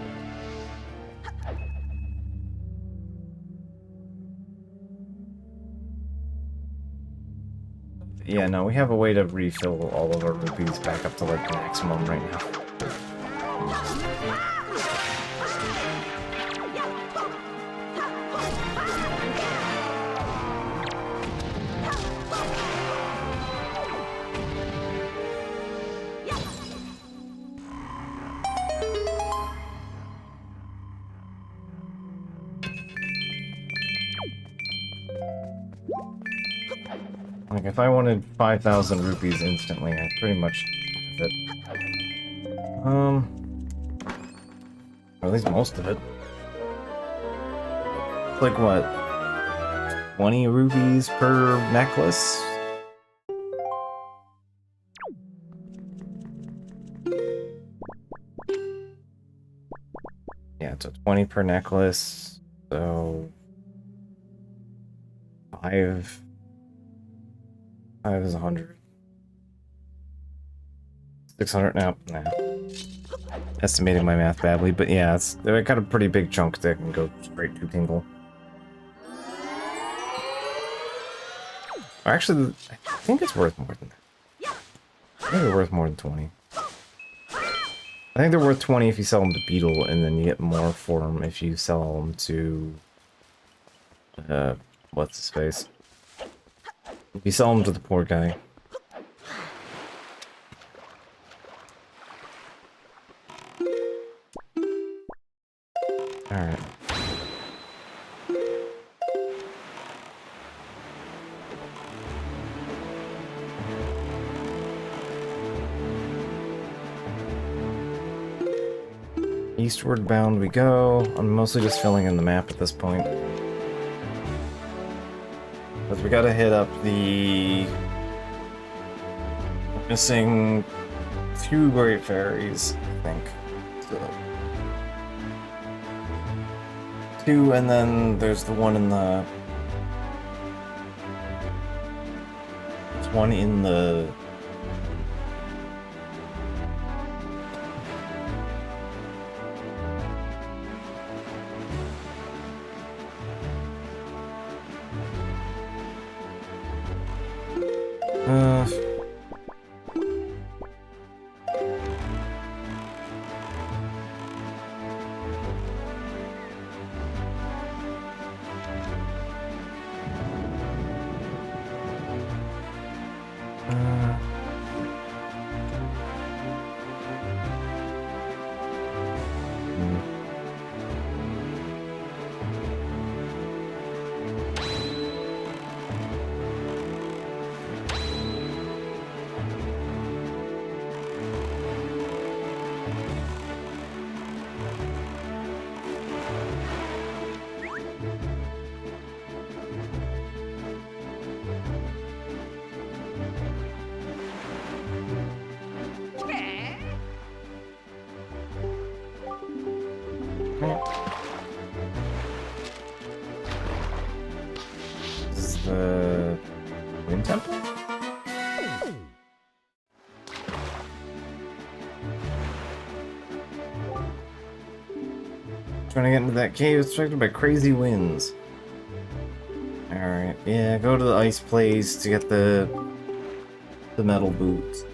yeah, no, we have a way to refill all of our rupees back up to like maximum right now. Like, if I wanted 5,000 rupees instantly, I pretty much have it. Or at least most of it. It's like, what? 20 rupees per necklace? Yeah, so 20 per necklace, so... 5 is 100. 600 now. Nah. Estimating my math badly, but yeah, they've got a pretty big chunk that can go straight to Tingle. Or actually, I think it's worth more than that. I think they're worth more than 20. I think they're worth 20 if you sell them to Beetle, and then you get more for them if you sell them to... what's his face? If you sell them to the poor guy. Alright. Eastward bound we go. I'm mostly just filling in the map at this point. Because we gotta hit up the... missing 2 Great Fairies, I think. So... 2, and then there's the one in the... There's one in the... This is the Wind Temple? Trying to get into that cave, it's affected by crazy winds. Alright, yeah, go to the ice place to get the metal boots.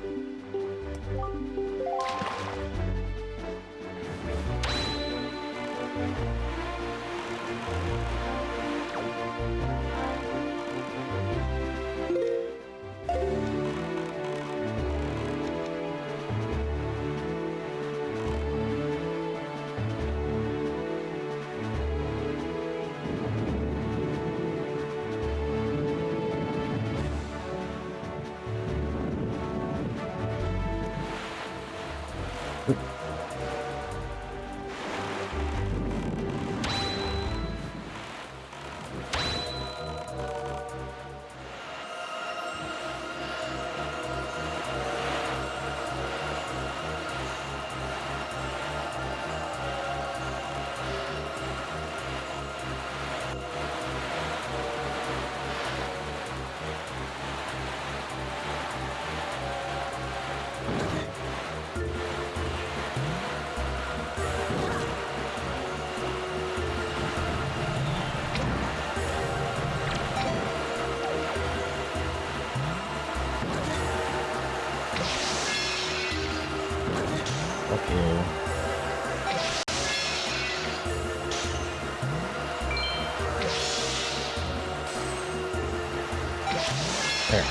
There.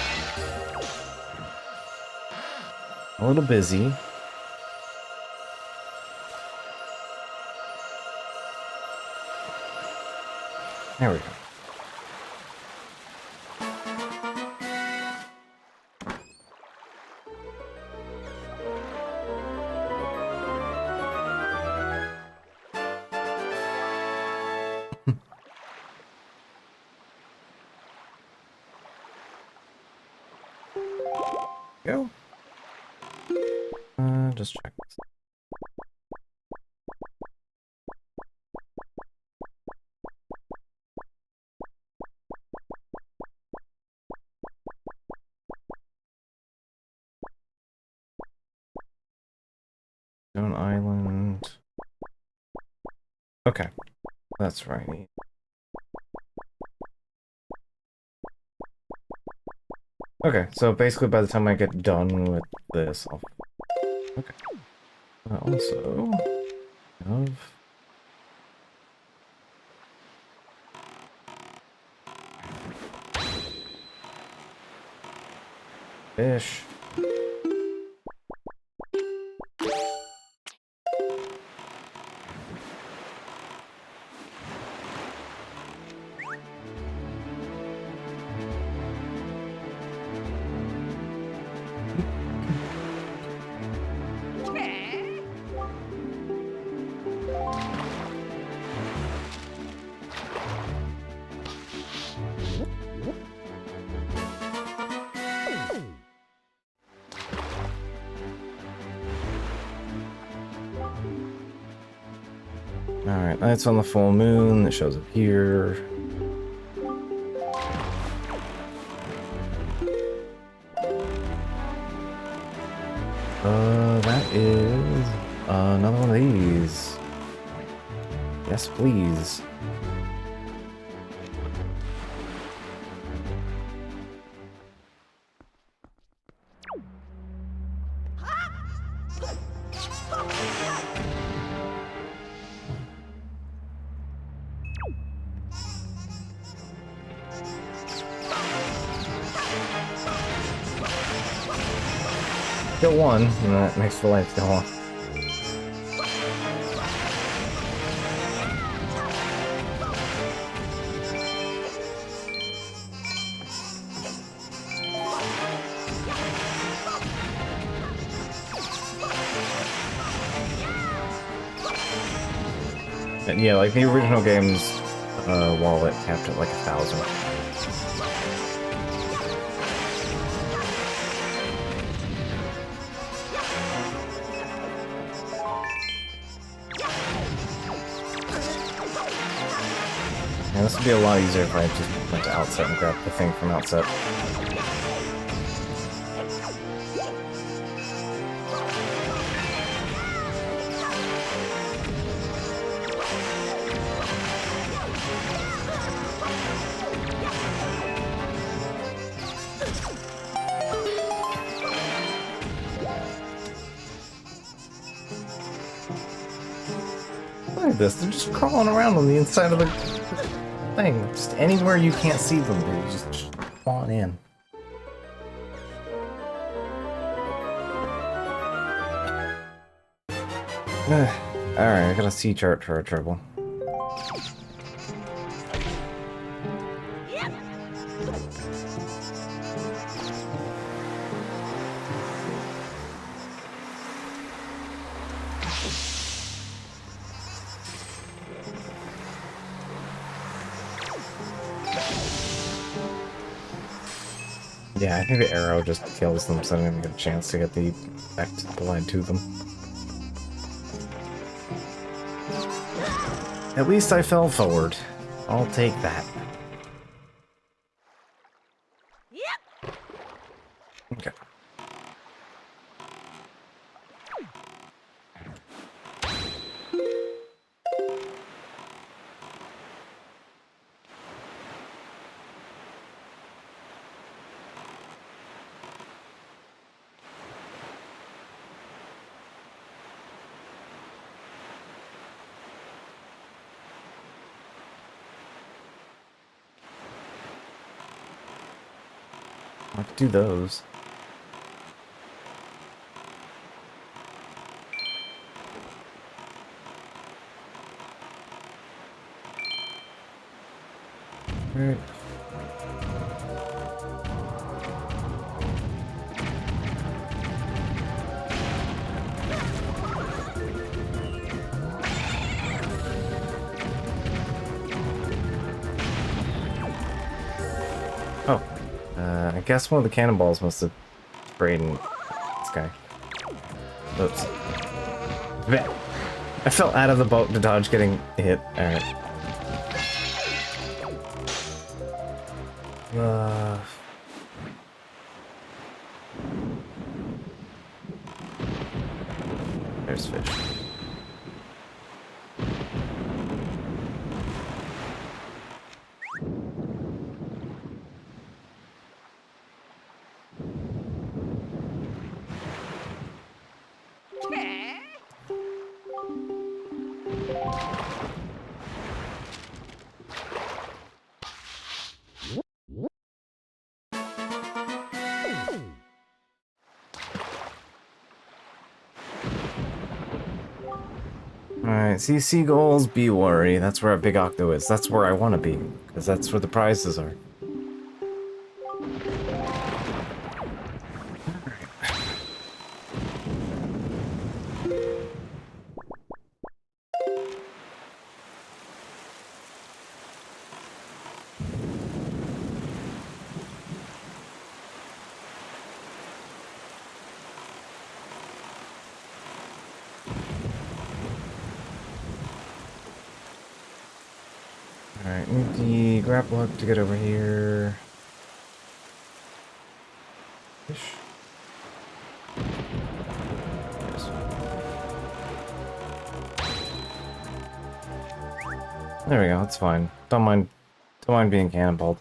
A little busy. There we go. Go. Just check this. Stone Island. Okay, that's right. Okay, so basically by the time I get done with this, I'll... Okay. Also... have... fish. Alright, that's on the full moon. It shows up here. That is another one of these. Yes, please. Get one, and that makes the lights go on. And yeah, like the original game's wallet capped at like 1,000. Yeah, this would be a lot easier if I just went to Outset and grabbed the thing from Outset. Look at this, they're just crawling around on the inside of the thing. Just anywhere you can't see them, they just spawn in. Alright, I got a C chart for a turtle. Yeah, I think the arrow just kills them, so I don't even get a chance to get the effect applied to them. At least I fell forward. I'll take that. Okay. I could do those. Alright. Oh. I guess one of the cannonballs must have sprayed in this guy. Oops. Bleh. I fell out of the boat to dodge getting hit. Alright. There's fish. Alright, see seagulls, be wary. That's where a big octo is. That's where I want to be, because that's where the prizes are. Alright, need the grapple hook to get over here. Fish. There we go, that's fine. Don't mind being cannonballed.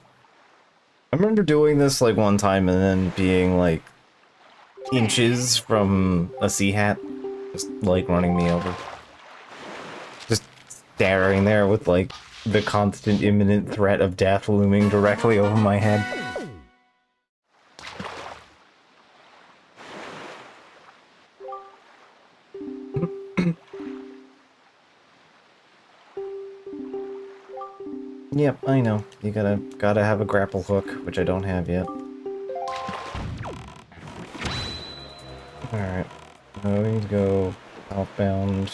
I remember doing this like one time and then being like inches from a sea hat, just like running me over. Just staring there with like the constant imminent threat of death looming directly over my head. Yep, I know. You gotta have a grapple hook, which I don't have yet. Alright. Now we need to go outbound.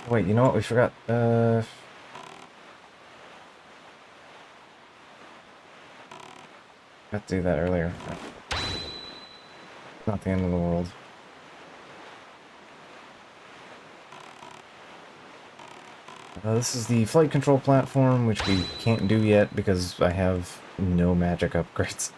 Wait, you know what? We forgot. Got to do that earlier. Not the end of the world. This is the flight control platform, which we can't do yet because I have no magic upgrades.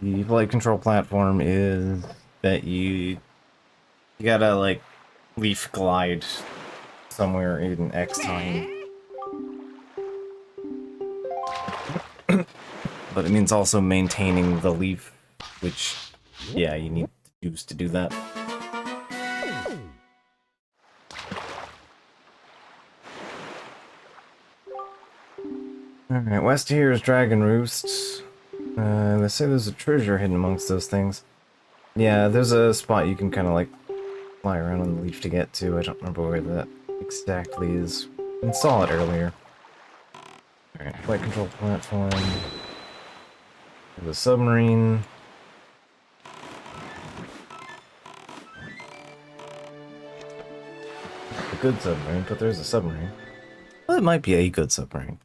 The flight control platform is that you gotta like leaf glide somewhere in X time. But it means also maintaining the leaf, which, yeah, you need juice to do that. Alright, west here is Dragon Roost. They say there's a treasure hidden amongst those things. Yeah, there's a spot you can kind of like fly around on the leaf to get to. I don't remember where that exactly is. I saw it earlier. Alright, flight control platform. There's a submarine. A good submarine, but there's a submarine. Well, it might be a good submarine.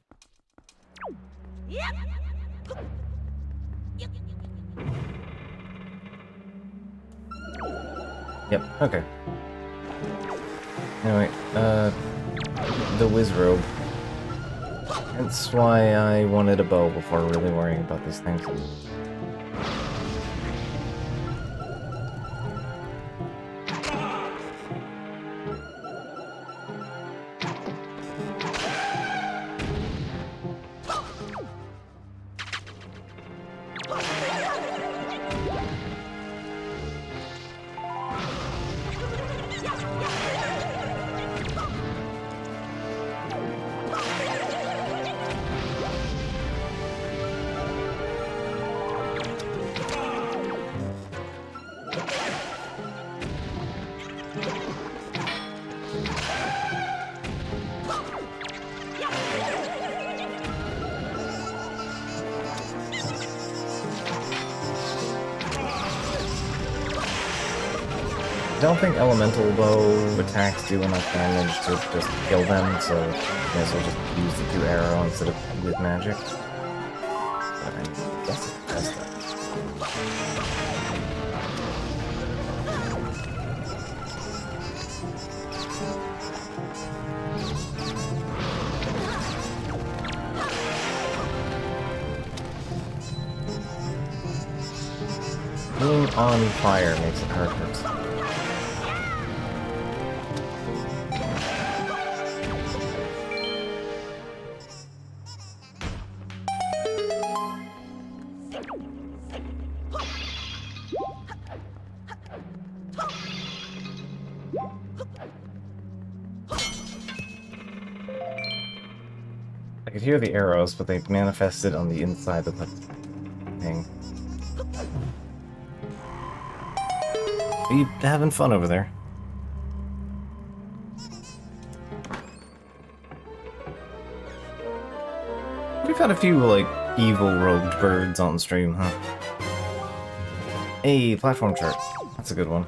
Yep, okay. Anyway, the Wizrobe. That's why I wanted a bow before really worrying about these things. I don't think elemental bow attacks do enough damage to just kill them, so I guess I'll just use the 2 arrow instead of with magic. But I guess it does that. Being on fire makes it hard for us. I could hear the arrows, but they manifested on the inside of the thing. Are you having fun over there? We've had a few, like, evil rogued birds on stream, huh? Hey, platform chart. That's a good one.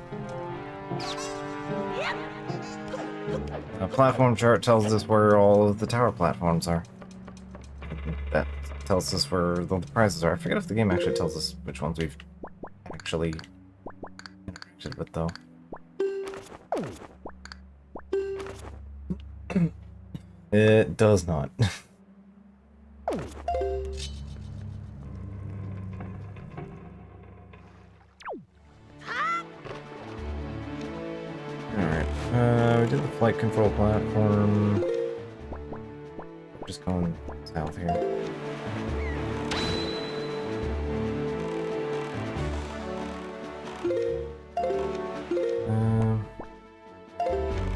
A platform chart tells us where all of the tower platforms are. That tells us where the prizes are. I forget if the game actually tells us which ones we've actually interacted with, though. It does not. Alright, we did the flight control platform. Just going south here.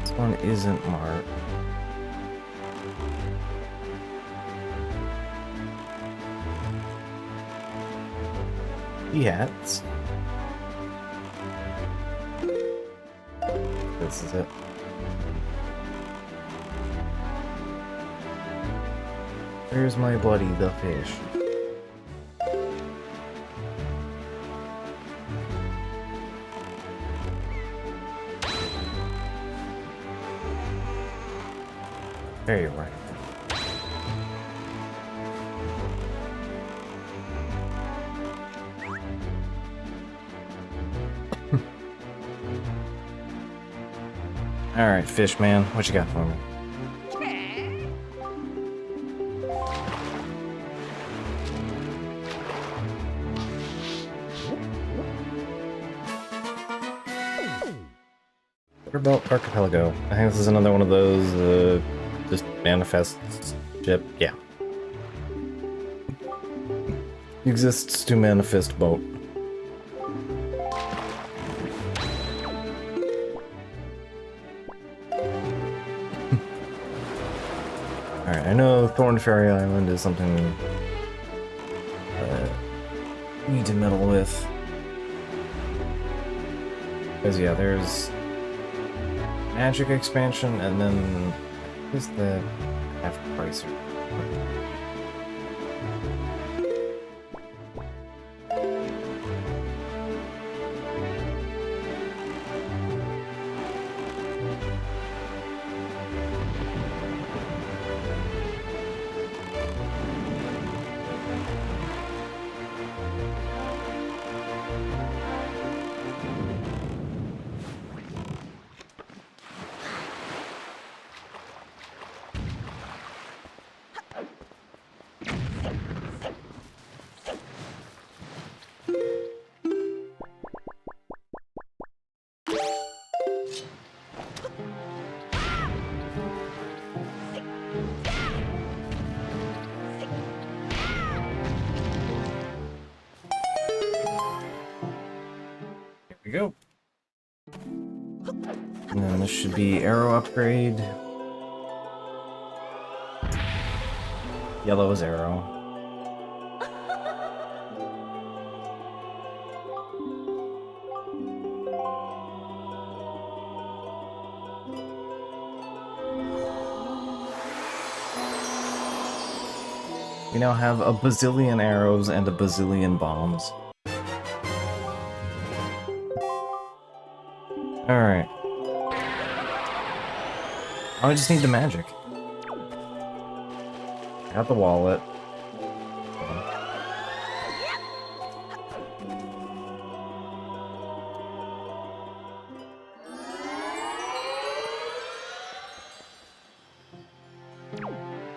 This one isn't marked. Hats. This is it. Where's my buddy, the fish? There you are. Alright, fish man, what you got for me? Belt Archipelago. I think this is another one of those, just manifest ship. Yeah. Exists to manifest boat. Alright, I know Thorn Fairy Island is something we need to meddle with. Because, yeah, there's magic expansion, and then is the half price. Go. And then this should be arrow upgrade. Yellow is arrow. We now have a bazillion arrows and a bazillion bombs. Alright. I just need the magic. Got the wallet.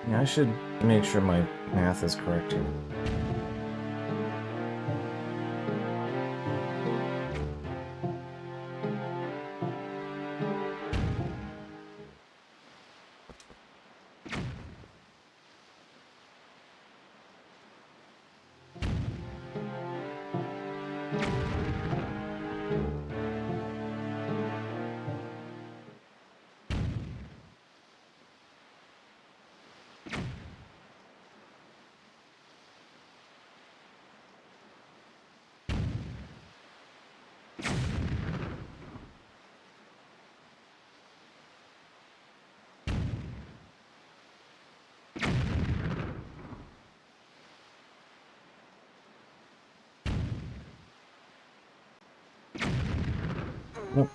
Yeah, I should make sure my math is correct here.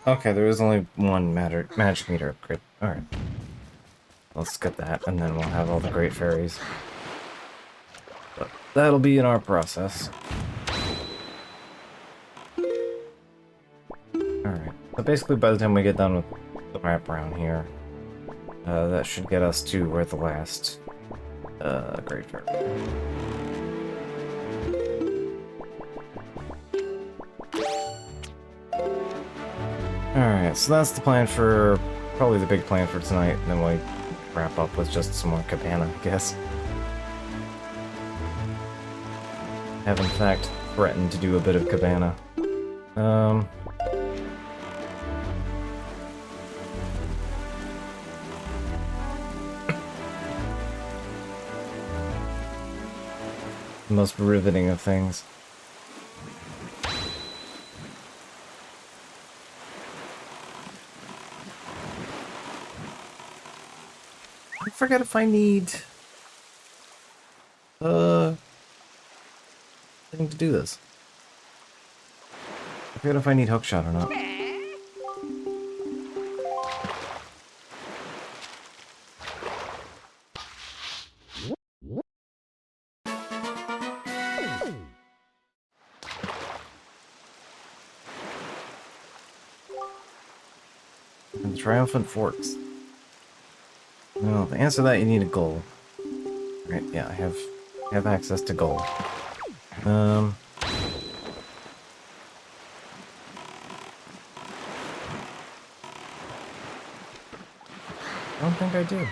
Okay, there is only one magic meter upgrade. Alright. Let's get that, and then we'll have all the great fairies. But that'll be in our process. Alright. So basically, by the time we get done with the wraparound here, that should get us to where the last great fairy. Alright, so that's the plan for, probably the big plan for tonight, and then we wrap up with just some more cabana, I guess. Have in fact threatened to do a bit of cabana. The most riveting of things. I forget if I need thing to do this. I forget if I need hookshot or not. And Triumphant Forks. No, to answer that you need a goal. Right, yeah, I have access to gold. I don't think I do.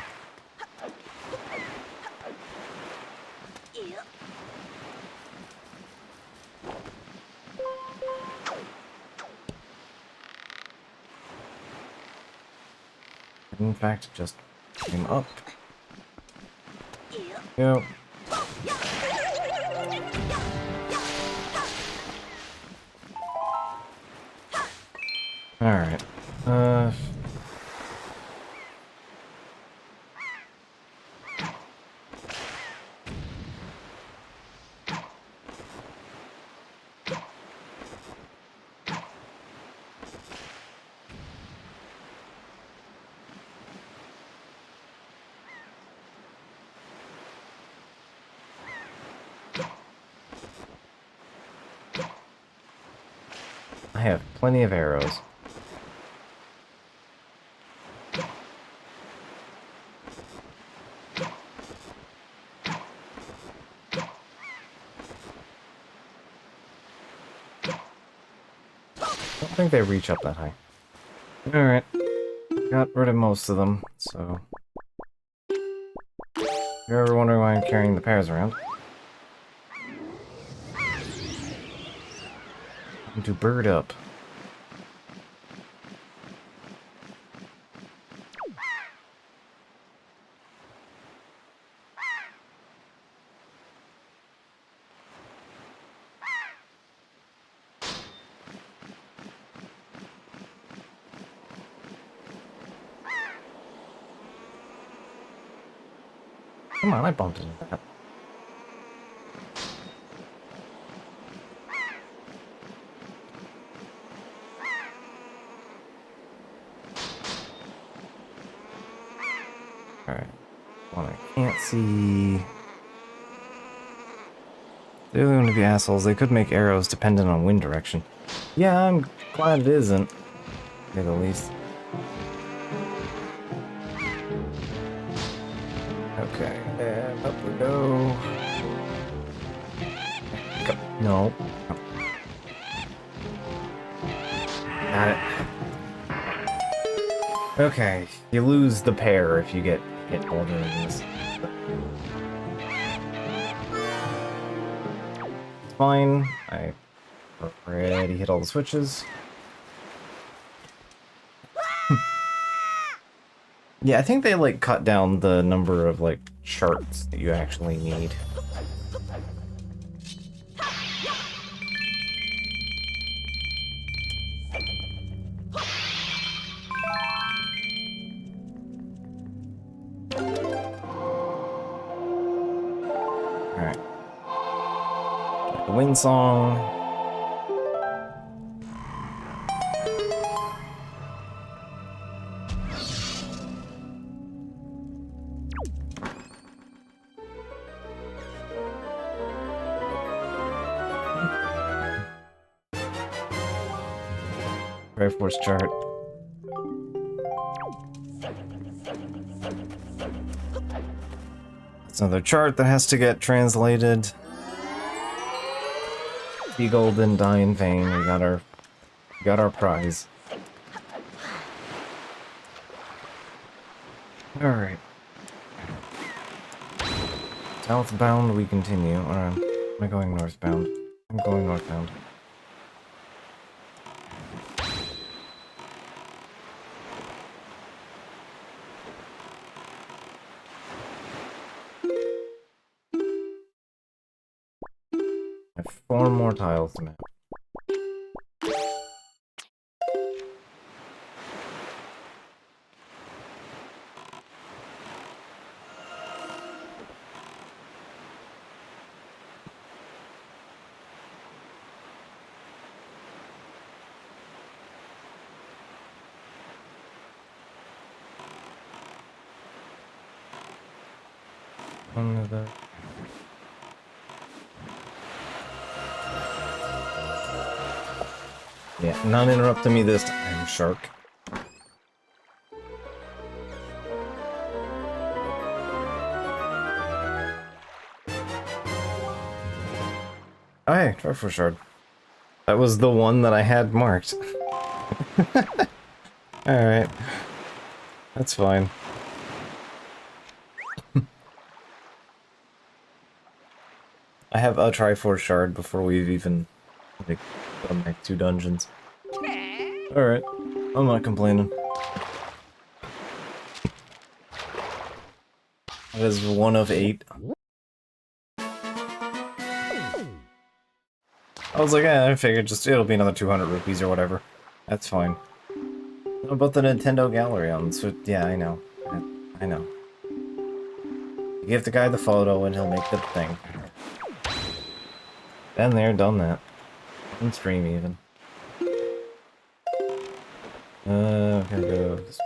In fact, it just came up. Go. Alright. I have plenty of arrows. I don't think they reach up that high. Alright. Got rid of most of them, so... If you're ever wondering why I'm carrying the pears around, I'm to bird up. Come on, I bumped into that. Can't see. They're going to be assholes. They could make arrows dependent on wind direction. Yeah, I'm glad it isn't. To say the least. Okay, and up we go. No. Got it. Okay, you lose the pair if you get hit while doing this. It's fine. I already hit all the switches. Yeah, I think they like cut down the number of like charts that you actually need. Alright. The wind song. Triforce chart. It's another chart that has to get translated. Be golden, die in vain. We got our prize. Alright. Southbound we continue. Or am I going northbound? I'm going northbound. I have 4 more tiles to map. One of the... Yeah, not interrupting me this time, shark. Oh hey, Triforce Shard. That was the one that I had marked. Alright. That's fine. I have a Triforce Shard before we've even like, done like 2 dungeons. Alright, I'm not complaining. That is 1 of 8. I was like, I figured just it'll be another 200 rupees or whatever. That's fine. What about the Nintendo Gallery on Switch? Yeah, I know. I know. You give the guy the photo and he'll make the thing. Been there, done that. On stream even. I'm gonna go this way.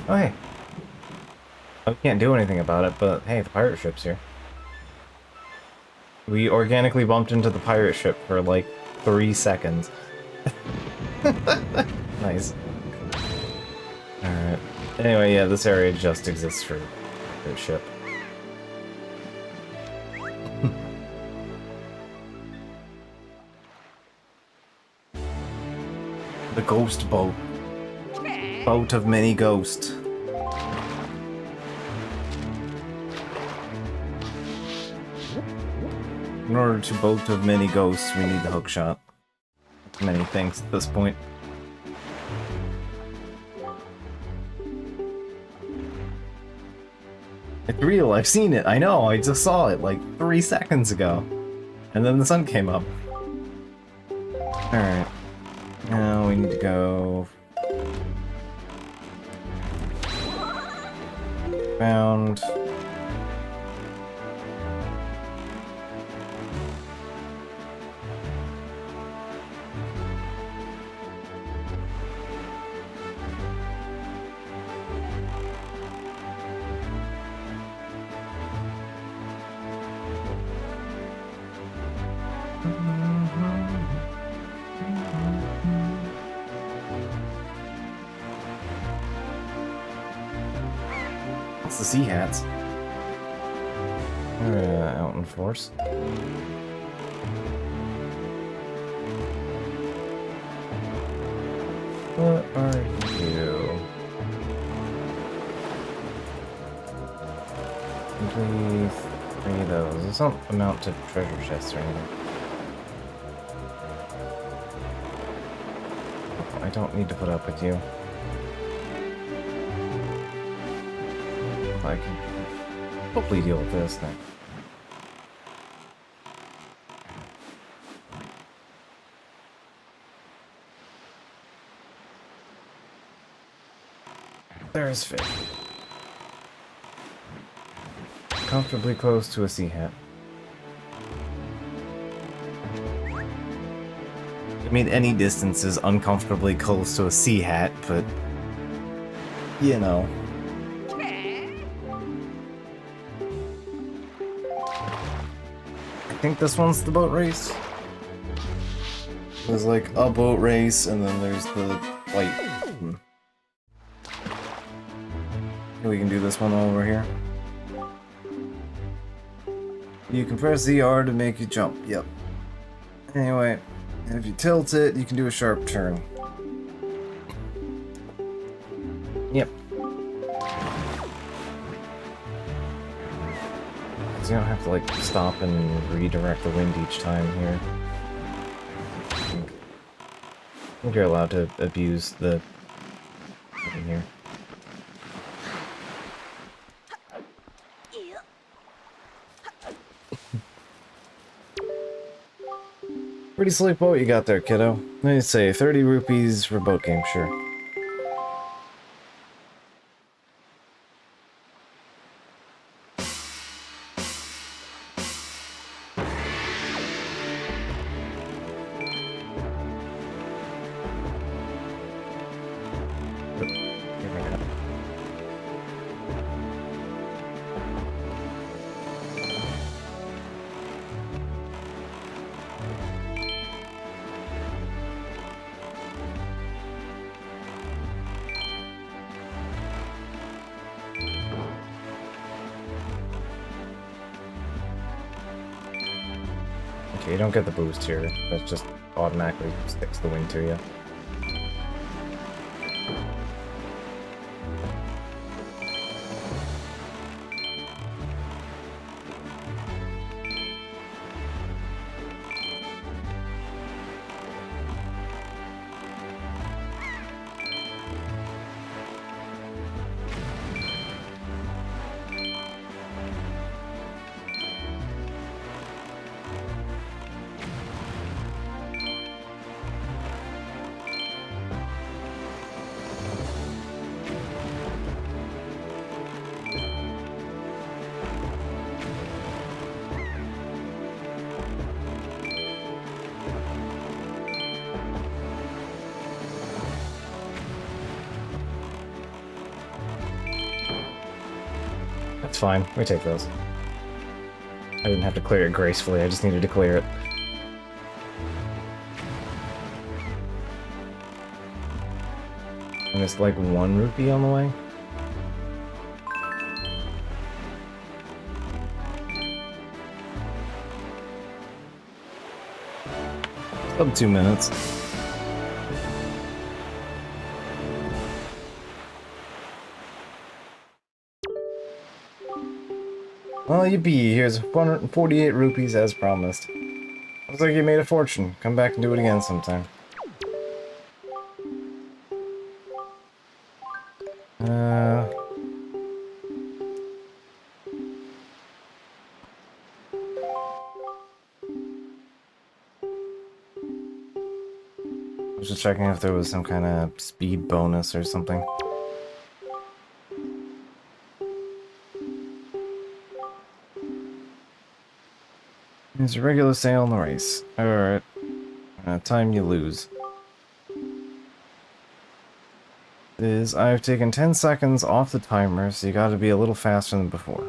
Oh, hey. I can't do anything about it, but hey, the pirate ship's here. We organically bumped into the pirate ship for like 3 seconds. Nice. Alright. Anyway, yeah, this area just exists for the ship. The ghost boat. Boat of many ghosts. In order to boat of many ghosts, we need the hookshot. Many things at this point. It's real, I've seen it, I know, I just saw it like 3 seconds ago. And then the sun came up. Alright. Now we need to go... Found... What's the sea hats? Out in force. What are you? Complete 3 of those. Those don't amount to treasure chests or anything. I don't need to put up with you. I can hopefully deal with this then. There's fish. Comfortably close to a sea hat. I mean, any distance is uncomfortably close to a sea hat, but you know. I think this one's the boat race. There's like a boat race, and then there's the like. We can do this one over here. You can press ZR to make you jump. Yep. Anyway, if you tilt it, you can do a sharp turn. Yep. So you don't have to like stop and redirect the wind each time here. I think you're allowed to abuse the in here. Pretty slick boat you got there, kiddo. Let me say 30 rupees for boat game, sure. Okay, you don't get the boost here. That just automatically sticks the wind to you. That's fine, we take those. I didn't have to clear it gracefully, I just needed to clear it. And it's like 1 rupee on the way. About 2 minutes. Well, yippee, here's 148 rupees as promised. Looks like you made a fortune. Come back and do it again sometime. was just checking if there was some kind of speed bonus or something. There's a regular sale in the race. Alright. Time you lose. I've taken 10 seconds off the timer, so you gotta be a little faster than before.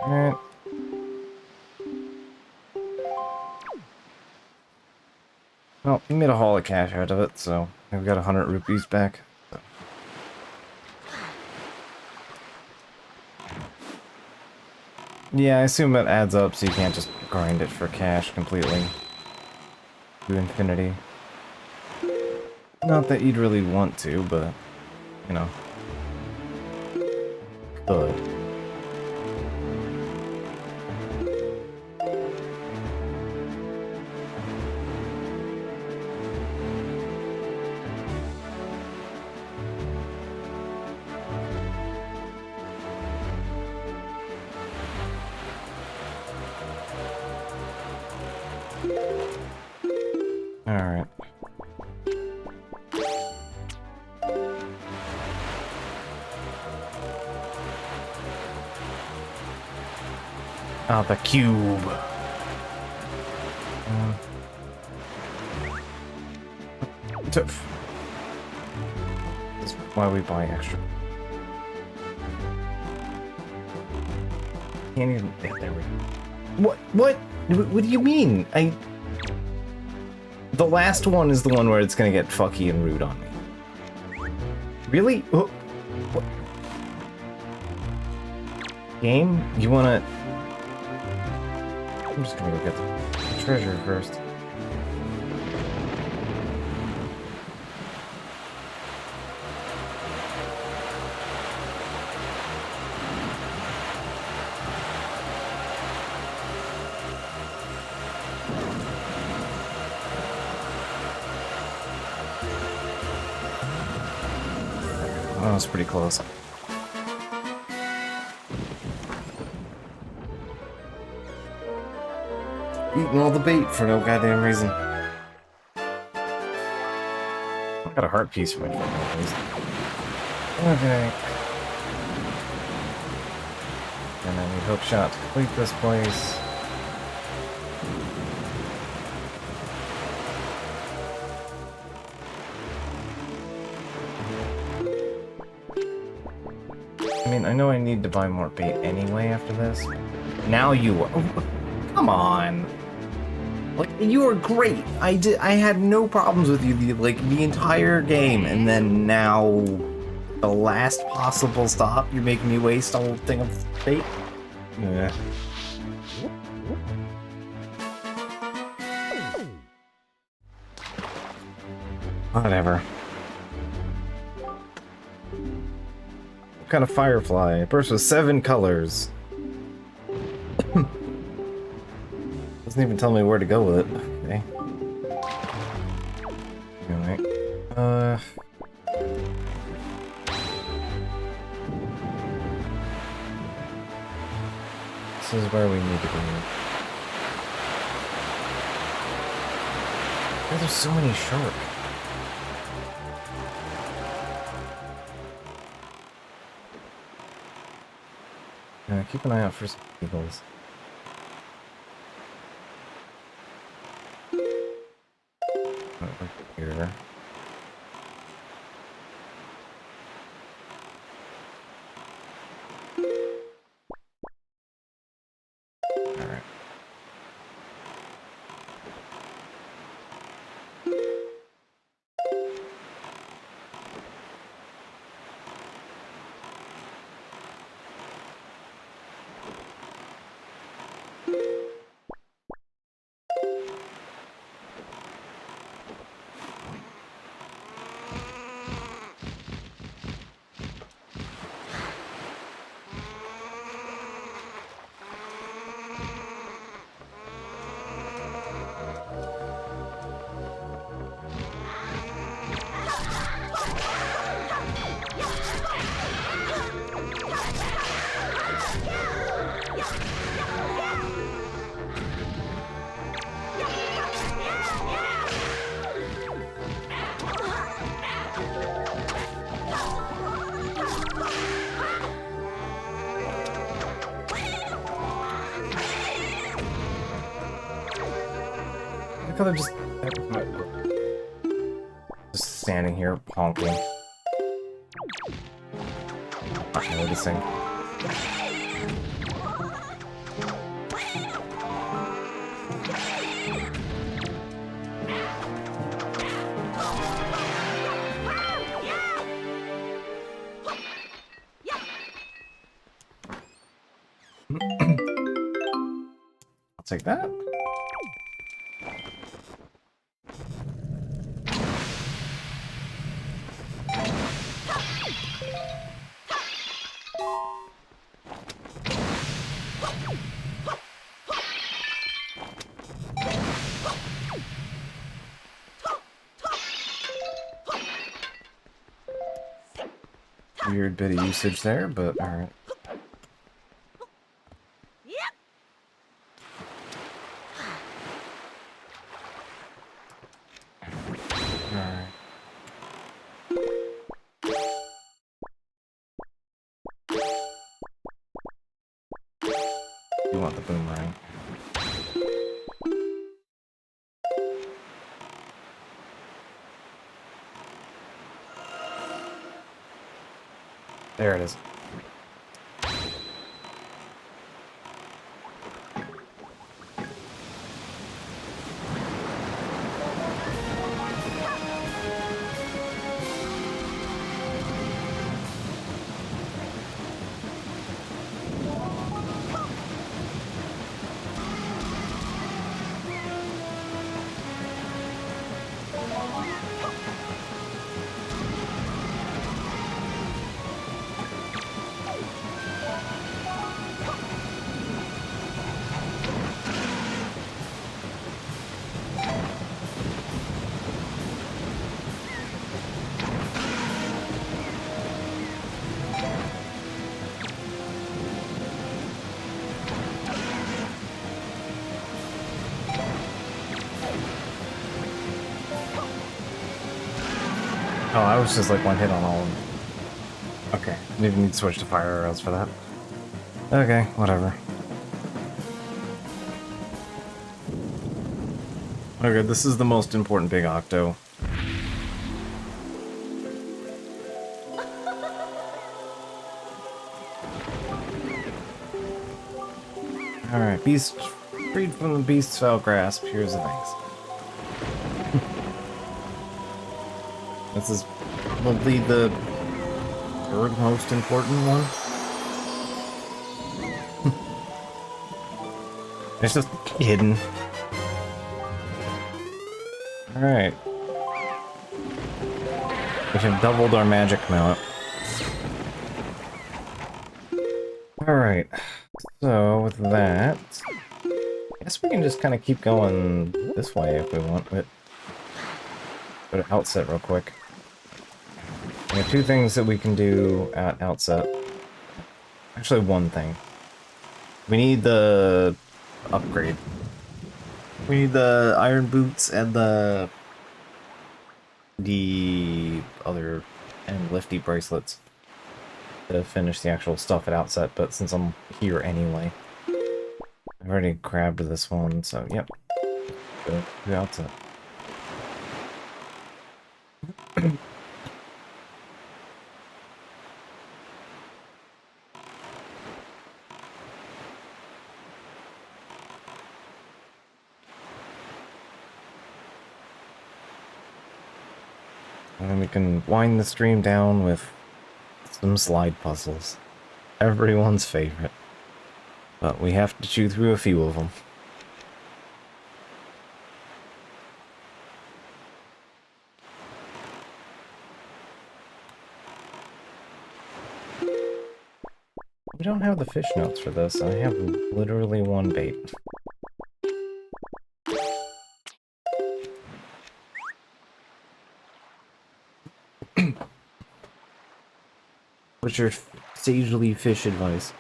Alright. Well, we made a haul of cash out of it, so we've got 100 rupees back. Yeah, I assume it adds up, so you can't just grind it for cash completely. To infinity. Not that you'd really want to, but, you know. Could. Alright. Oh, the cube. That's why we buy extra. Can't even. There we go. What? What do you mean? The last one is the one where it's gonna get fucky and rude on me. Really? What? Game? You wanna... I'm just gonna go get the treasure first. That was pretty close. Eating all the bait for no goddamn reason. I got a heart piece for my phone, at least. Okay. And I need hook shot to complete this place. I mean, I know I need to buy more bait anyway after this. Now you are. Oh, come on. Like, you were great. I had no problems with you the entire game, and then now the last possible stop, you're making me waste a whole thing of bait? Yeah. Whatever. What kind of firefly? It bursts with 7 colors. Doesn't even tell me where to go with it. Okay. Alright. This is where we need to be. Oh, there's so many shark. Keep an eye out for some eagles. Here. Alright. how they're just standing here honking. Not noticing. I'll take that. Weird bit of usage there, but alright. Alright. You want the boomerang. There it is. Oh, I was just like one hit on all of them. Okay, didn't even need to switch to fire arrows for that. Okay, whatever. Okay, this is the most important big octo. Alright, beast freed from the beast's foul grasp. Here's the things. This is probably the third most important one. It's just hidden. Alright. We have doubled our magic amount. Alright. So, with that... I guess we can just kind of keep going this way if we want, but... Go to outset real quick. We have two things that we can do at outset. Actually, one thing. We need the upgrade. We need the iron boots and the other and lifty bracelets to finish the actual stuff at outset, but since I'm here anyway, I've already grabbed this one, so yep. Go to outset. And then we can wind the stream down with some slide puzzles. Everyone's favorite. But we have to chew through a few of them. We don't have the fish notes for this. I have literally one bait. What's your sagely fish advice?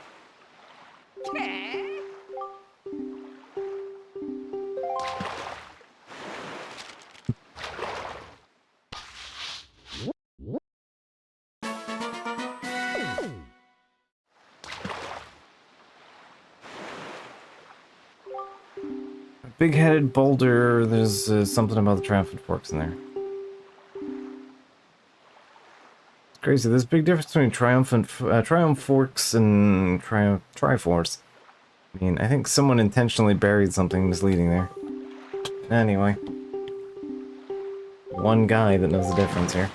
big-headed boulder. There's something about the triumphant forks in there. It's crazy. There's a big difference between triumph forks and triforce. I mean, I think someone intentionally buried something misleading there. Anyway. One guy that knows the difference here.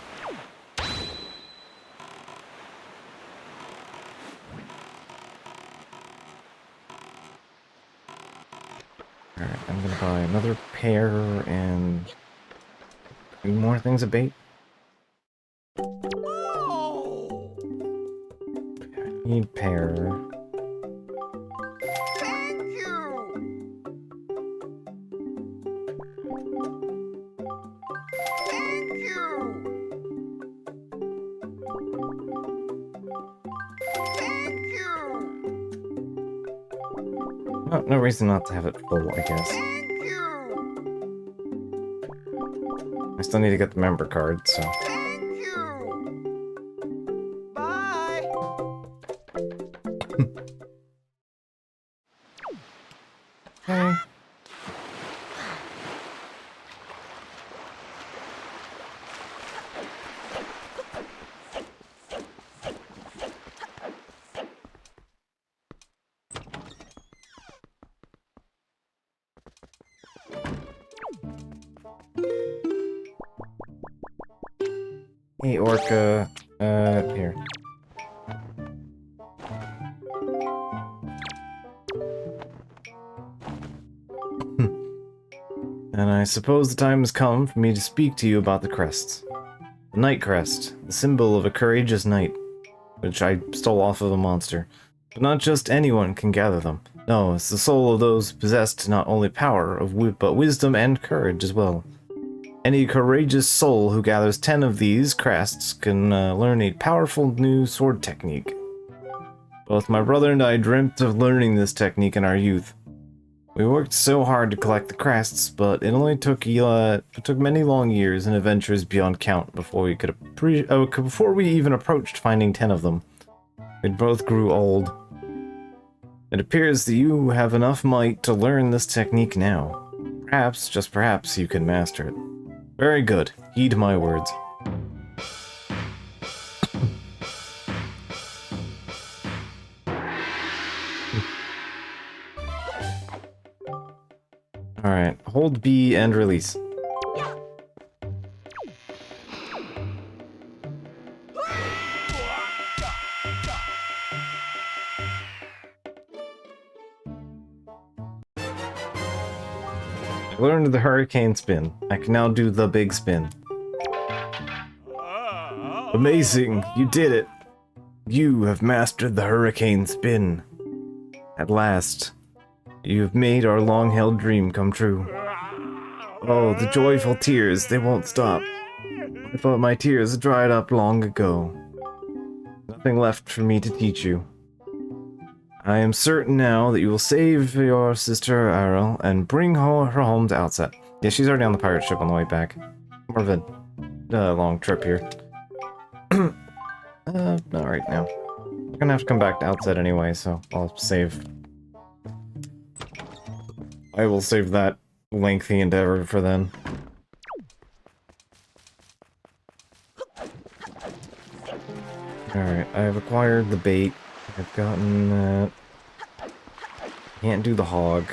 Alright, I'm gonna buy another pear and 3 more things of bait. I need pear. Thank you. Thank you. Thank you. Oh, no reason not to have it full, I guess. Thank you. I still need to get the member card, so... Thank you. Bye. Hey. Hey, Orca. Here. And I suppose the time has come for me to speak to you about the crests. The Night Crest, the symbol of a courageous knight, which I stole off of a monster. But not just anyone can gather them. No, it's the soul of those possessed not only power, but wisdom and courage as well. Any courageous soul who gathers 10 of these crests can learn a powerful new sword technique. Both my brother and I dreamt of learning this technique in our youth. We worked so hard to collect the crests, but it only took many long years and adventures beyond count before we even approached finding 10 of them. We both grew old. It appears that you have enough might to learn this technique now. Perhaps, just perhaps, you can master it. Very good. Heed my words. Alright, hold B and release. I learned the hurricane spin. I can now do the big spin. Amazing! You did it! You have mastered the hurricane spin. At last, you have made our long-held dream come true. Oh, the joyful tears, they won't stop. I thought my tears had dried up long ago. Nothing left for me to teach you. I am certain now that you will save your sister Aryll and bring her home to Outset. Yeah, she's already on the pirate ship on the way back. More of a long trip here. Not right now. We're gonna have to come back to Outset anyway, so I'll save. I will save that lengthy endeavor for then. Alright, I've acquired the bait. I've gotten that. Can't do the hog.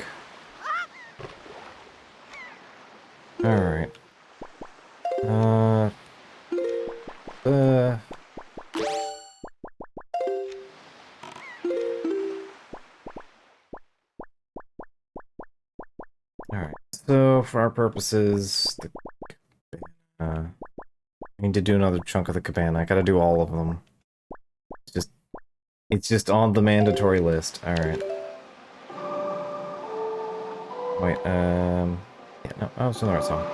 Alright. Alright, so for our purposes, I need to do another chunk of the cabana. I gotta do all of them. It's just on the mandatory list. Alright. Wait, yeah, no, oh, it's another song.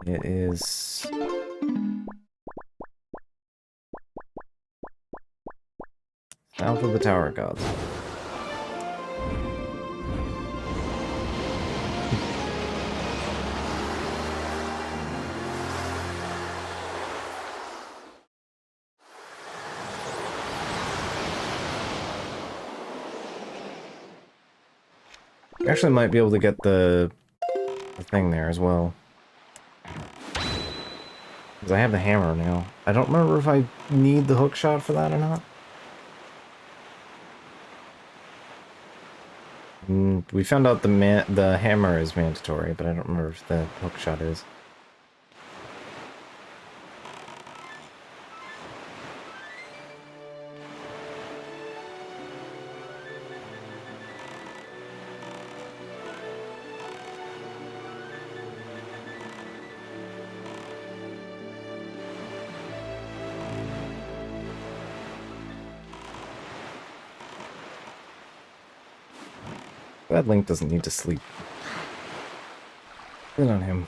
It is... South of the Tower Gods. Actually might be able to get the thing there as well. Because I have the hammer now. I don't remember if I need the hook shot for that or not. We found out the hammer is mandatory, but I don't remember if the hook shot is. Glad Link doesn't need to sleep. Good on him.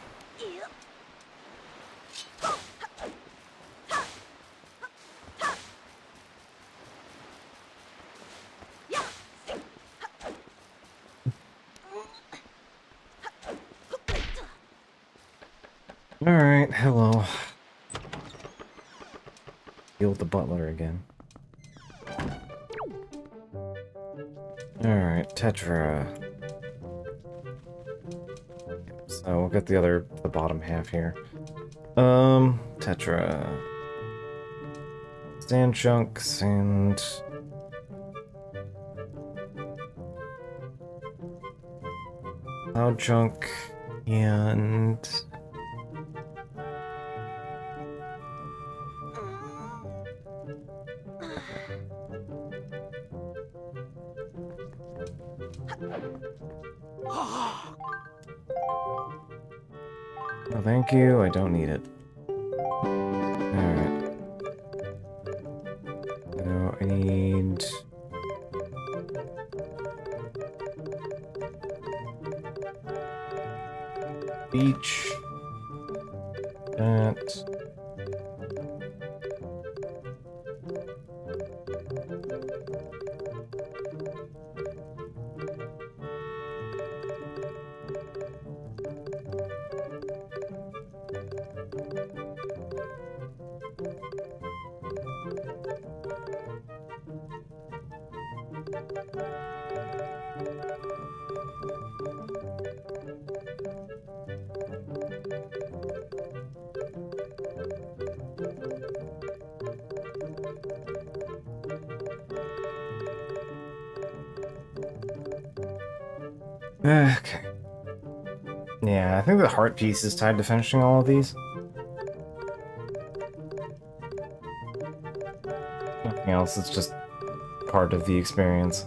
Alright, hello. Deal with the butler again. Alright, Tetra. So we'll get the bottom half here. Tetra. Sand chunks and... cloud chunk and... Oh, thank you, I don't need it. Alright. So I need... beach. That. Okay. Yeah, I think the heart piece is tied to finishing all of these. Nothing else, it's just part of the experience.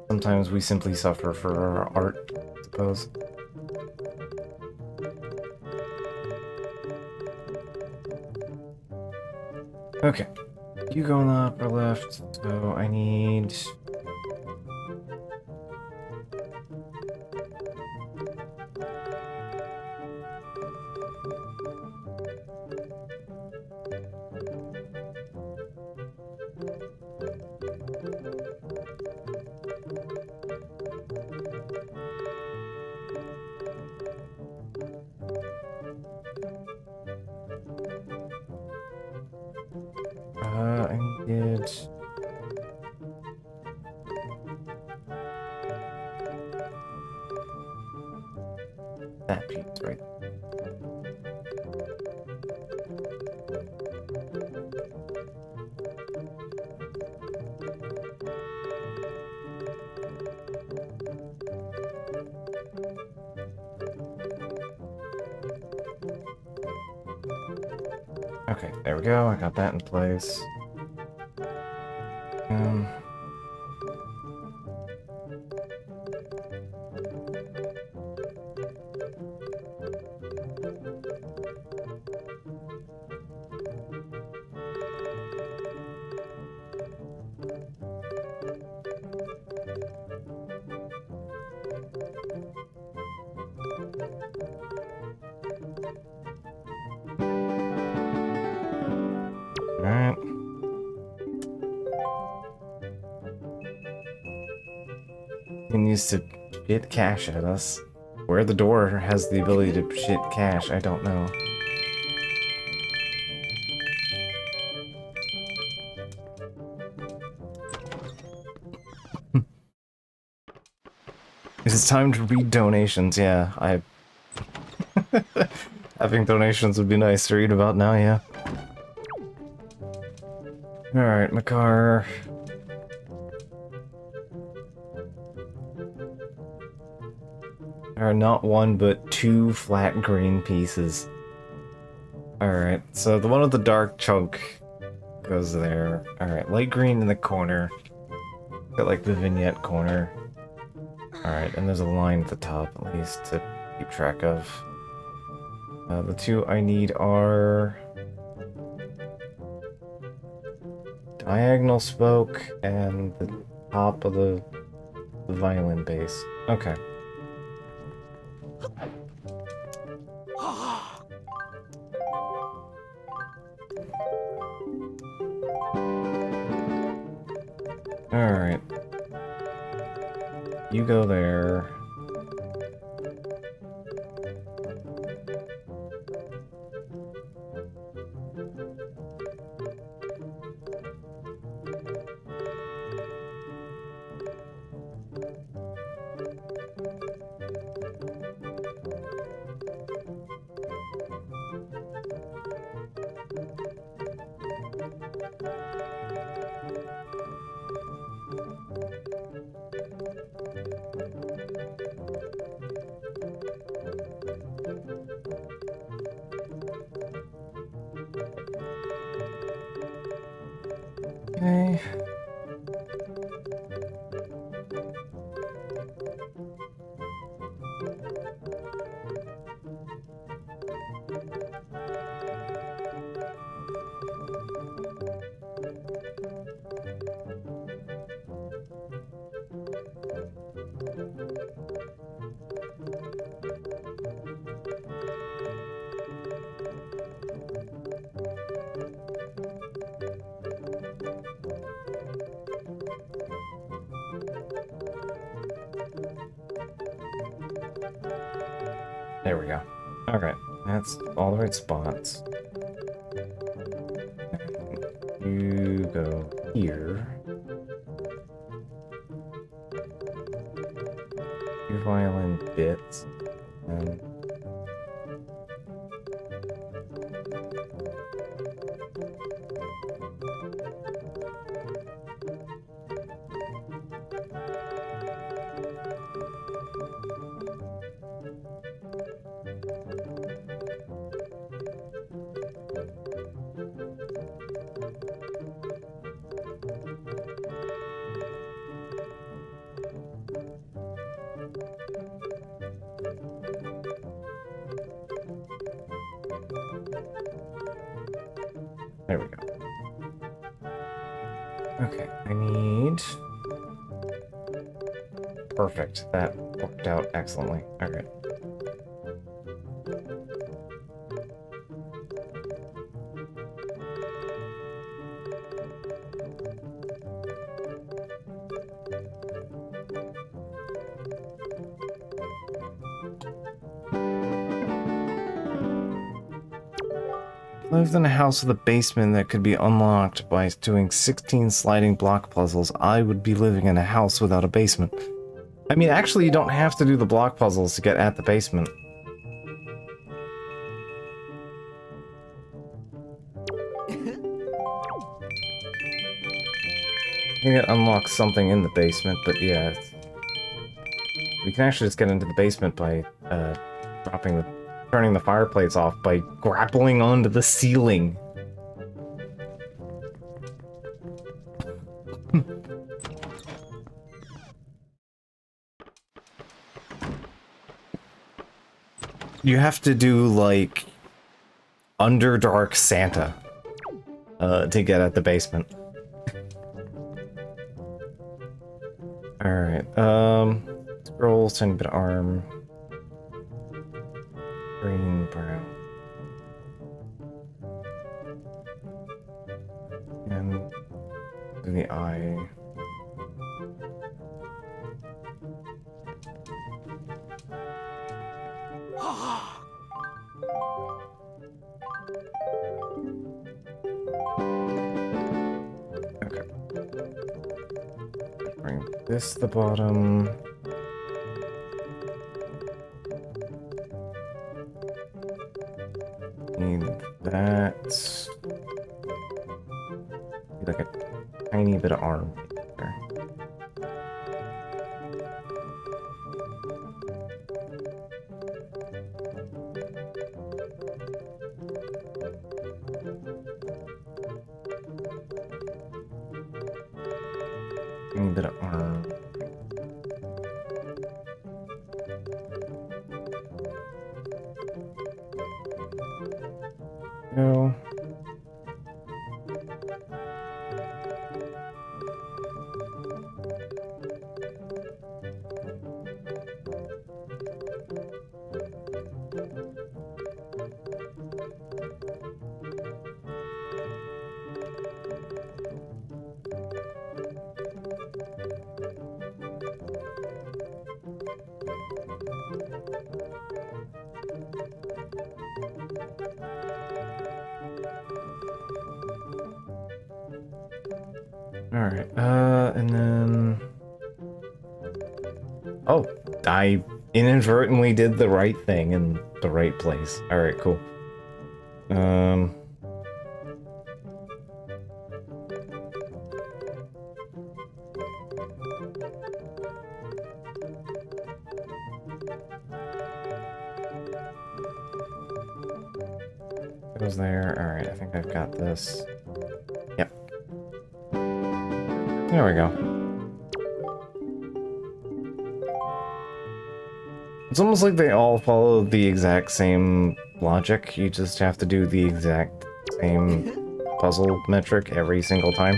Sometimes we simply suffer for our art, I suppose. Okay. You go on the upper left, so I need... I needed... that piece right. Okay, there we go, I got that in place. Alright. Continues to shit cash at us. Where the door has the ability to shit cash, I don't know. It's time to read donations, yeah. Having donations would be nice to read about now, yeah. Alright, my car. There are not one, but two flat green pieces. Alright, so the one with the dark chunk goes there. Alright, light green in the corner. Got like the vignette corner. Alright, and there's a line at the top, at least, to keep track of. The two I need are... diagonal spoke and the top of the violin bass. Okay. Alright. You go there. Okay. There we go. Alright, that's all the right spots. You go here. Your violin bits. And there we go. Okay, I need... Perfect. That worked out excellently. Alright. Lived in a house with a basement that could be unlocked by doing 16 sliding block puzzles. I would be living in a house without a basement. I mean, actually, you don't have to do the block puzzles to get at the basement. I think it unlocks something in the basement, but yeah. We can actually just get into the basement by turning the fireplace off by grappling onto the ceiling. You have to do, like, Underdark Santa to get at the basement. Alright, scrolls, tiny bit of arm. Green, brown. And the eye. Okay. Bring this to the bottom. Need that. Need like a tiny bit of arm there. Tiny bit of arm. Go. Alright, and then... Oh, I inadvertently did the right thing in the right place. Alright, cool. Goes there. Alright, I think I've got this. Yep. There we go. It's almost like they all follow the exact same logic. You just have to do the exact same puzzle metric every single time.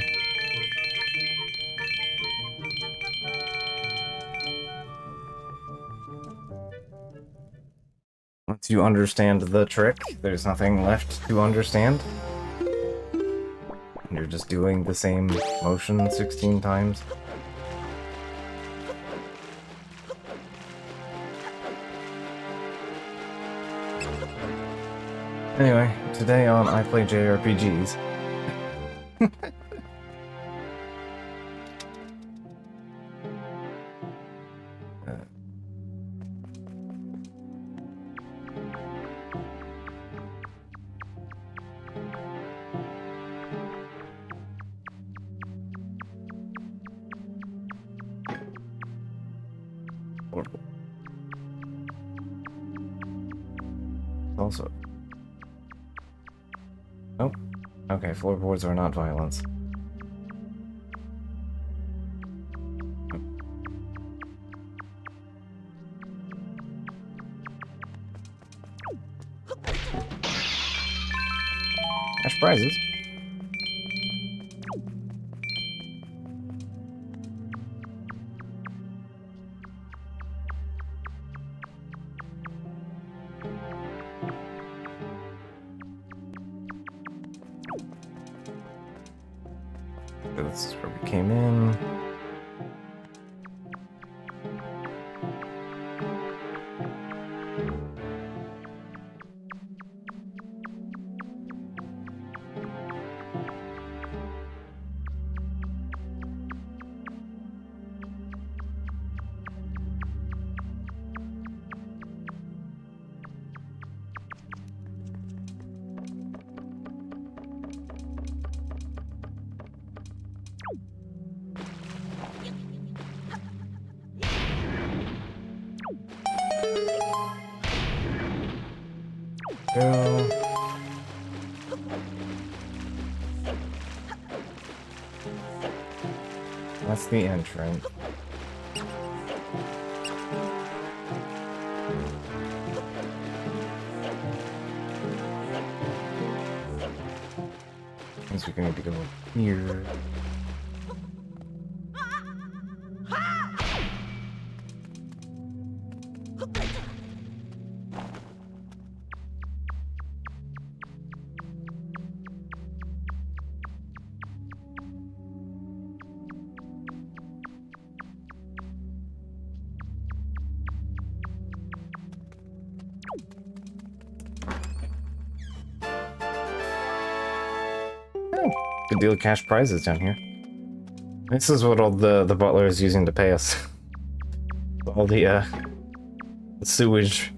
Once you understand the trick, there's nothing left to understand. You're just doing the same motion 16 times. Anyway, today on I Play JRPGs. Also... Nope. Okay, floorboards are not violence. Cash prizes. This is where we came in. Go. That's the entrance. Means we're gonna need to go here. Good deal of cash prizes down here. This is what all the butler is using to pay us. All the sewage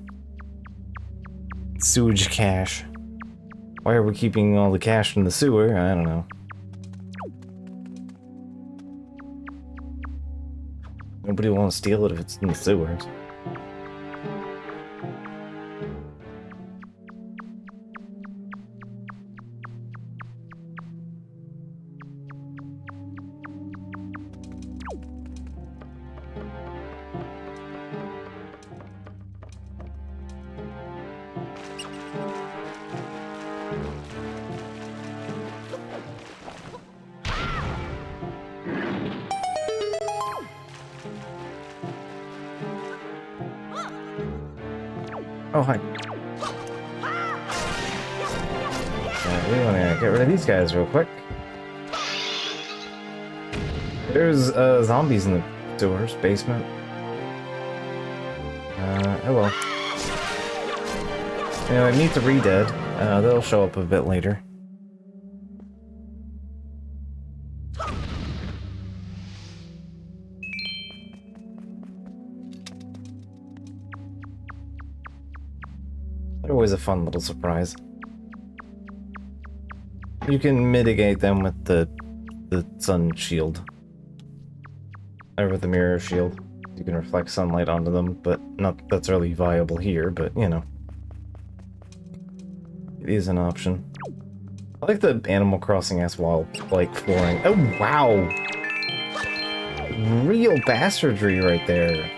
cash. Why are we keeping all the cash in the sewer? I don't know. Nobody will want to steal it if it's in the sewers. Oh, hi. We want to get rid of these guys real quick. There's zombies in the sewers, basement. Oh well. Anyway, meet the Re-Dead. They'll show up a bit later. They're always a fun little surprise. You can mitigate them with the sun shield. Or with the mirror shield. You can reflect sunlight onto them, but not that's really viable here, but you know. It is an option. I like the Animal Crossing-esque wall-like flooring. Oh, wow! Real bastardry right there.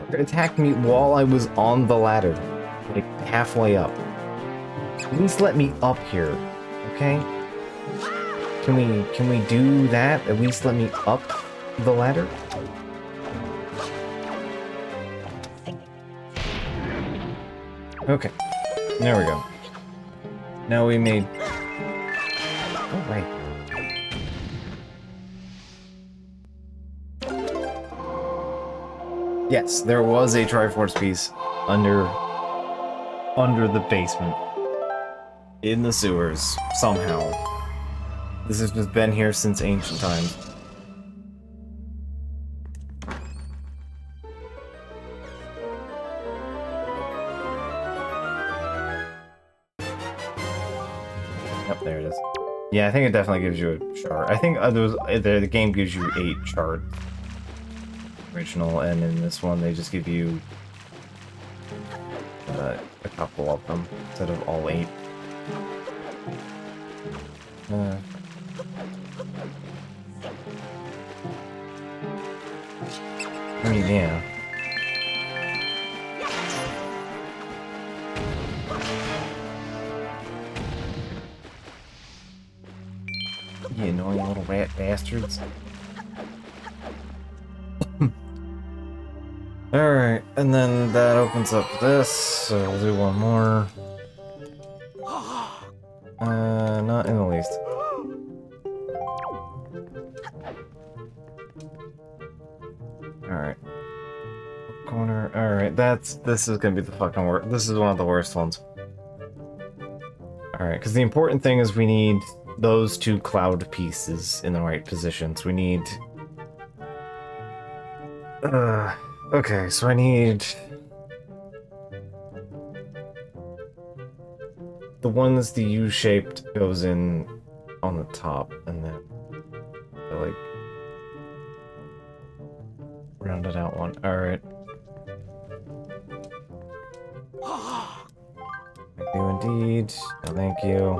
It attacked me while I was on the ladder. Like, halfway up. At least let me up here, okay? Can we do that? At least let me up the ladder? Okay. There we go. Now we made... Oh, wait. Yes, there was a Triforce piece under the basement. In the sewers, somehow. This has just been here since ancient times. Yep, there it is. Yeah, I think it definitely gives you a shard. I think the game gives you 8 shards. Original, and in this one they just give you a couple of them instead of all 8. I mean, yeah. You annoying little rat bastards. Alright, and then that opens up this, so we'll do one more. Not in the least. Alright. Corner, alright, this is gonna be the fucking worst. This is one of the worst ones. Alright, because the important thing is we need those 2 cloud pieces in the right positions. We need... okay, so I need... the one that's the U-shaped goes in on the top, and then like rounded out one. Alright. Thank you indeed. No, thank you.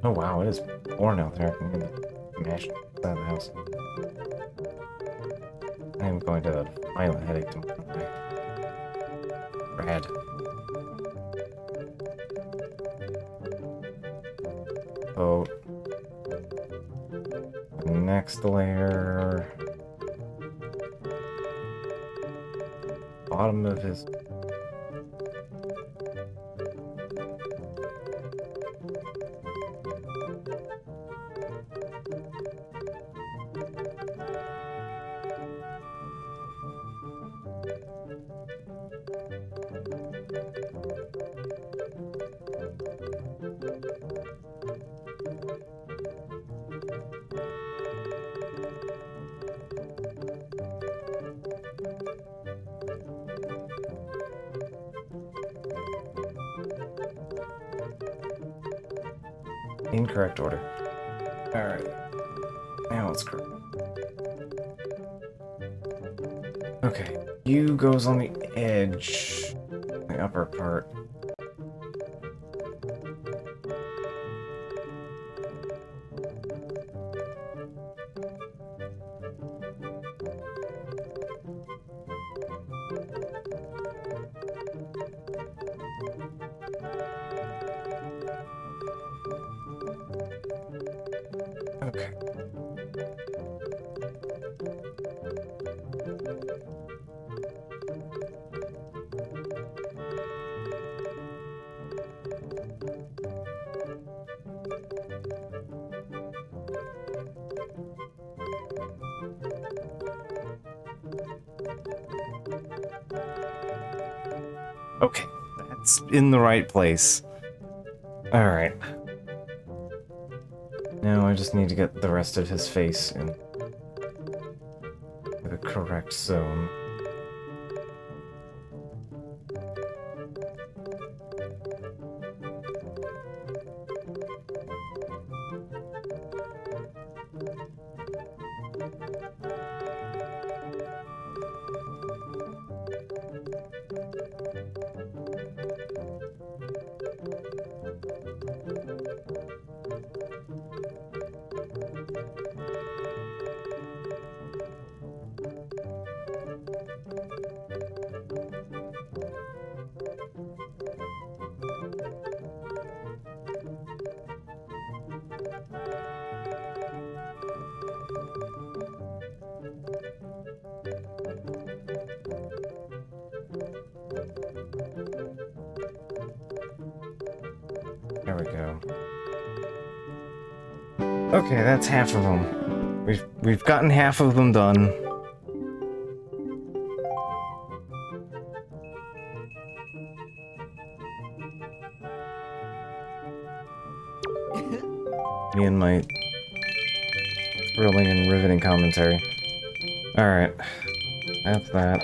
Oh wow, it is born out there. I can hear the mash outside the house. I am going to violent headache tomorrow. Rad. coat. Next layer. Bottom of his. Incorrect order. Alright. Now it's correct. Okay. U goes on the edge. The upper part. Okay. Okay, that's in the right place. Alright. Now I just need to get the rest of his face in the correct zone. There we go. Okay, that's half of them. We've gotten half of them done. Me and my thrilling and riveting commentary. Alright. That's that.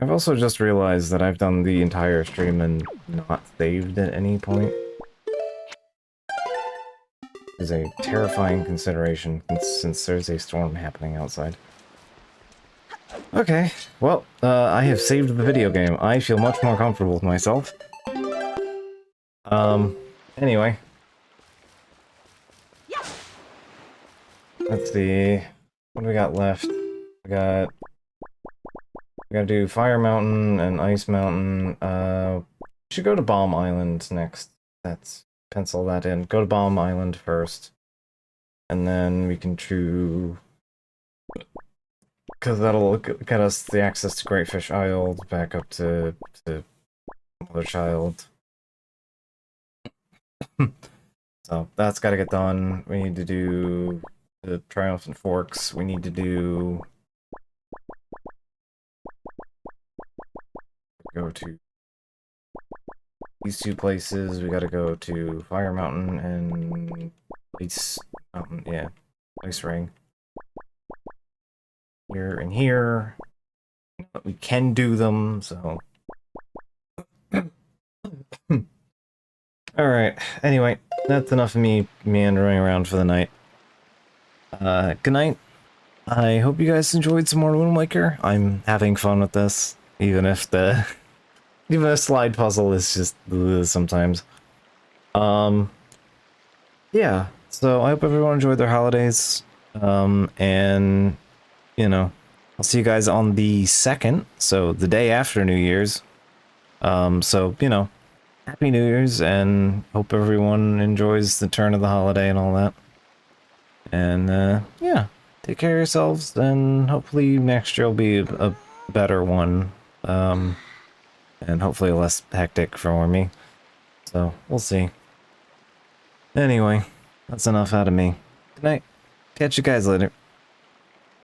I've also just realized that I've done the entire stream and not saved at any point. Is a terrifying consideration since there's a storm happening outside. Okay, well, I have saved the video game. I feel much more comfortable with myself. Anyway. Let's see. What do we got left? We gotta do Fire Mountain and Ice Mountain. We should go to Bomb Island next. Let's pencil that in. Go to Bomb Island first. And then we can chew... Because that'll get us the access to Great Fish Isle, back up to Mother Child. So, that's gotta get done. We need to do the Triumphant Forks. We need to do... Go to these two places. We gotta go to Fire Mountain and Ice Mountain, yeah. Ice Ring. Here and here. But we can do them, so... Alright, anyway, that's enough of me meandering around for the night. Good night. I hope you guys enjoyed some more Wind Waker. I'm having fun with this, even if the... Even a slide puzzle is just sometimes. Yeah, so I hope everyone enjoyed their holidays. And, you know, I'll see you guys on the 2nd, so the day after New Year's. So, you know, Happy New Year's, and hope everyone enjoys the turn of the holiday and all that. And yeah, take care of yourselves, and hopefully next year will be a better one. And hopefully less hectic for me. So, we'll see. Anyway, that's enough out of me. Good night. Catch you guys later.